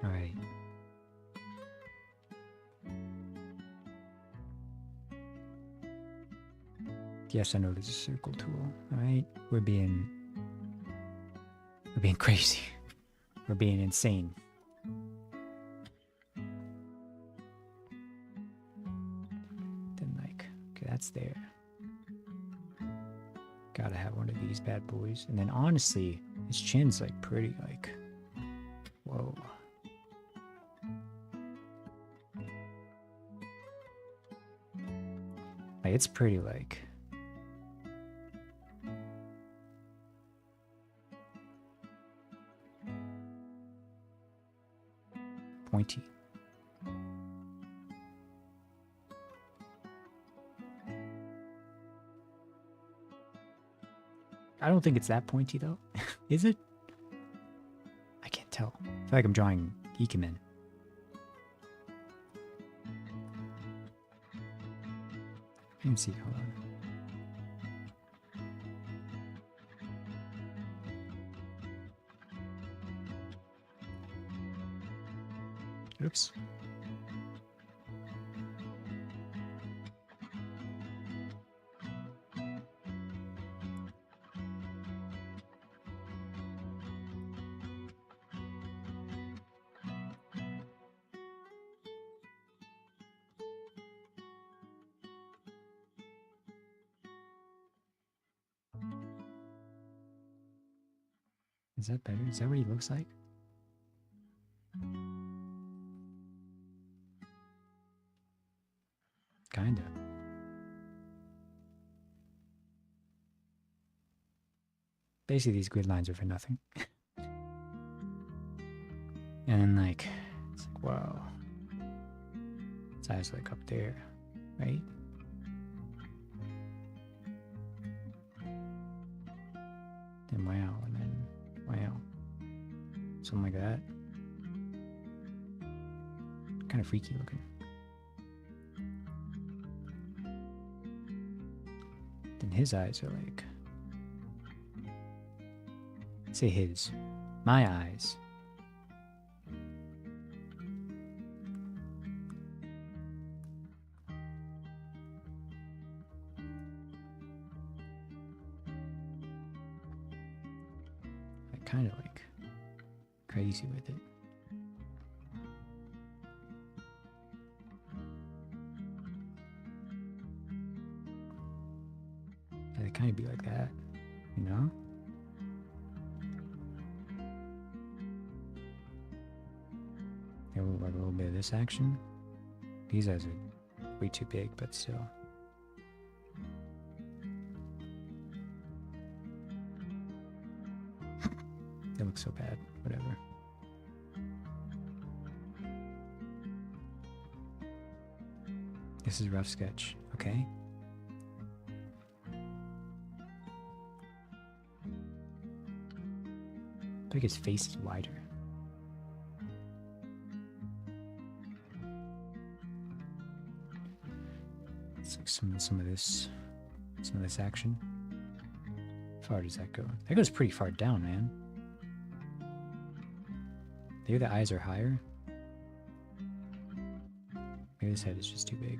Alright. Yes, I know there's a circle tool. Alright. We're being crazy. We're being insane. Then like, okay, that's there. Gotta have one of these bad boys. And then honestly, his chin's like pretty like, whoa. Like it's pretty like, pointy. I don't think it's that pointy though. Is it? I can't tell. I feel like I'm drawing Ikemen. You can see, hold on. Oops. Is that better? Is that what he looks like? Kinda. Basically, these grid lines are for nothing. And then, like, it's like, whoa. His eyes like up there, right? Then wow, and then wow. Something like that. Kind of freaky looking. Then his eyes are like... Say his. My eyes. I kind of like crazy with it. It kind of be like that, you know? Like a little bit of this action. These eyes are way too big, but still. They look so bad. Whatever. This is a rough sketch, okay? I think his face is wider. It's like some of this action. How far does that go? That goes pretty far down, man. Maybe the eyes are higher. Maybe this head is just too big.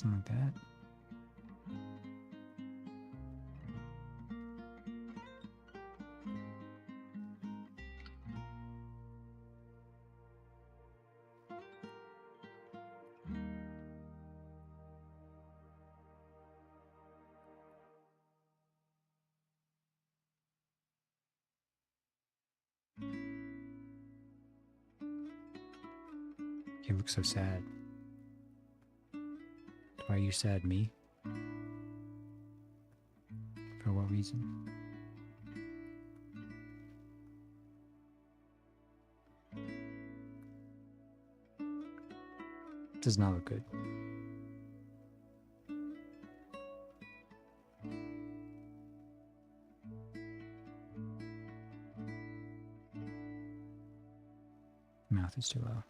Something like that. You look so sad. Why are you sad, me? For what reason? Does not look good. Mouth is too low.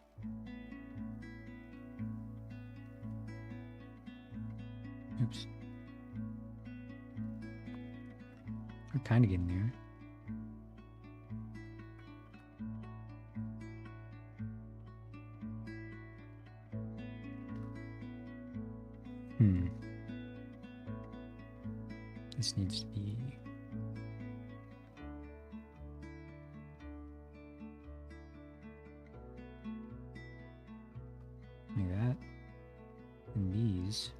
Oops. We're kind of getting there. This needs to be... like that. And these...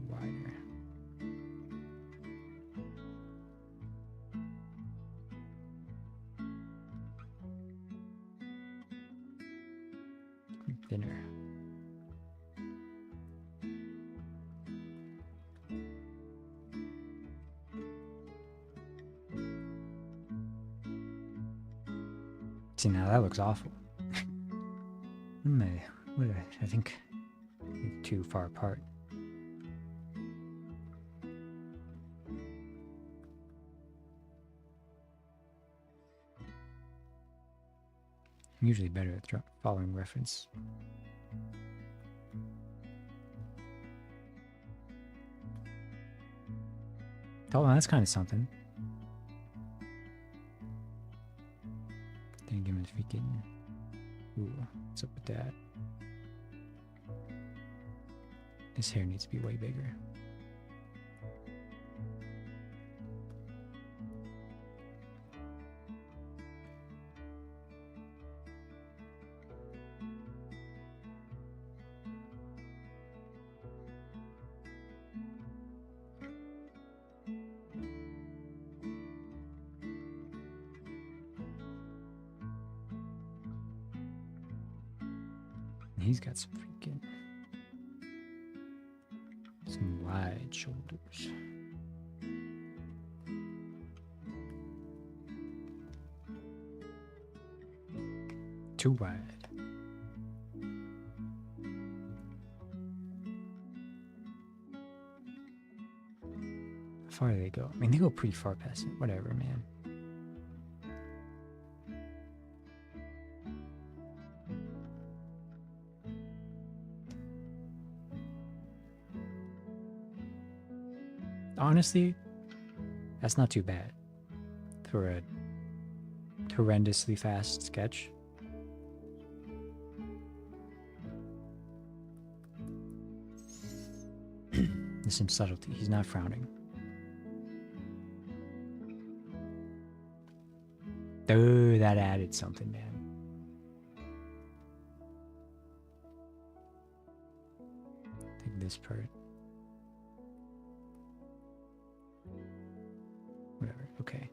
wider. Thinner. See, now that looks awful. I think they're too far apart. I'm usually better at following reference. Oh, that's kind of something. freaking... Ooh, what's up with that? This hair needs to be way bigger. He's got some freaking... some wide shoulders. Too wide. How far do they go? I mean, they go pretty far past it. Whatever, man. Honestly, that's not too bad for a horrendously fast sketch. There's some subtlety. He's not frowning. Oh, that added something, man. Take this part. Whatever, okay.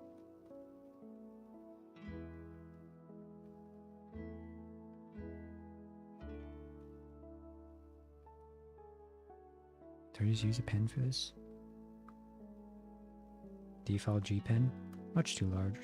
Do I just use a pen for this? Default G pen? Much too large.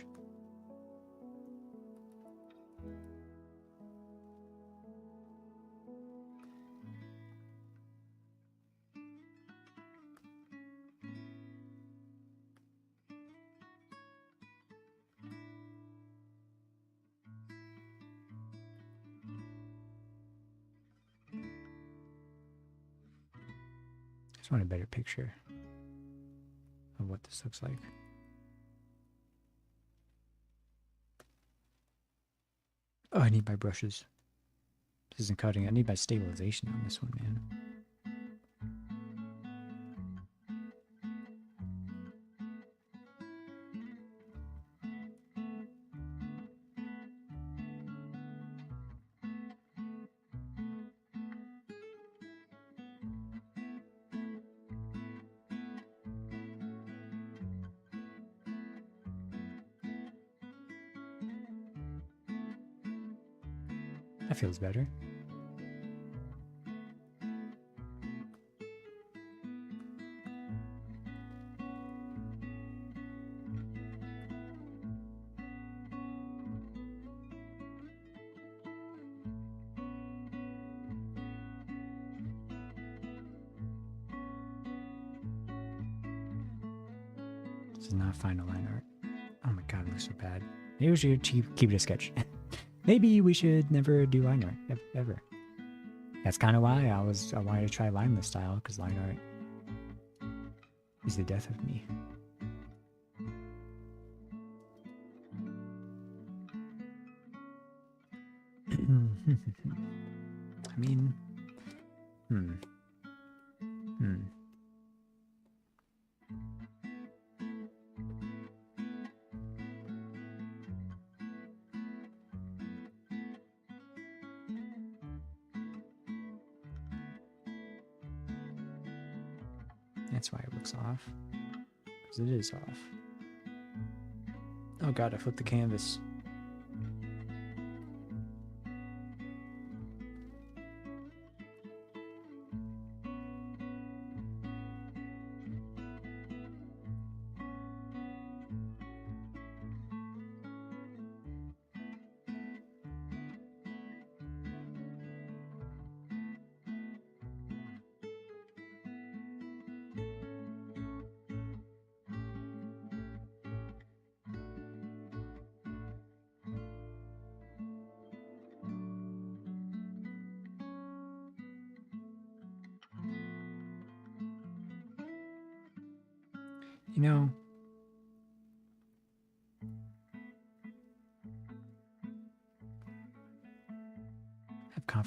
I just want a better picture of what this looks like. Oh, I need my brushes. This isn't cutting. I need my stabilization on this one, man. That feels better. This is not final line art. Oh my god, it looks so bad. Maybe we should keep it a sketch. Maybe we should never do line art, ever. That's kind of why I wanted to try lineless style, because line art is the death of me. I mean, That's why it looks off. Because it is off. Oh god, I flipped the canvas. You know,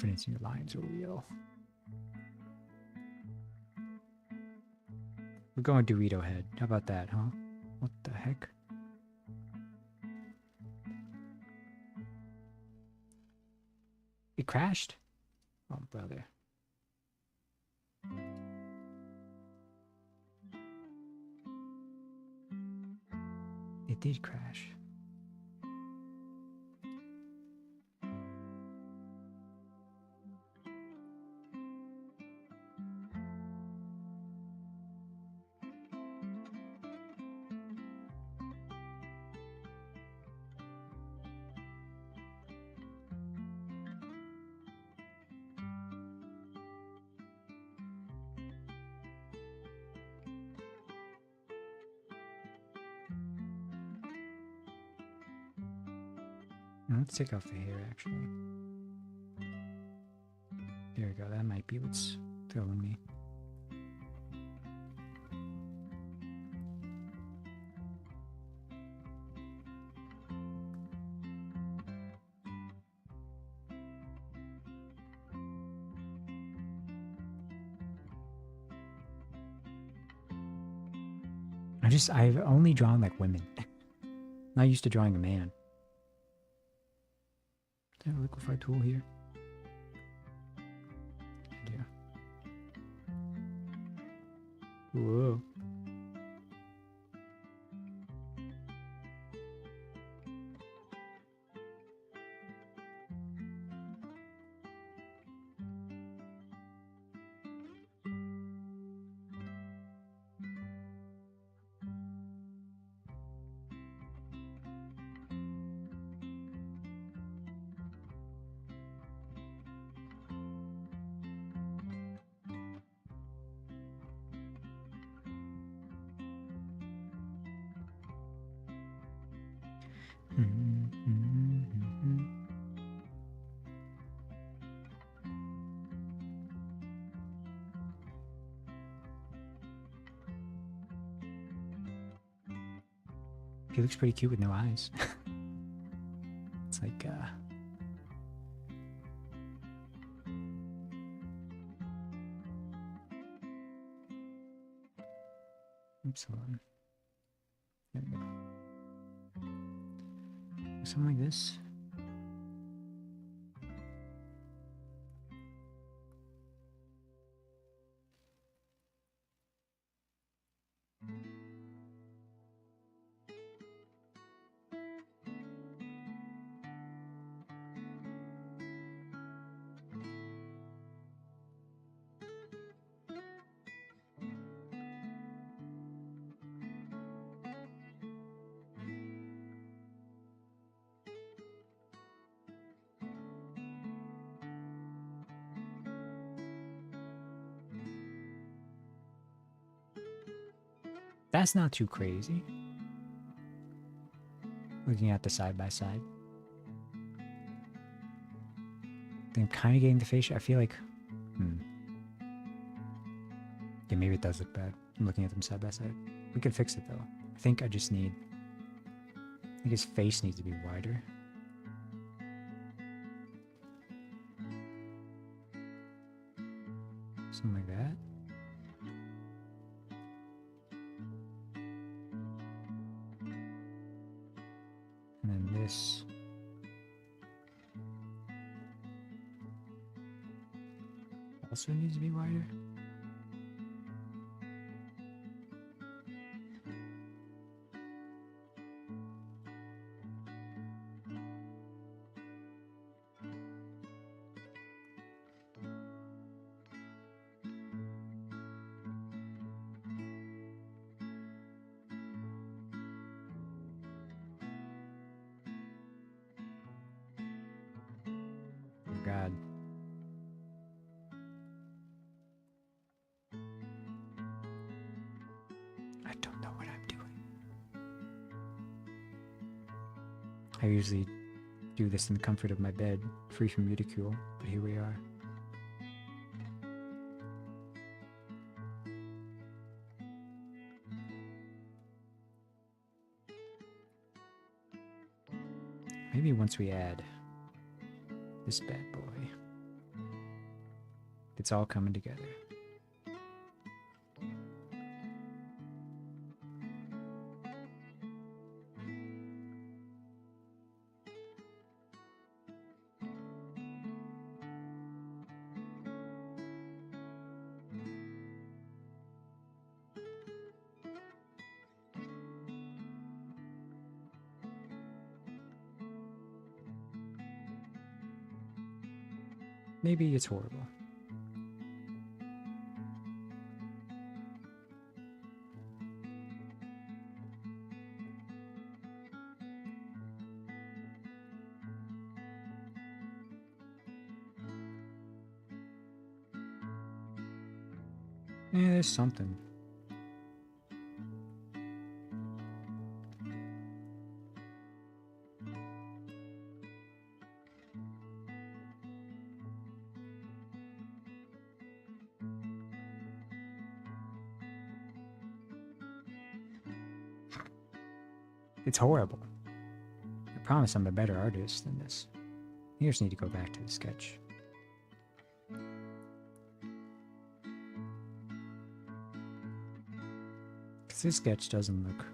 confidence in your lines are real. We're going Dorito head. How about that, huh? What the heck? It crashed? Oh, brother. It did crash. Let's take off the hair, actually. There we go. That might be what's throwing me. I've only drawn like women. Not used to drawing a man. Is there a liquefy tool here? Yeah. Whoa. He looks pretty cute with no eyes. It's like, oops, hold on. There we go. Something like this. That's not too crazy. Looking at the side by side. I'm kind of getting the face. I feel like, yeah, maybe it does look bad. I'm looking at them side by side. We can fix it though. I think I just need, I think his face needs to be wider. Something like that. And then this. Also needs to be wider. Oh God. I don't know what I'm doing. I usually do this in the comfort of my bed, free from ridicule, but here we are. Maybe once we add this bad boy. it's all coming together. Maybe it's horrible. Yeah, there's something. It's horrible. I promise I'm a better artist than this. You just need to go back to the sketch. Because this sketch doesn't look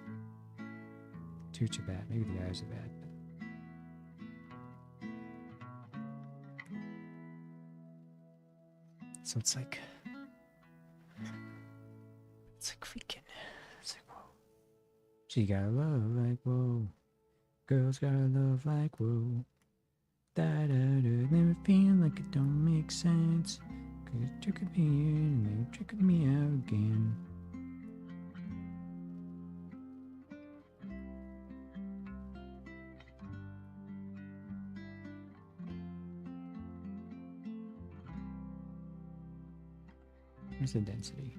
too bad. Maybe the eyes are bad. So it's like freaking. It's like, whoa. She got love like whoa. Girls got love like whoa. Da da da. Never feel like it don't make sense. Cause it trickled me in and then trickled me out again. Where's the density?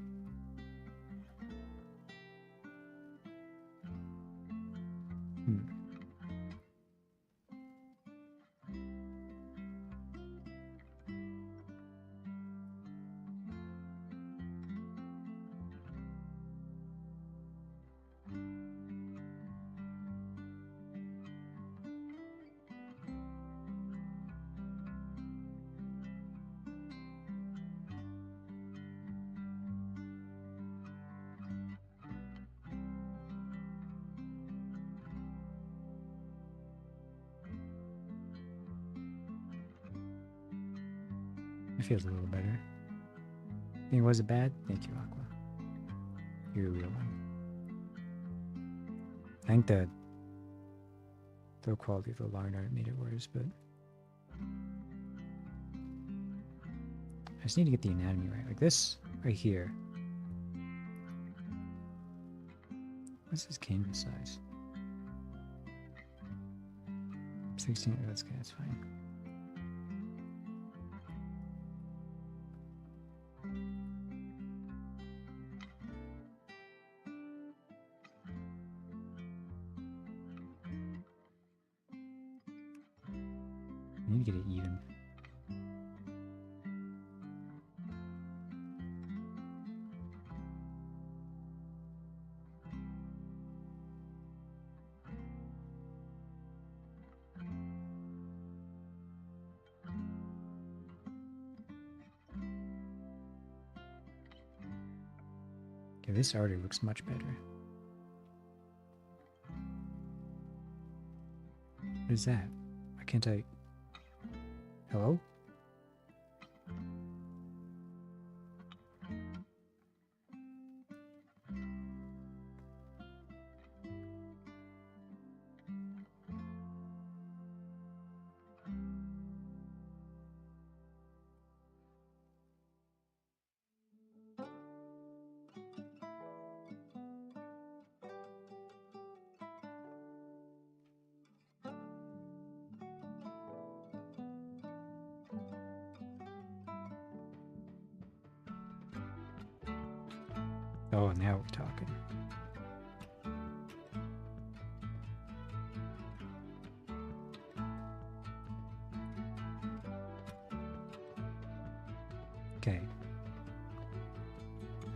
It feels a little better. Was it bad? Thank you, Aqua. You're a real one. I think the quality of the line art made it worse, but I just need to get the anatomy right. Like this right here. What's his canvas size? 16. Oh, that's fine. I need to get it even. Okay, this already looks much better. What is that? Why can't I... Hello? Oh, now we're talking. Okay.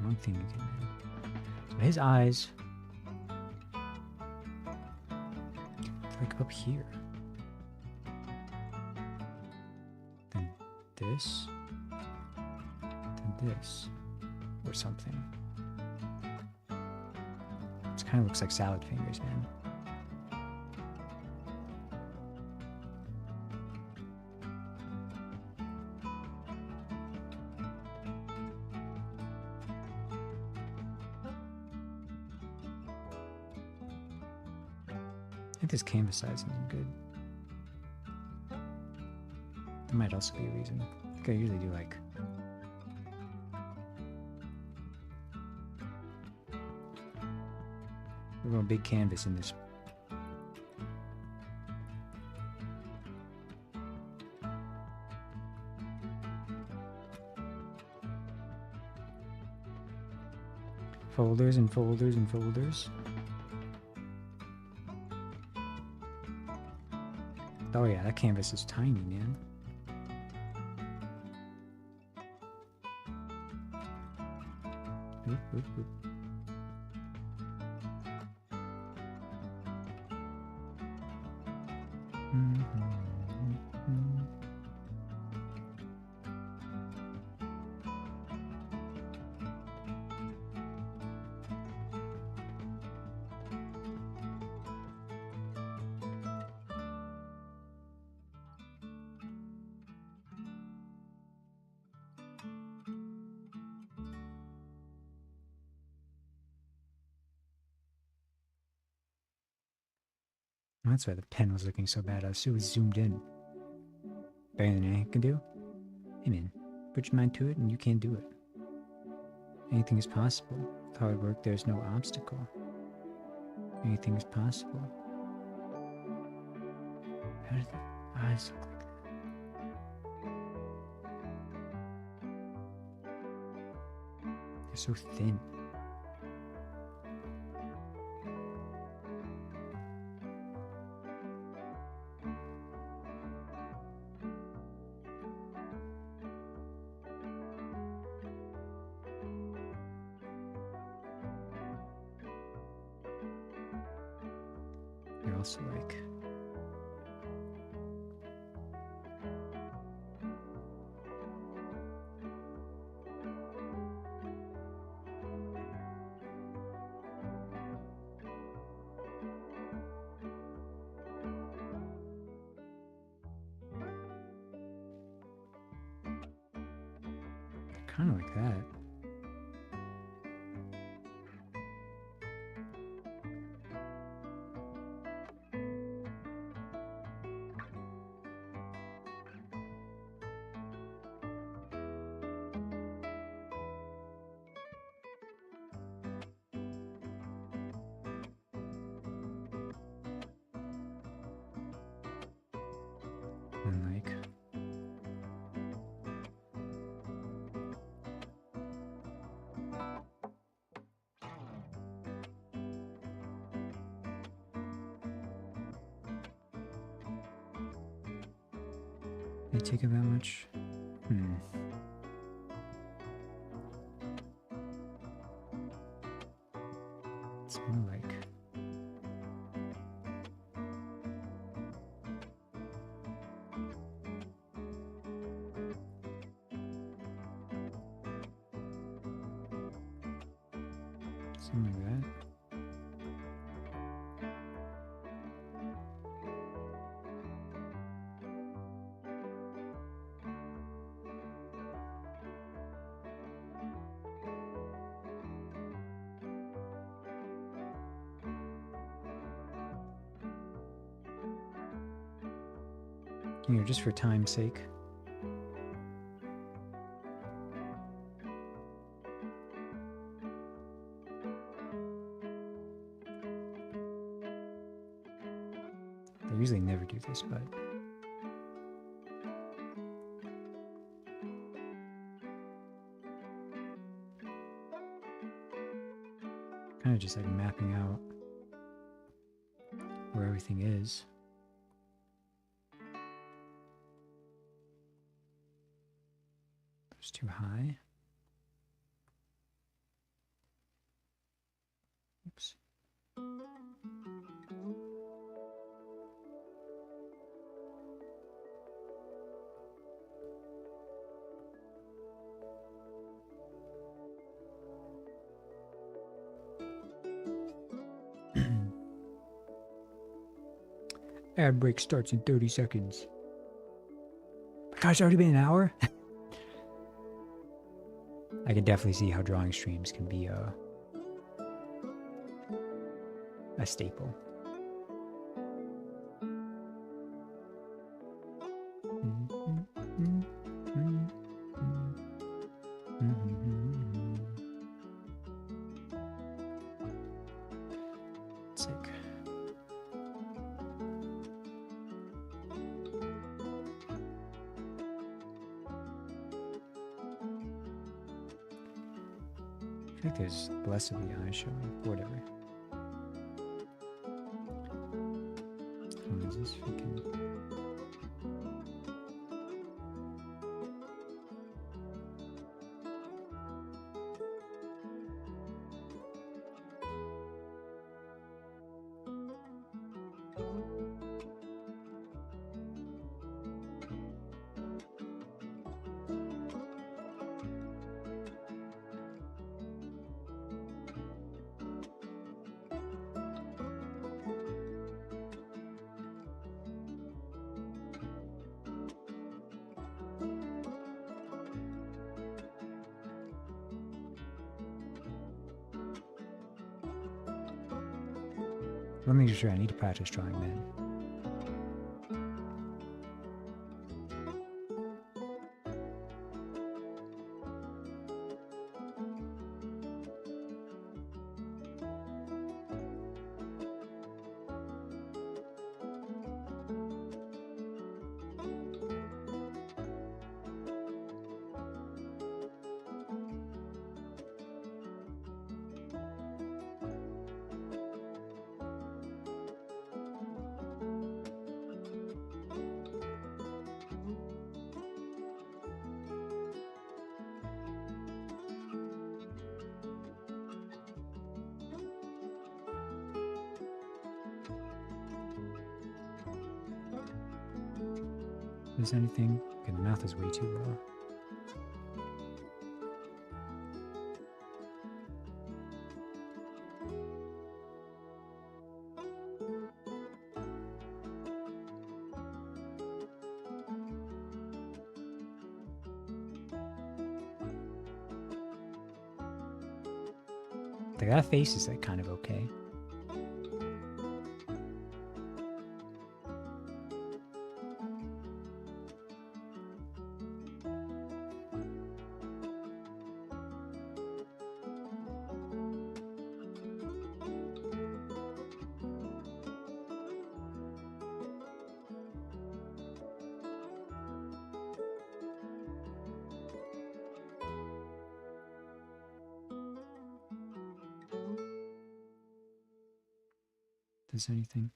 One thing we can do. So his eyes, like up here. Then this. this or something. It kind of looks like salad fingers, man. I think this canvas size isn't good. That might also be a reason. I think I usually do like a real big canvas in this. Folders and folders and folders. Oh yeah, that canvas is tiny, man. Oop, oop, oop. That's why the pen was looking so bad. I was zoomed in. Better than anything I can do? Hey man, put your mind to it and you can do it. Anything is possible. With hard work, there's no obstacle. Anything is possible. How does the eyes look like that? They're so thin. They're also like kind of like that. And like they take it that much? It's more like something like that. You know, just for time's sake. I usually never do this, but kind of just like mapping out where everything is. It's too high. Oops. Ad break starts in 30 seconds. Gosh, it's already been an hour? I could definitely see how drawing streams can be a staple. Sick. I think there's less of the eye showing. Whatever. What is this freaking... Let me just try. I need to practice drawing men. Is anything? Okay, the mouth is way too low. Like, that face is like kind of okay. Does anything?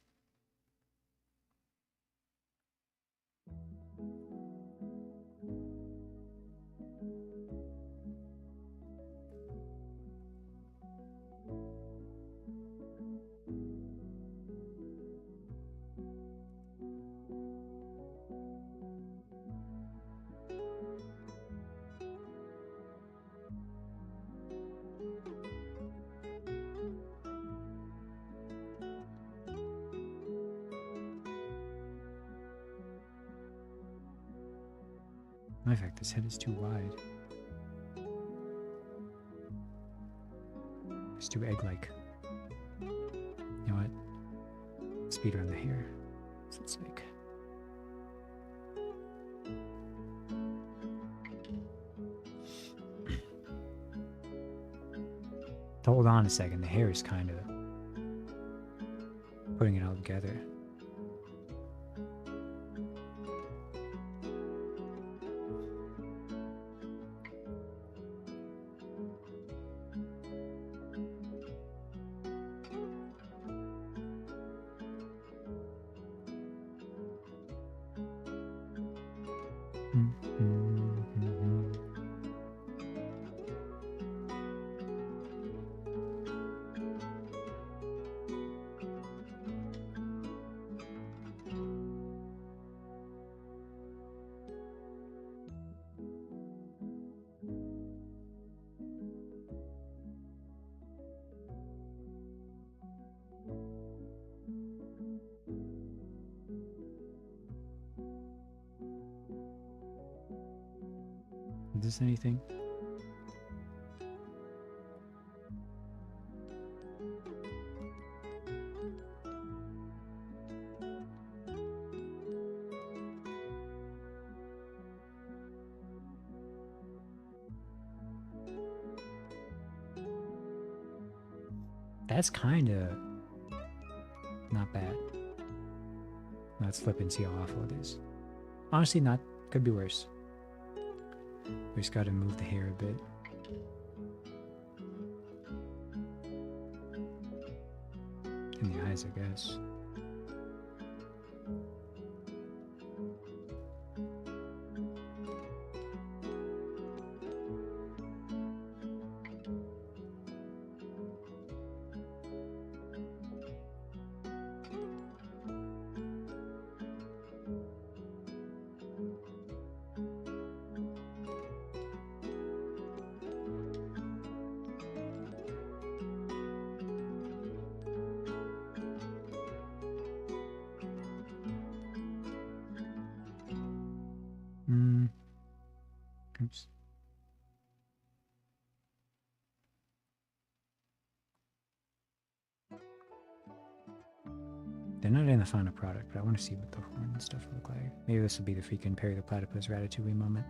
In fact, this head is too wide. It's too egg-like. You know what? Speed around the hair. So it's like... Hold on a second, the hair is kind of putting it all together. this anything? That's kind of not bad. Let's flip and see how awful it is. Honestly, not. Could be worse. We just got to move the hair a bit. And the eyes, I guess. Oops. They're not in the final product, but I want to see what the horn and stuff look like. Maybe this will be the freaking Perry the Platypus Ratatouille moment.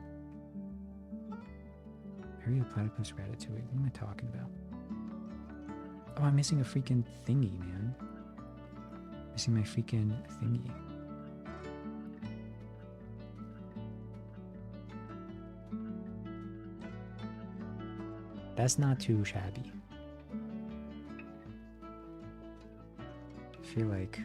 Perry the Platypus Ratatouille. What am I talking about? Oh, I'm missing a freaking thingy, man. Missing my freaking thingy. That's not too shabby. I feel like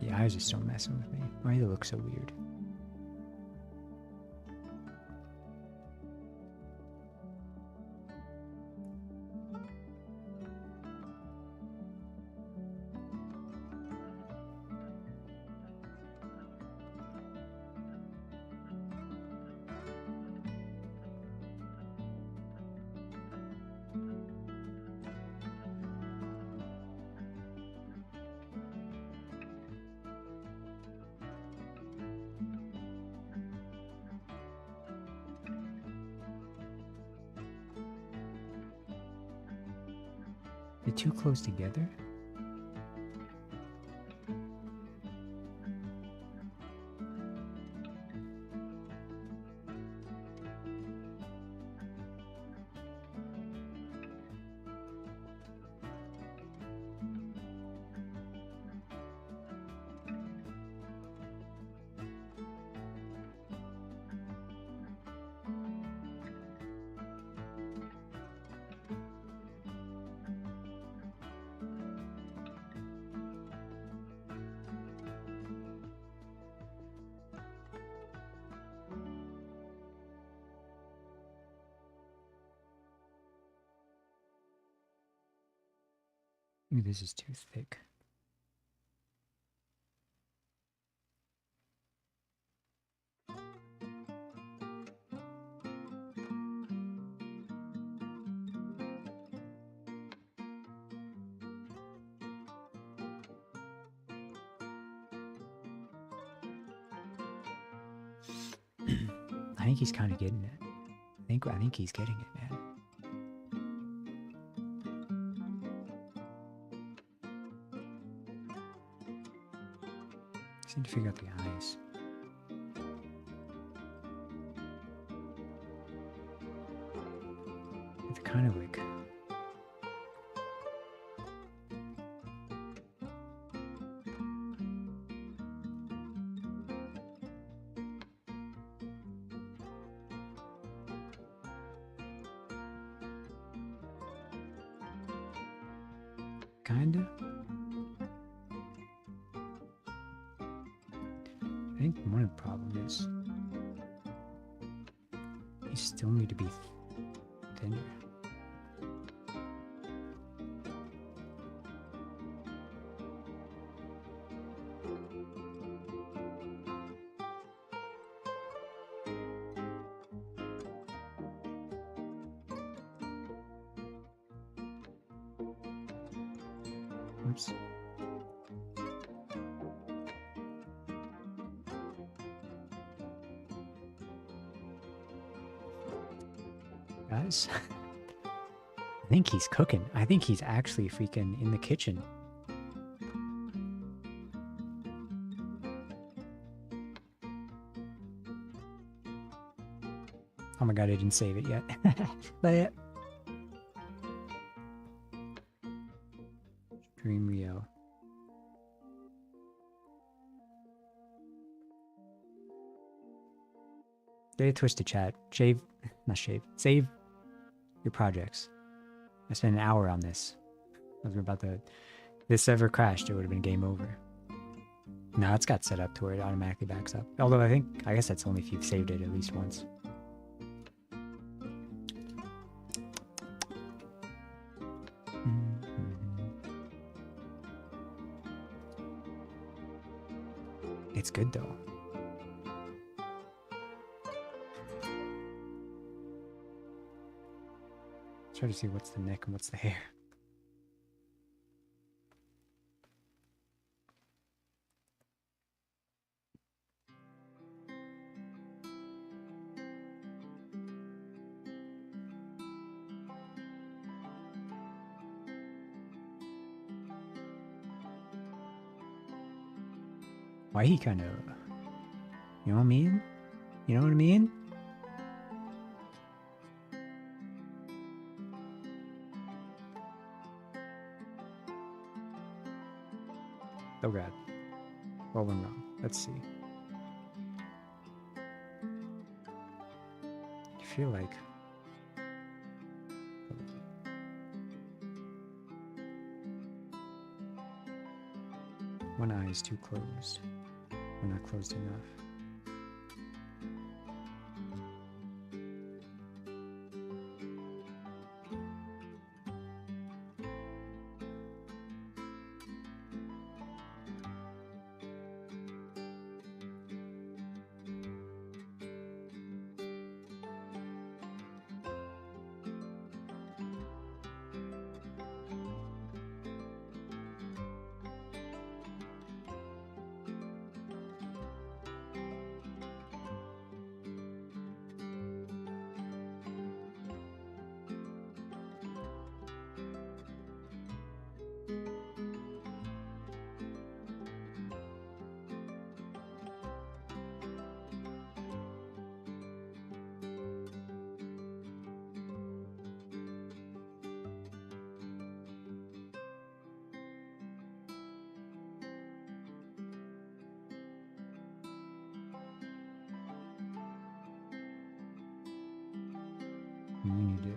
the eyes are still messing with me. Why do they look so weird? They're too close together? Ooh, this is too thick. I think he's kind of getting it. I think he's getting it, man. Just need to figure out the eyes. It's kind of like kinda. I think one of the problem is You still need to be thinner. Oops. Guys, I think he's cooking. I think he's actually freaking in the kitchen. Oh my god, I didn't save it yet. But Dream Rio. Data twisted chat. Shave, not shave. Save your projects. I spent an hour on this. I was about to. If this ever crashed, it would have been game over. No, it's got set up to where it automatically backs up. Although I guess that's only if you've saved it at least once. It's good though. Try to see what's the neck and what's the hair. Why he kind of, you know what I mean? You know what I mean? Oh god. What went wrong? Let's see. I feel like one eye is too closed. We're not closed enough. You need to.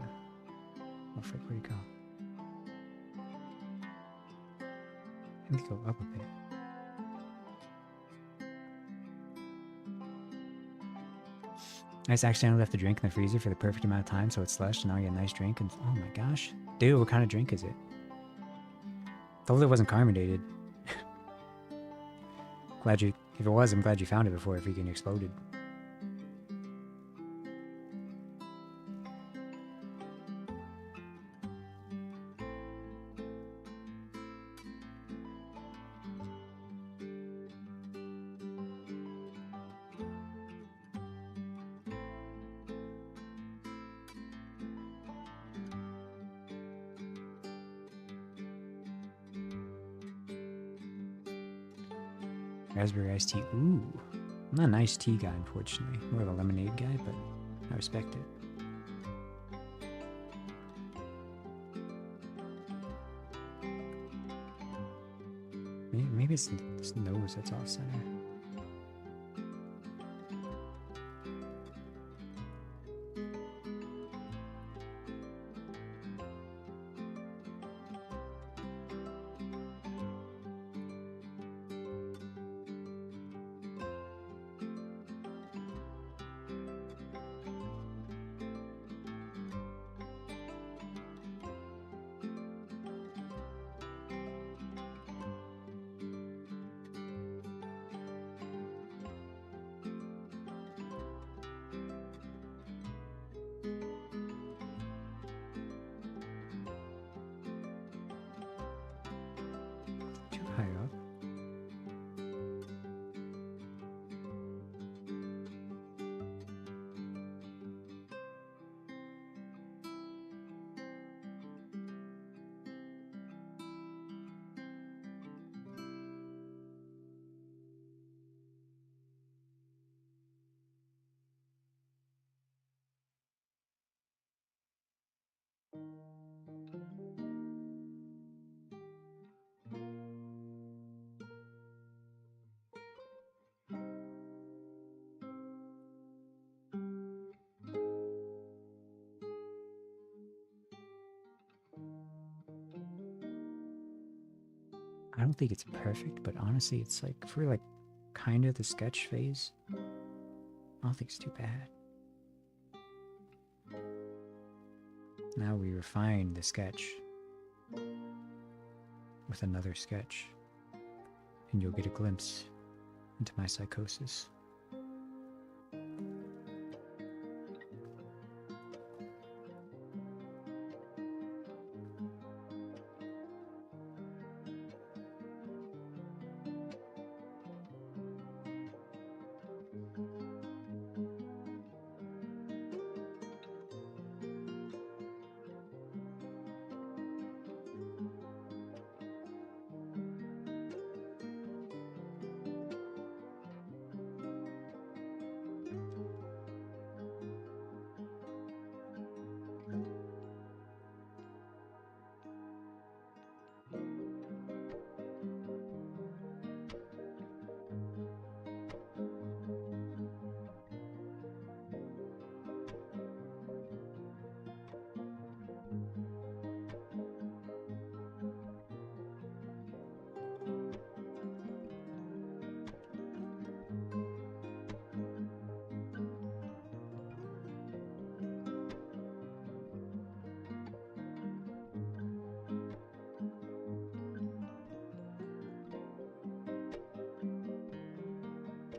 Oh, frick, where'd he go? I need to go up a bit. I just accidentally left the drink in the freezer for the perfect amount of time, so it's slushed, and now I get a nice drink. And oh my gosh, dude, what kind of drink is it? Told it wasn't carbonated. Glad you. If it was, I'm glad you found it before it freaking exploded. Raspberry iced tea. Ooh. I'm not an iced tea guy, unfortunately. More of a lemonade guy, but I respect it. Maybe it's this nose that's off center. I don't think it's perfect, but honestly, it's like for like kind of the sketch phase, I don't think it's too bad. Now we refine the sketch with another sketch, and you'll get a glimpse into my psychosis.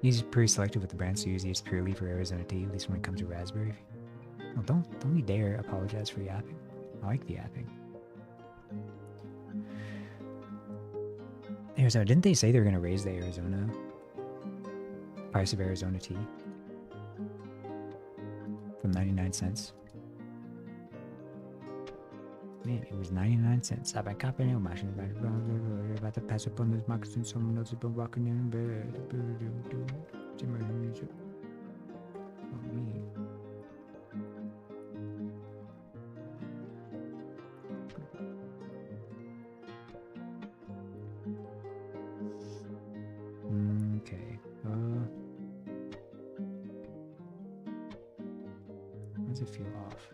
He's pretty selective with the brands to use. It's purely for Arizona tea, at least when it comes to raspberry. Well, don't you dare apologize for yapping. I like the yapping. Arizona, didn't they say they were going to raise the Arizona price of Arizona tea from 99 cents? Man, it was 99 cents. I've been copying it, machine about to pass up on this moccasin. Someone else has been walking in bed. Oh, me. Okay. Why does it feel off?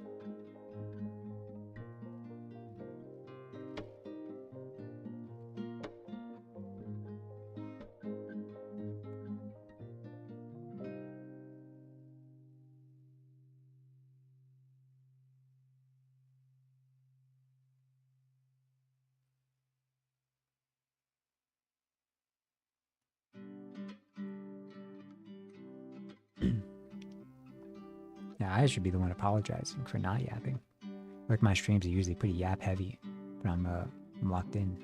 Yeah, I should be the one apologizing for not yapping. Like my streams are usually pretty yap heavy, but I'm locked in.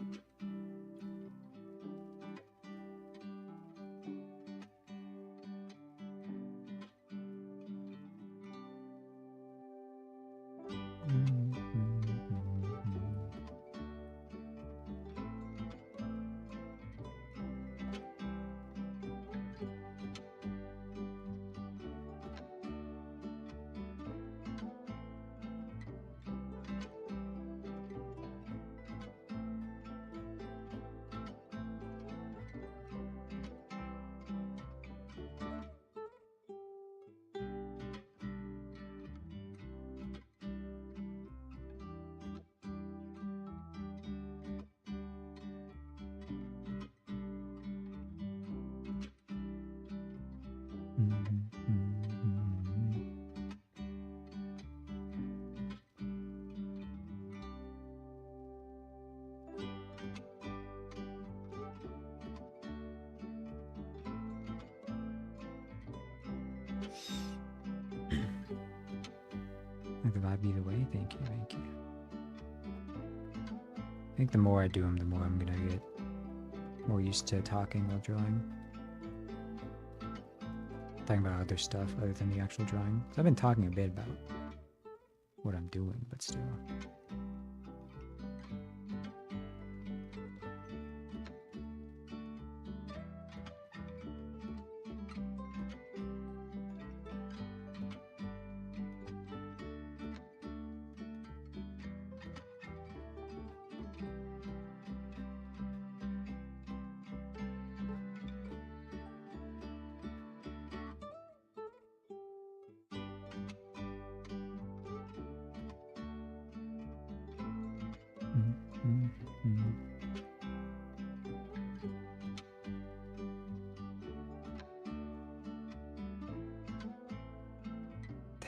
Let the vibe be the way. Thank you, thank you. I think the more I do them, the more I'm gonna get more used to talking while drawing. Talking about other stuff other than the actual drawing. So I've been talking a bit about what I'm doing, but still.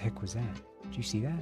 heck was that? Did you see that?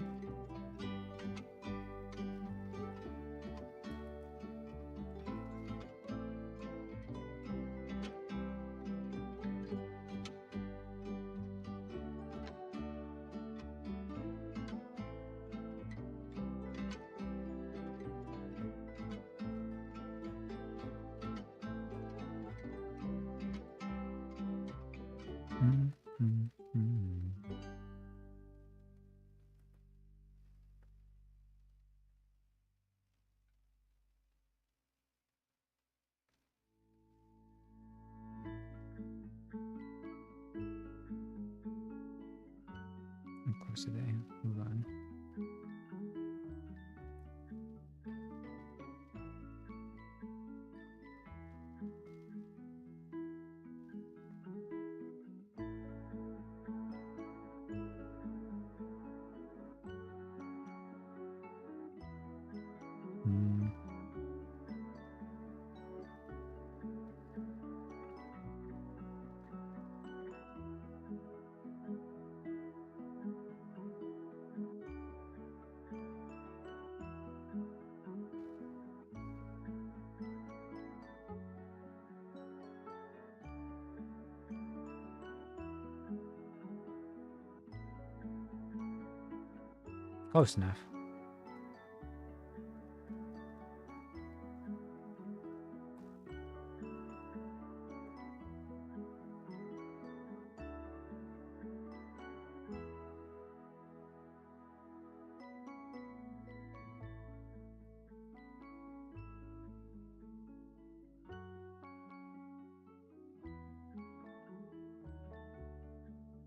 I'm close today. Move on. Close enough.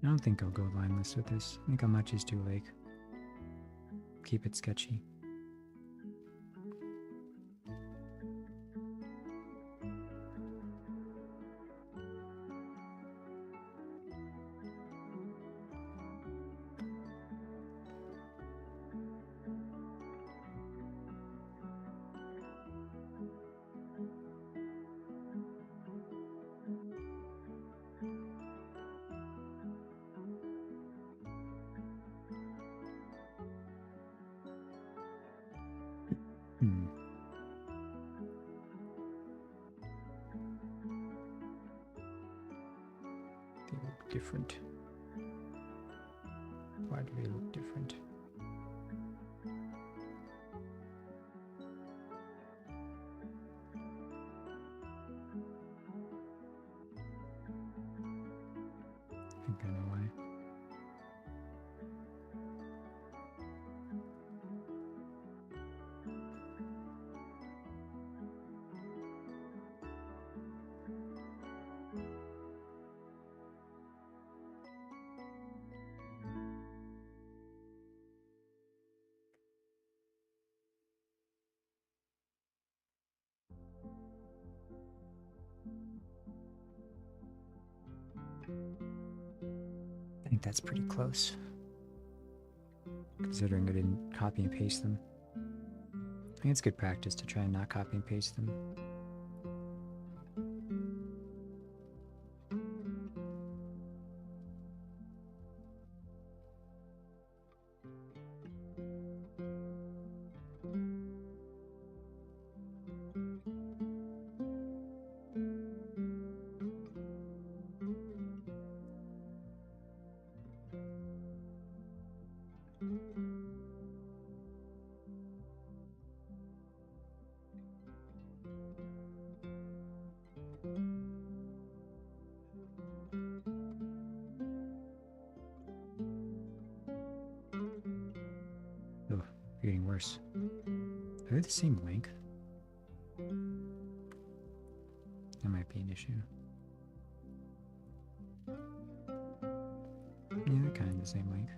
I don't think I'll go lineless with this. I think I might just do like keep it sketchy. They look different. Why do they look different? I think I know why. I think that's pretty close, considering I didn't copy and paste them. I think it's good practice to try and not copy and paste them. Oh, getting worse. Are they the same length? That might be an issue. Yeah, they're kind of the same length.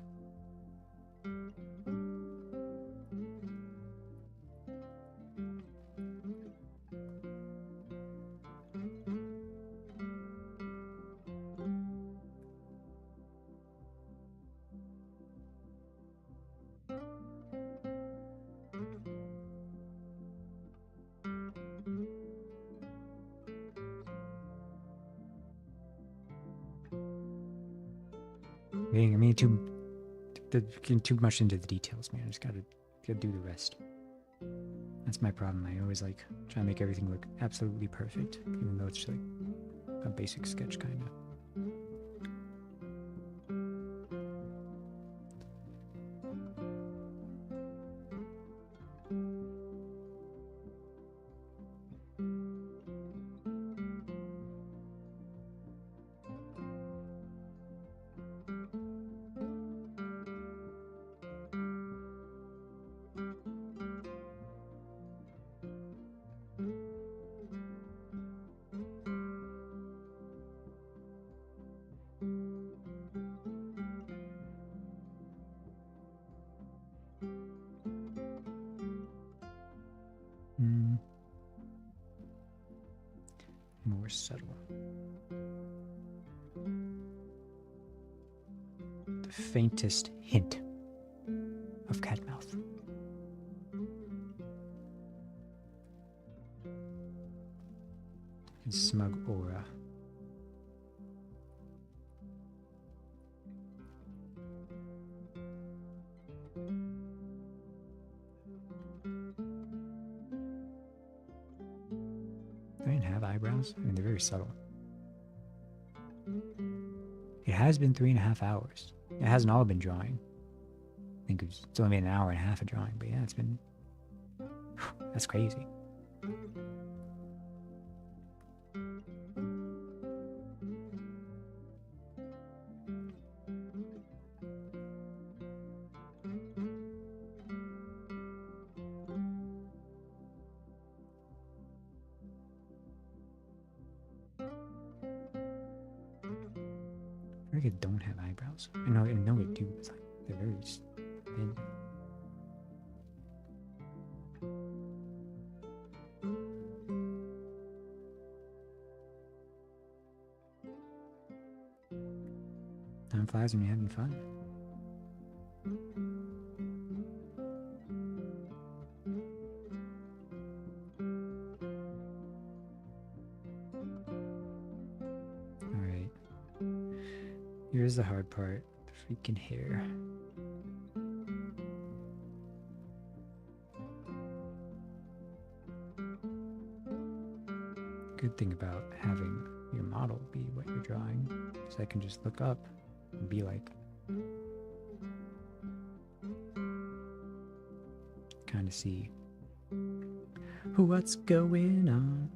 I mean, to getting too much into the details, man. I just gotta do the rest. That's my problem. I always like try to make everything look absolutely perfect, even though it's like a basic sketch kind of. More subtle. The faintest hint of cat mouth. And smug aura. They didn't have eyebrows. I mean, they're very subtle. It has been 3.5 hours. It hasn't all been drawing. I think it's only been an hour and a half of drawing, but yeah, it's been... That's crazy. I think I don't have eyebrows. I know I do. It's like they're very thin. Time flies when you're having fun. Alright. Here's the hard part. The freaking hair. Good thing about having your model be what you're drawing is I can just look up and be like, kind of see what's going on.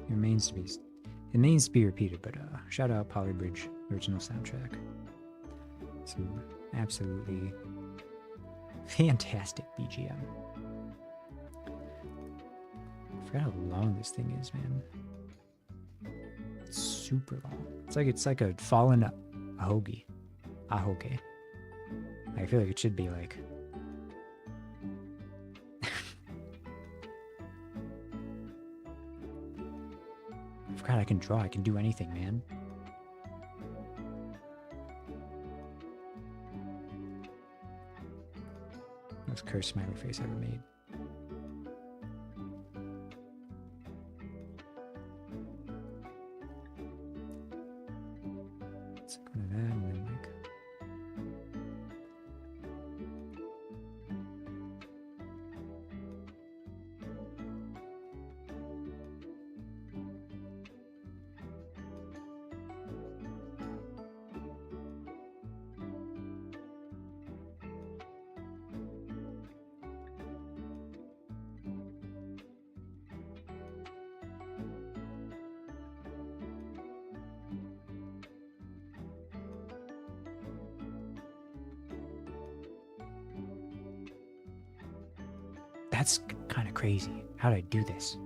It remains to be repeated, but shout out Polybridge original soundtrack. Some absolutely fantastic BGM. I forgot how long this thing is, man. It's super long. It's like a fallen ahoge. Ahoge. I feel like it should be like God, I can draw. I can do anything, man. Most cursed smiley face ever made. Let's go to that and then like... That's kind of crazy. How did I do this?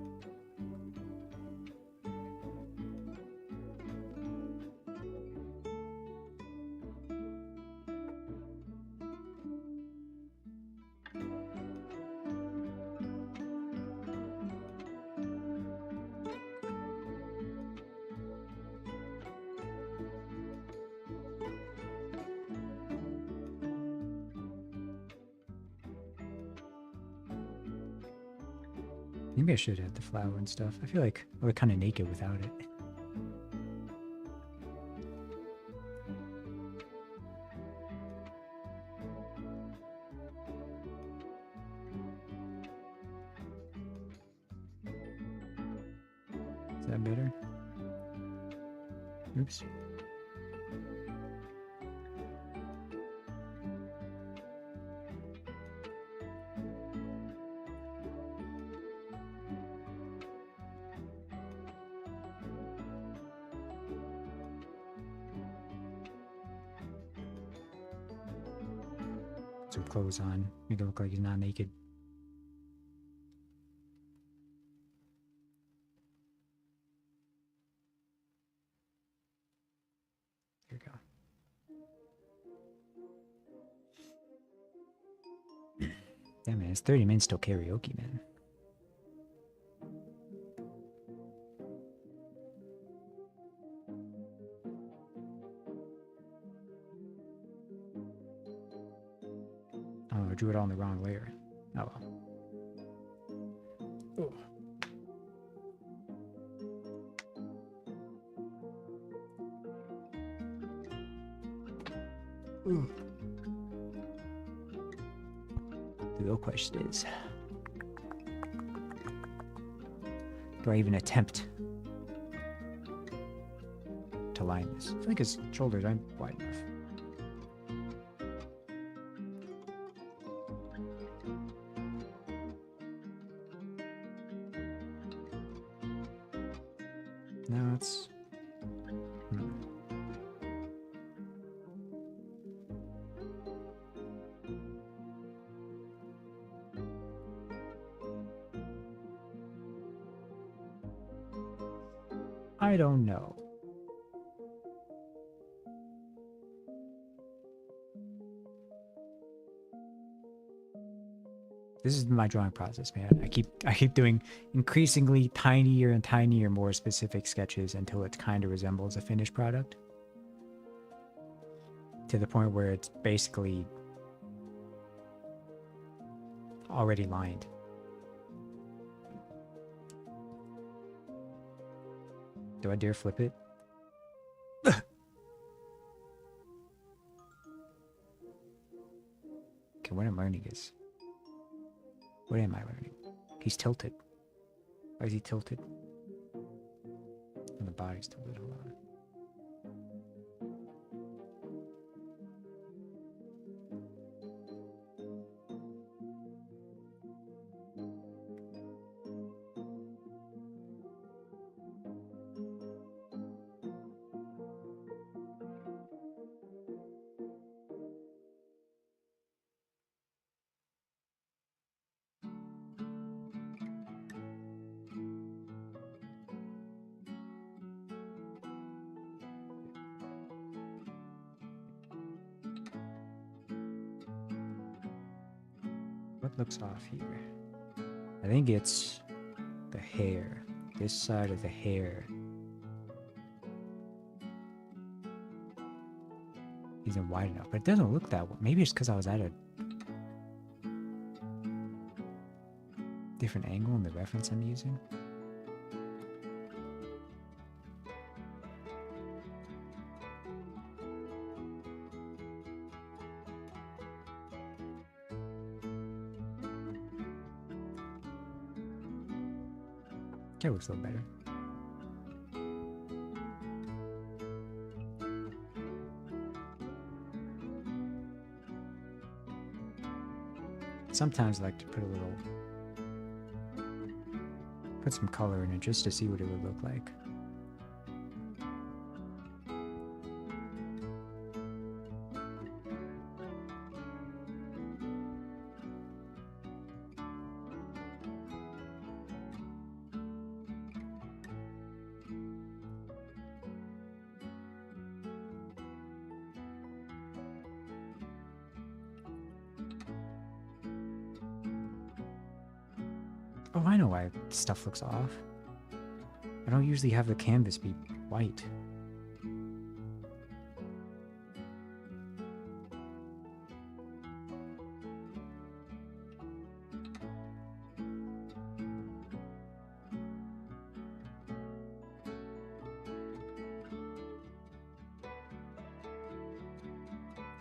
Maybe I should have the flower and stuff. I feel like I look kind of naked without it. Is that better? Oops. Some clothes on. Make it look like he's not naked. There we go. Yeah, man, it's 30 minutes till karaoke, man. Oh, I drew it all in the wrong layer. Oh well. Oh. Ooh. The real question is, do I even attempt to line this? I feel like his shoulders aren't wide enough. No, it's... I don't know. This is my drawing process, man. I keep doing increasingly tinier and tinier, more specific sketches until it kind of resembles a finished product. To the point where it's basically already lined. Do I dare flip it? Okay, what I'm learning is... What am I learning? He's tilted. Why is he tilted? And the body's tilted. Hold on. What looks off here? I think it's the hair. This side of the hair isn't wide enough, but it doesn't look that way. Maybe it's because I was at a different angle in the reference I'm using. That looks a little better. Sometimes I like to put some color in it just to see what it would look like. Oh, I know why stuff looks off. I don't usually have the canvas be white.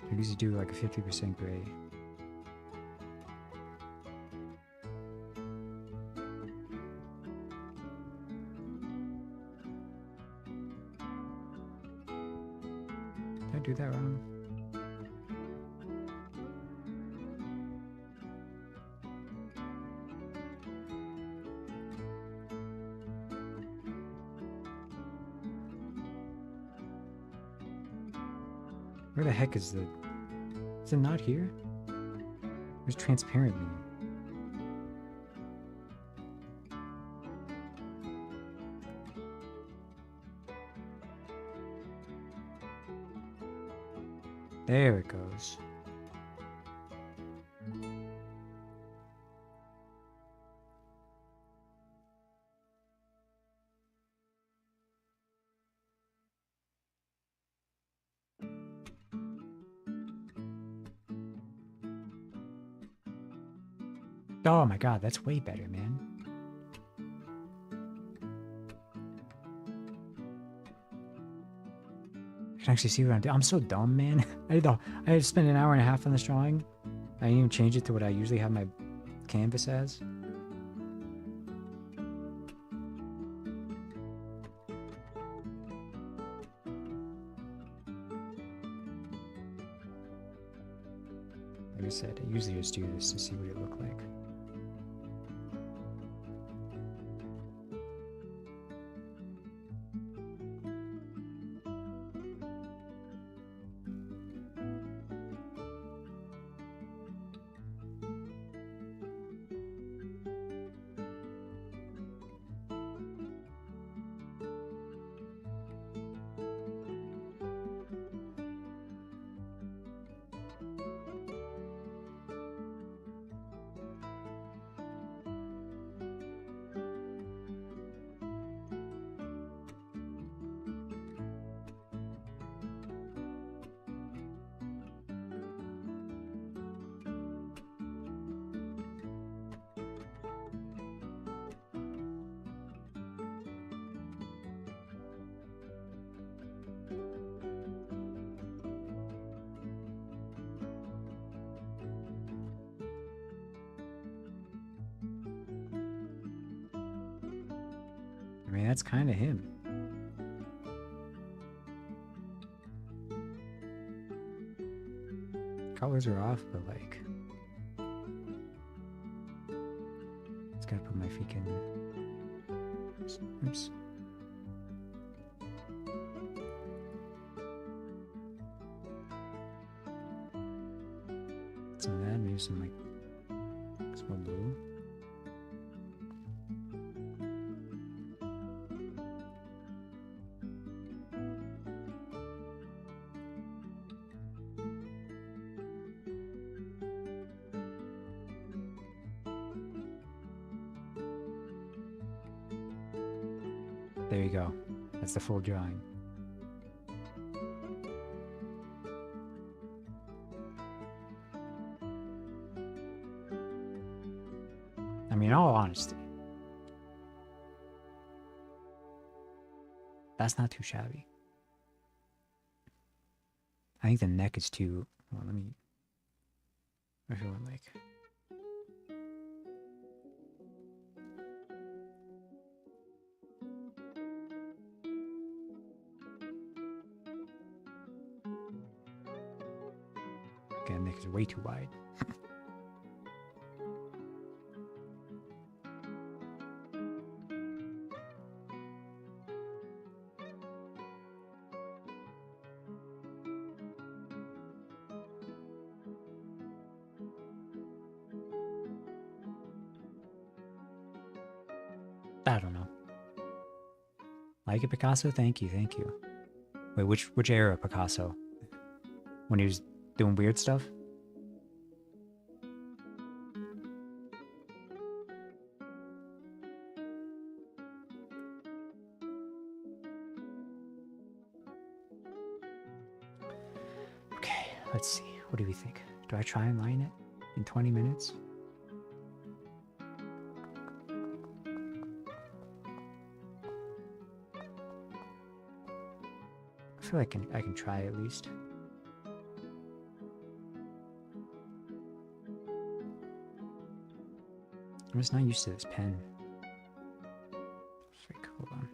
I usually do like a 50% gray. Did I do that wrong? Where the heck is the... Is it not here? Where's transparent mean? There it goes. Oh my god, that's way better, man. I can actually see what I'm doing. I'm so dumb, man. I had to spend an hour and a half on this drawing. I didn't even change it to what I usually have my canvas as. Like I said, I usually just do this to see what it looked like. I mean, that's kind of him. Colors are off, but like... Just gotta put my freaking... Oops. Some of that, maybe some like... Some more blue. There you go. That's the full drawing. I mean, in all honesty, that's not too shabby. I think the neck is too... Well, let me... I feel like... Okay, neck is way too wide. I don't know. Like it, Picasso? Thank you, thank you. Wait, which era Picasso? When he was doing weird stuff? Okay, let's see. What do we think? Do I try and line it in 20 minutes? I feel like I can try at least. I'm just not used to this pen. Frick, hold on.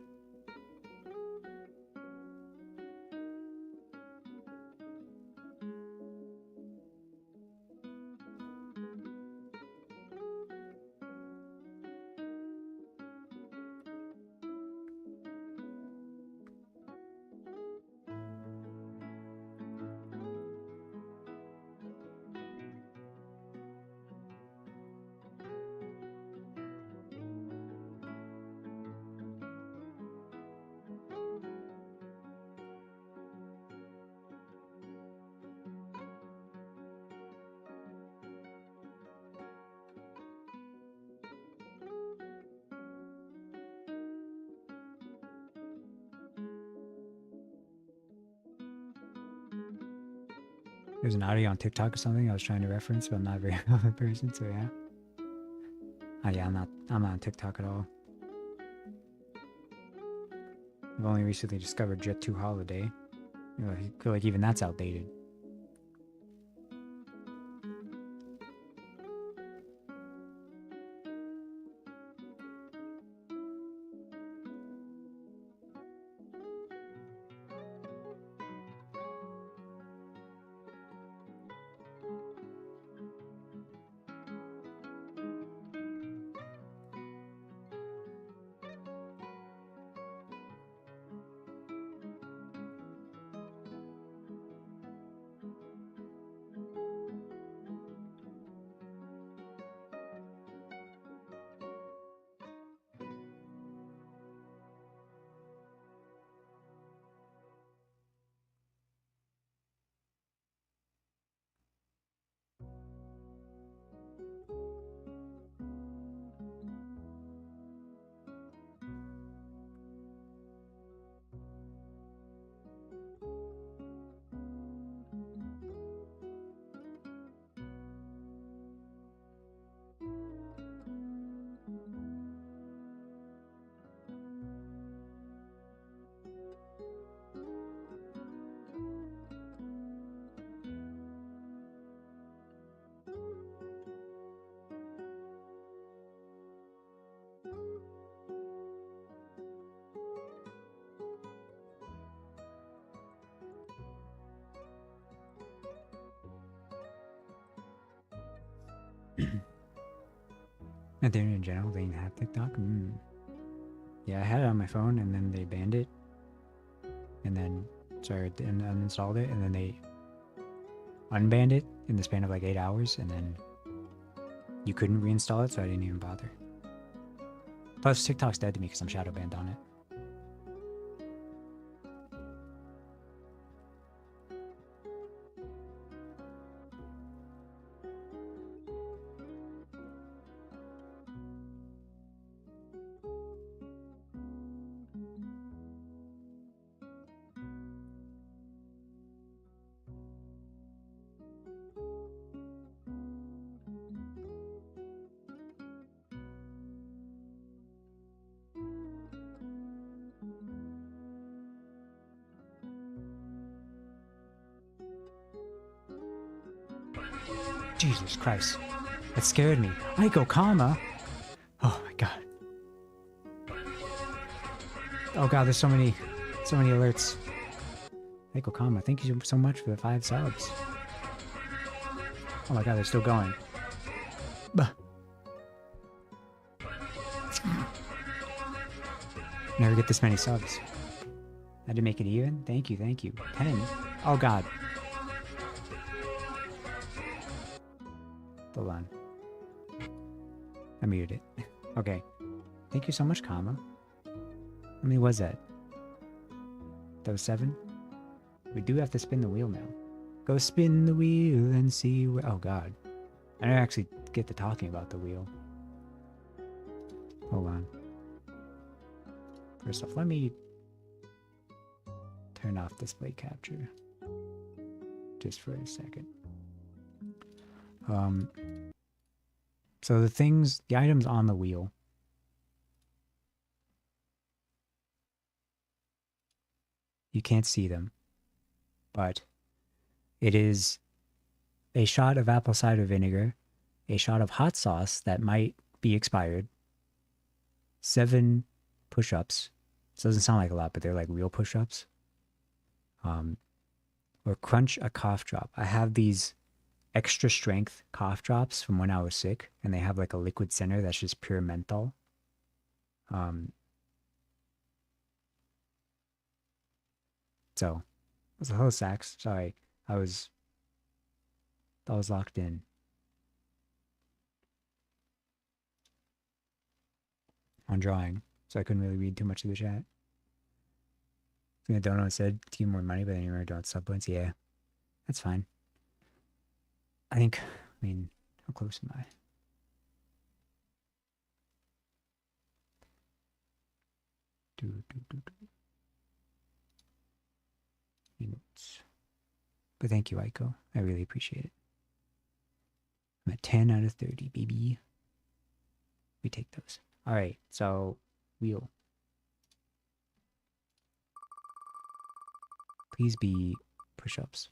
There's an audio on TikTok or something I was trying to reference, but I'm not a very common person, so yeah. Oh yeah, I'm not on TikTok at all. I've only recently discovered Jet 2 Holiday. You know, I feel like even that's outdated. And then in general, they didn't have TikTok. Yeah, I had it on my phone, and then they banned it, and then uninstalled it, and then they unbanned it in the span of like 8 hours, and then you couldn't reinstall it, so I didn't even bother. Plus, TikTok's dead to me because I'm shadow banned on it. Jesus Christ. That scared me. Aiko Kama? Oh my god. Oh god, there's so many alerts. Aiko Kama, thank you so much for the 5 subs. Oh my god, they're still going. Bah. Never get this many subs. I didn't make it even? Thank you, thank you. 10. Oh god. Hold on. I muted it. Okay. Thank you so much, Kama. How many was that? That was 7? We do have to spin the wheel now. Go spin the wheel and see where... Oh, God. I didn't actually get to talking about the wheel. Hold on. First off, let me turn off display capture. Just for a second. So the items on the wheel. You can't see them, but it is a shot of apple cider vinegar, a shot of hot sauce that might be expired, 7 push-ups. This doesn't sound like a lot, but they're like real push-ups. Or crunch a cough drop. I have these extra strength cough drops from when I was sick, and they have like a liquid center that's just pure menthol. So it's a whole sax. Sorry, I was locked in on drawing, so I couldn't really read too much of the chat. I don't said to give more money, but then you don't sub points. Yeah, that's fine. I mean, how close am I? Emotes. But thank you, Aiko. I really appreciate it. I'm at 10 out of 30, baby. We take those. All right, so wheel. Please be push-ups.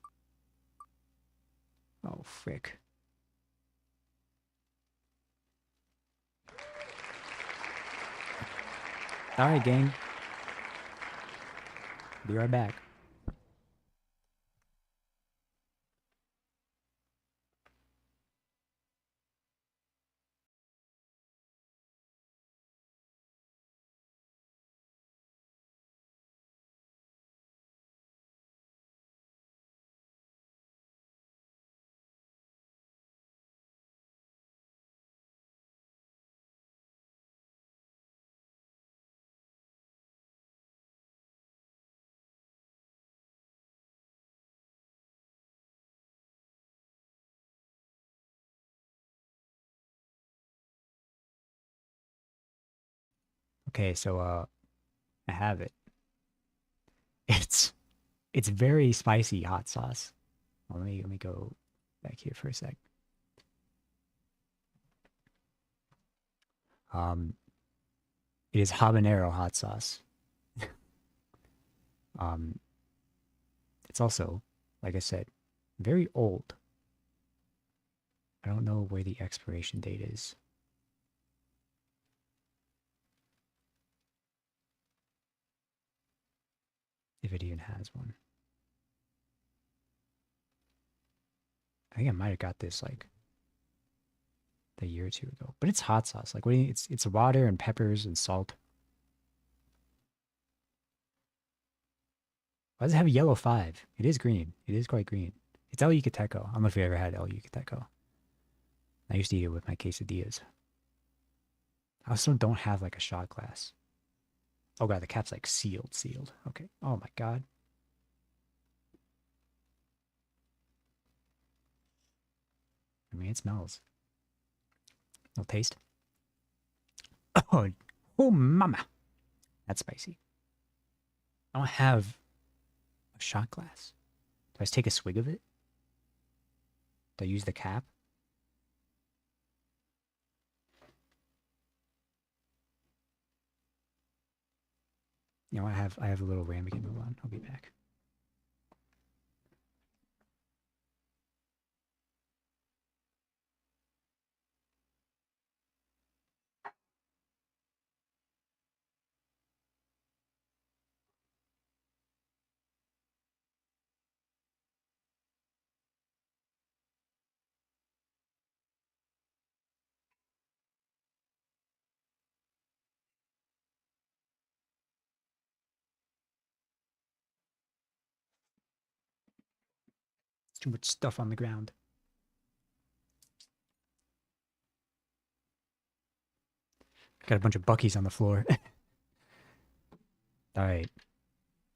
Oh, frick. All right, gang. Be right back. Okay, so I have it. It's very spicy hot sauce. Well, let me go back here for a sec. It is habanero hot sauce. It's also, like I said, very old. I don't know where the expiration date is. If it even has one. I think I might have got this like a year or two ago. But it's hot sauce. Like what do you, it's water and peppers and salt. Why does it have a yellow 5? It is green. It is quite green. It's El Yucateco. I don't know if you ever had El Yucateco. I used to eat it with my quesadillas. I also don't have like a shot glass. Oh god, the cap's like sealed. Okay. Oh my god. I mean, it smells. No taste. Oh, oh mama. That's spicy. I don't have a shot glass. Do I just take a swig of it? Do I use the cap? You know, I have a little ramekin. Move on. I'll be back. It's too much stuff on the ground. Got a bunch of Buckies on the floor. All right.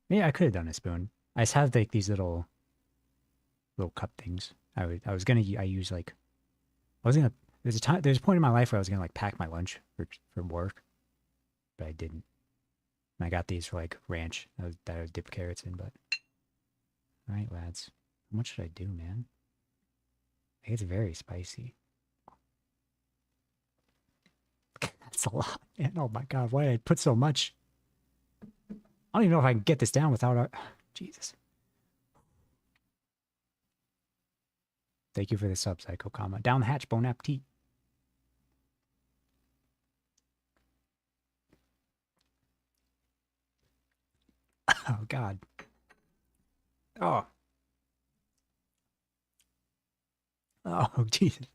Maybe I could have done a spoon. I just have like these little cup things. I was gonna I use like I was gonna there's a point in my life where I was gonna like pack my lunch for work, but I didn't. And I got these for like ranch that I would dip carrots in. But all right, lads, how much should I do, man? I think it's very spicy. That's a lot, man. Oh my god, why did I put so much? I don't even know if I can get this down without our Jesus. Thank you for the sub, Psycho Comma. Down the hatch, bon appetit. Oh God. Oh. Oh Jesus.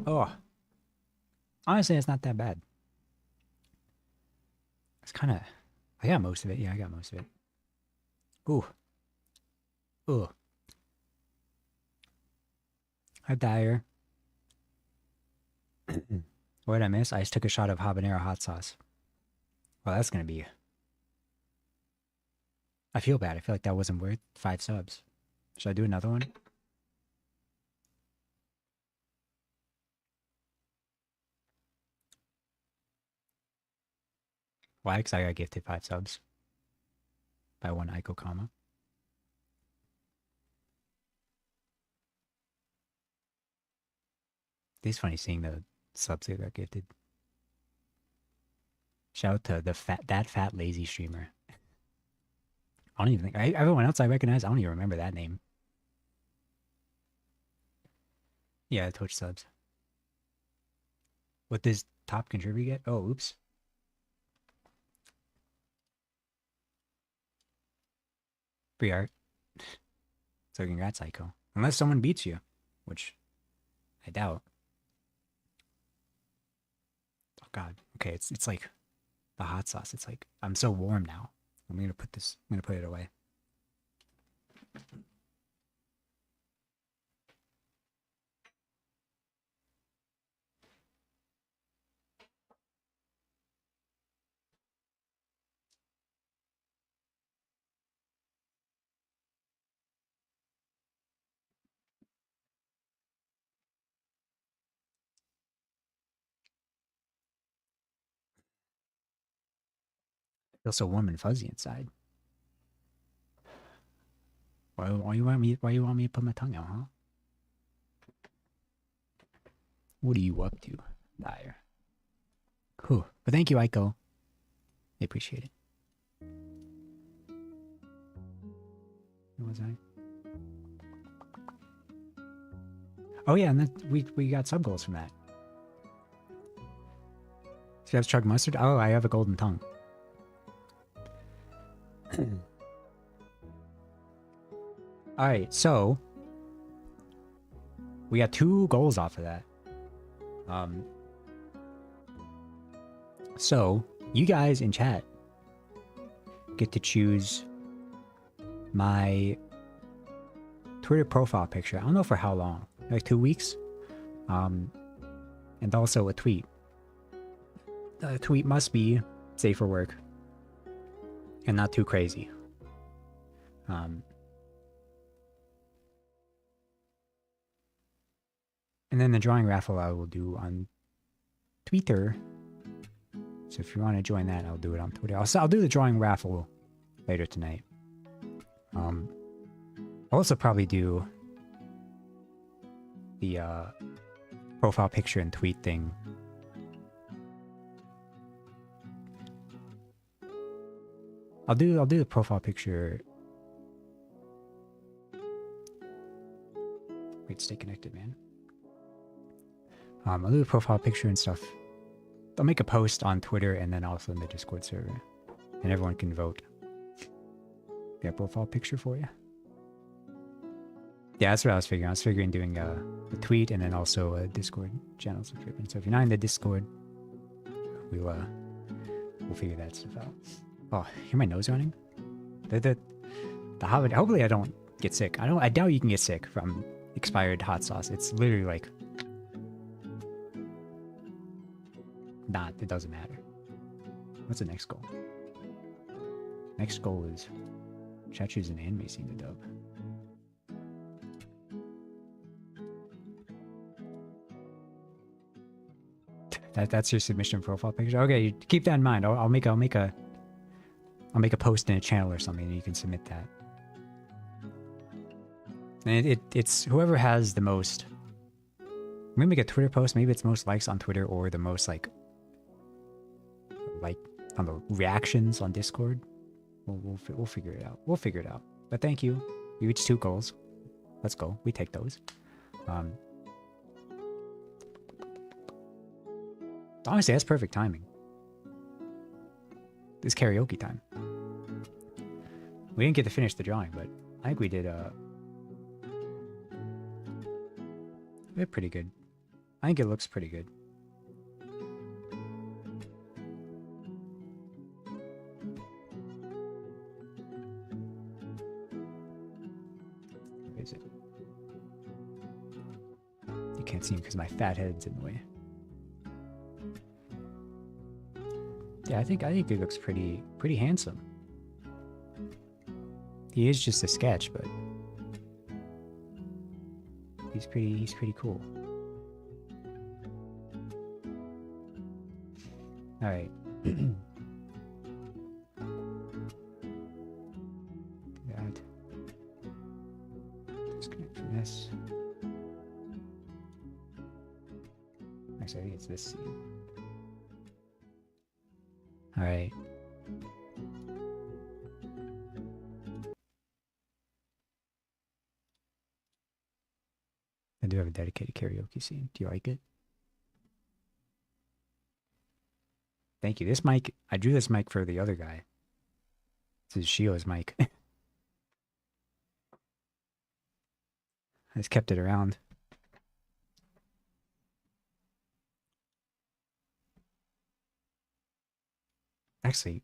Oh. Honestly, it's not that bad. It's kind of. I got most of it. Yeah, I got most of it. Ooh. Ooh. Hi, Dyer. What did I miss? I just took a shot of habanero hot sauce. Well, that's gonna be. I feel bad. I feel like that wasn't worth 5 subs. Should I do another one? Why? Because I got gifted 5 subs by one Aiko comma. It's funny seeing the subs that got gifted. Shout out to that fat lazy streamer. I don't even think everyone else I recognize. I don't even remember that name. Yeah, Twitch subs. What does top contributor get? Oh, oops. Free art. So congrats, Aiko. Unless someone beats you, which I doubt. Oh God. Okay, it's like the hot sauce. It's like I'm so warm now. I'm gonna put it away. I feel so warm and fuzzy inside. Why you want me to put my tongue out, huh? What are you up to, Dyer? Cool. But thank you, Aiko. I appreciate it. What was I? Oh yeah, and we got sub goals from that. So you have chug mustard? Oh, I have a golden tongue. Alright, so we got 2 goals off of that. So you guys in chat get to choose my Twitter profile picture. I don't know for how long, like 2 weeks. And also a tweet. The tweet must be safe for work and not too crazy. And then the drawing raffle I will do on Twitter. So if you want to join that, I'll do it on Twitter. I'll do the drawing raffle later tonight. I'll also probably do the profile picture and tweet thing. I'll do the profile picture. Wait, stay connected, man. I'll do the profile picture and stuff. I'll make a post on Twitter and then also in the Discord server, and everyone can vote. Got a profile picture for you. Yeah, that's what I was figuring. I was figuring doing a tweet and then also a Discord channel subscription. So if you're not in the Discord, we'll figure that stuff out. Oh, hear my nose running? The holiday. Hopefully I don't get sick. I doubt you can get sick from expired hot sauce. It's literally like not. It doesn't matter. What's the next goal? Next goal is chat choose an anime scene to dub. That's your submission profile picture. Okay, keep that in mind. I'll make a post in a channel or something, and you can submit that. And it's whoever has the most. I'm gonna make a Twitter post. Maybe it's most likes on Twitter or the most like on the reactions on Discord. We'll figure it out. We'll figure it out. But thank you. You reached 2 goals. Let's go. We take those. Honestly, that's perfect timing. This karaoke time. We didn't get to finish the drawing, but I think we did pretty good. I think it looks pretty good. Where is it? You can't see him because my fat head's in the way. Yeah, I think it looks pretty handsome. He is just a sketch, but he's pretty cool. All right. That. Disconnect from this. Actually, I think it's this scene. All right. I do have a dedicated karaoke scene. Do you like it? Thank you. This mic, I drew this mic for the other guy. This is Sheila's mic. I just kept it around. Actually,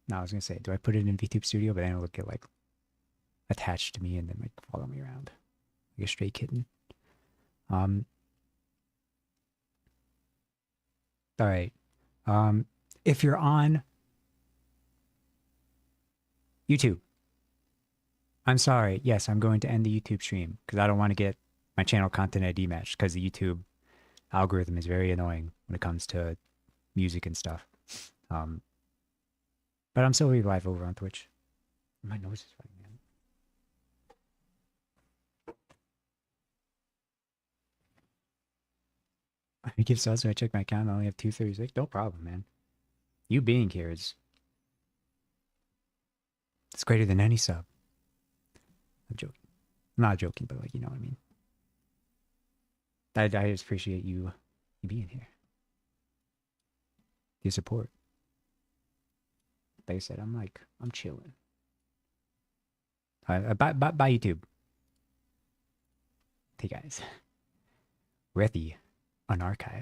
no, I was gonna say, do I put it in VTube Studio? But then it'll get like attached to me and then like follow me around like a stray kitten. All right. If you're on YouTube, I'm sorry. Yes, I'm going to end the YouTube stream because I don't want to get my channel content ID matched because the YouTube algorithm is very annoying when it comes to music and stuff. But I'm still live over on Twitch. My nose is running, man. I give subs when I check my account. I only have 236. No problem, man. You being here is it's greater than any sub. I'm joking. I'm not joking, but like you know what I mean. I just appreciate you being here. Your support. Like I said, I'm chilling. Bye YouTube. Hey guys. We're at the unarchived.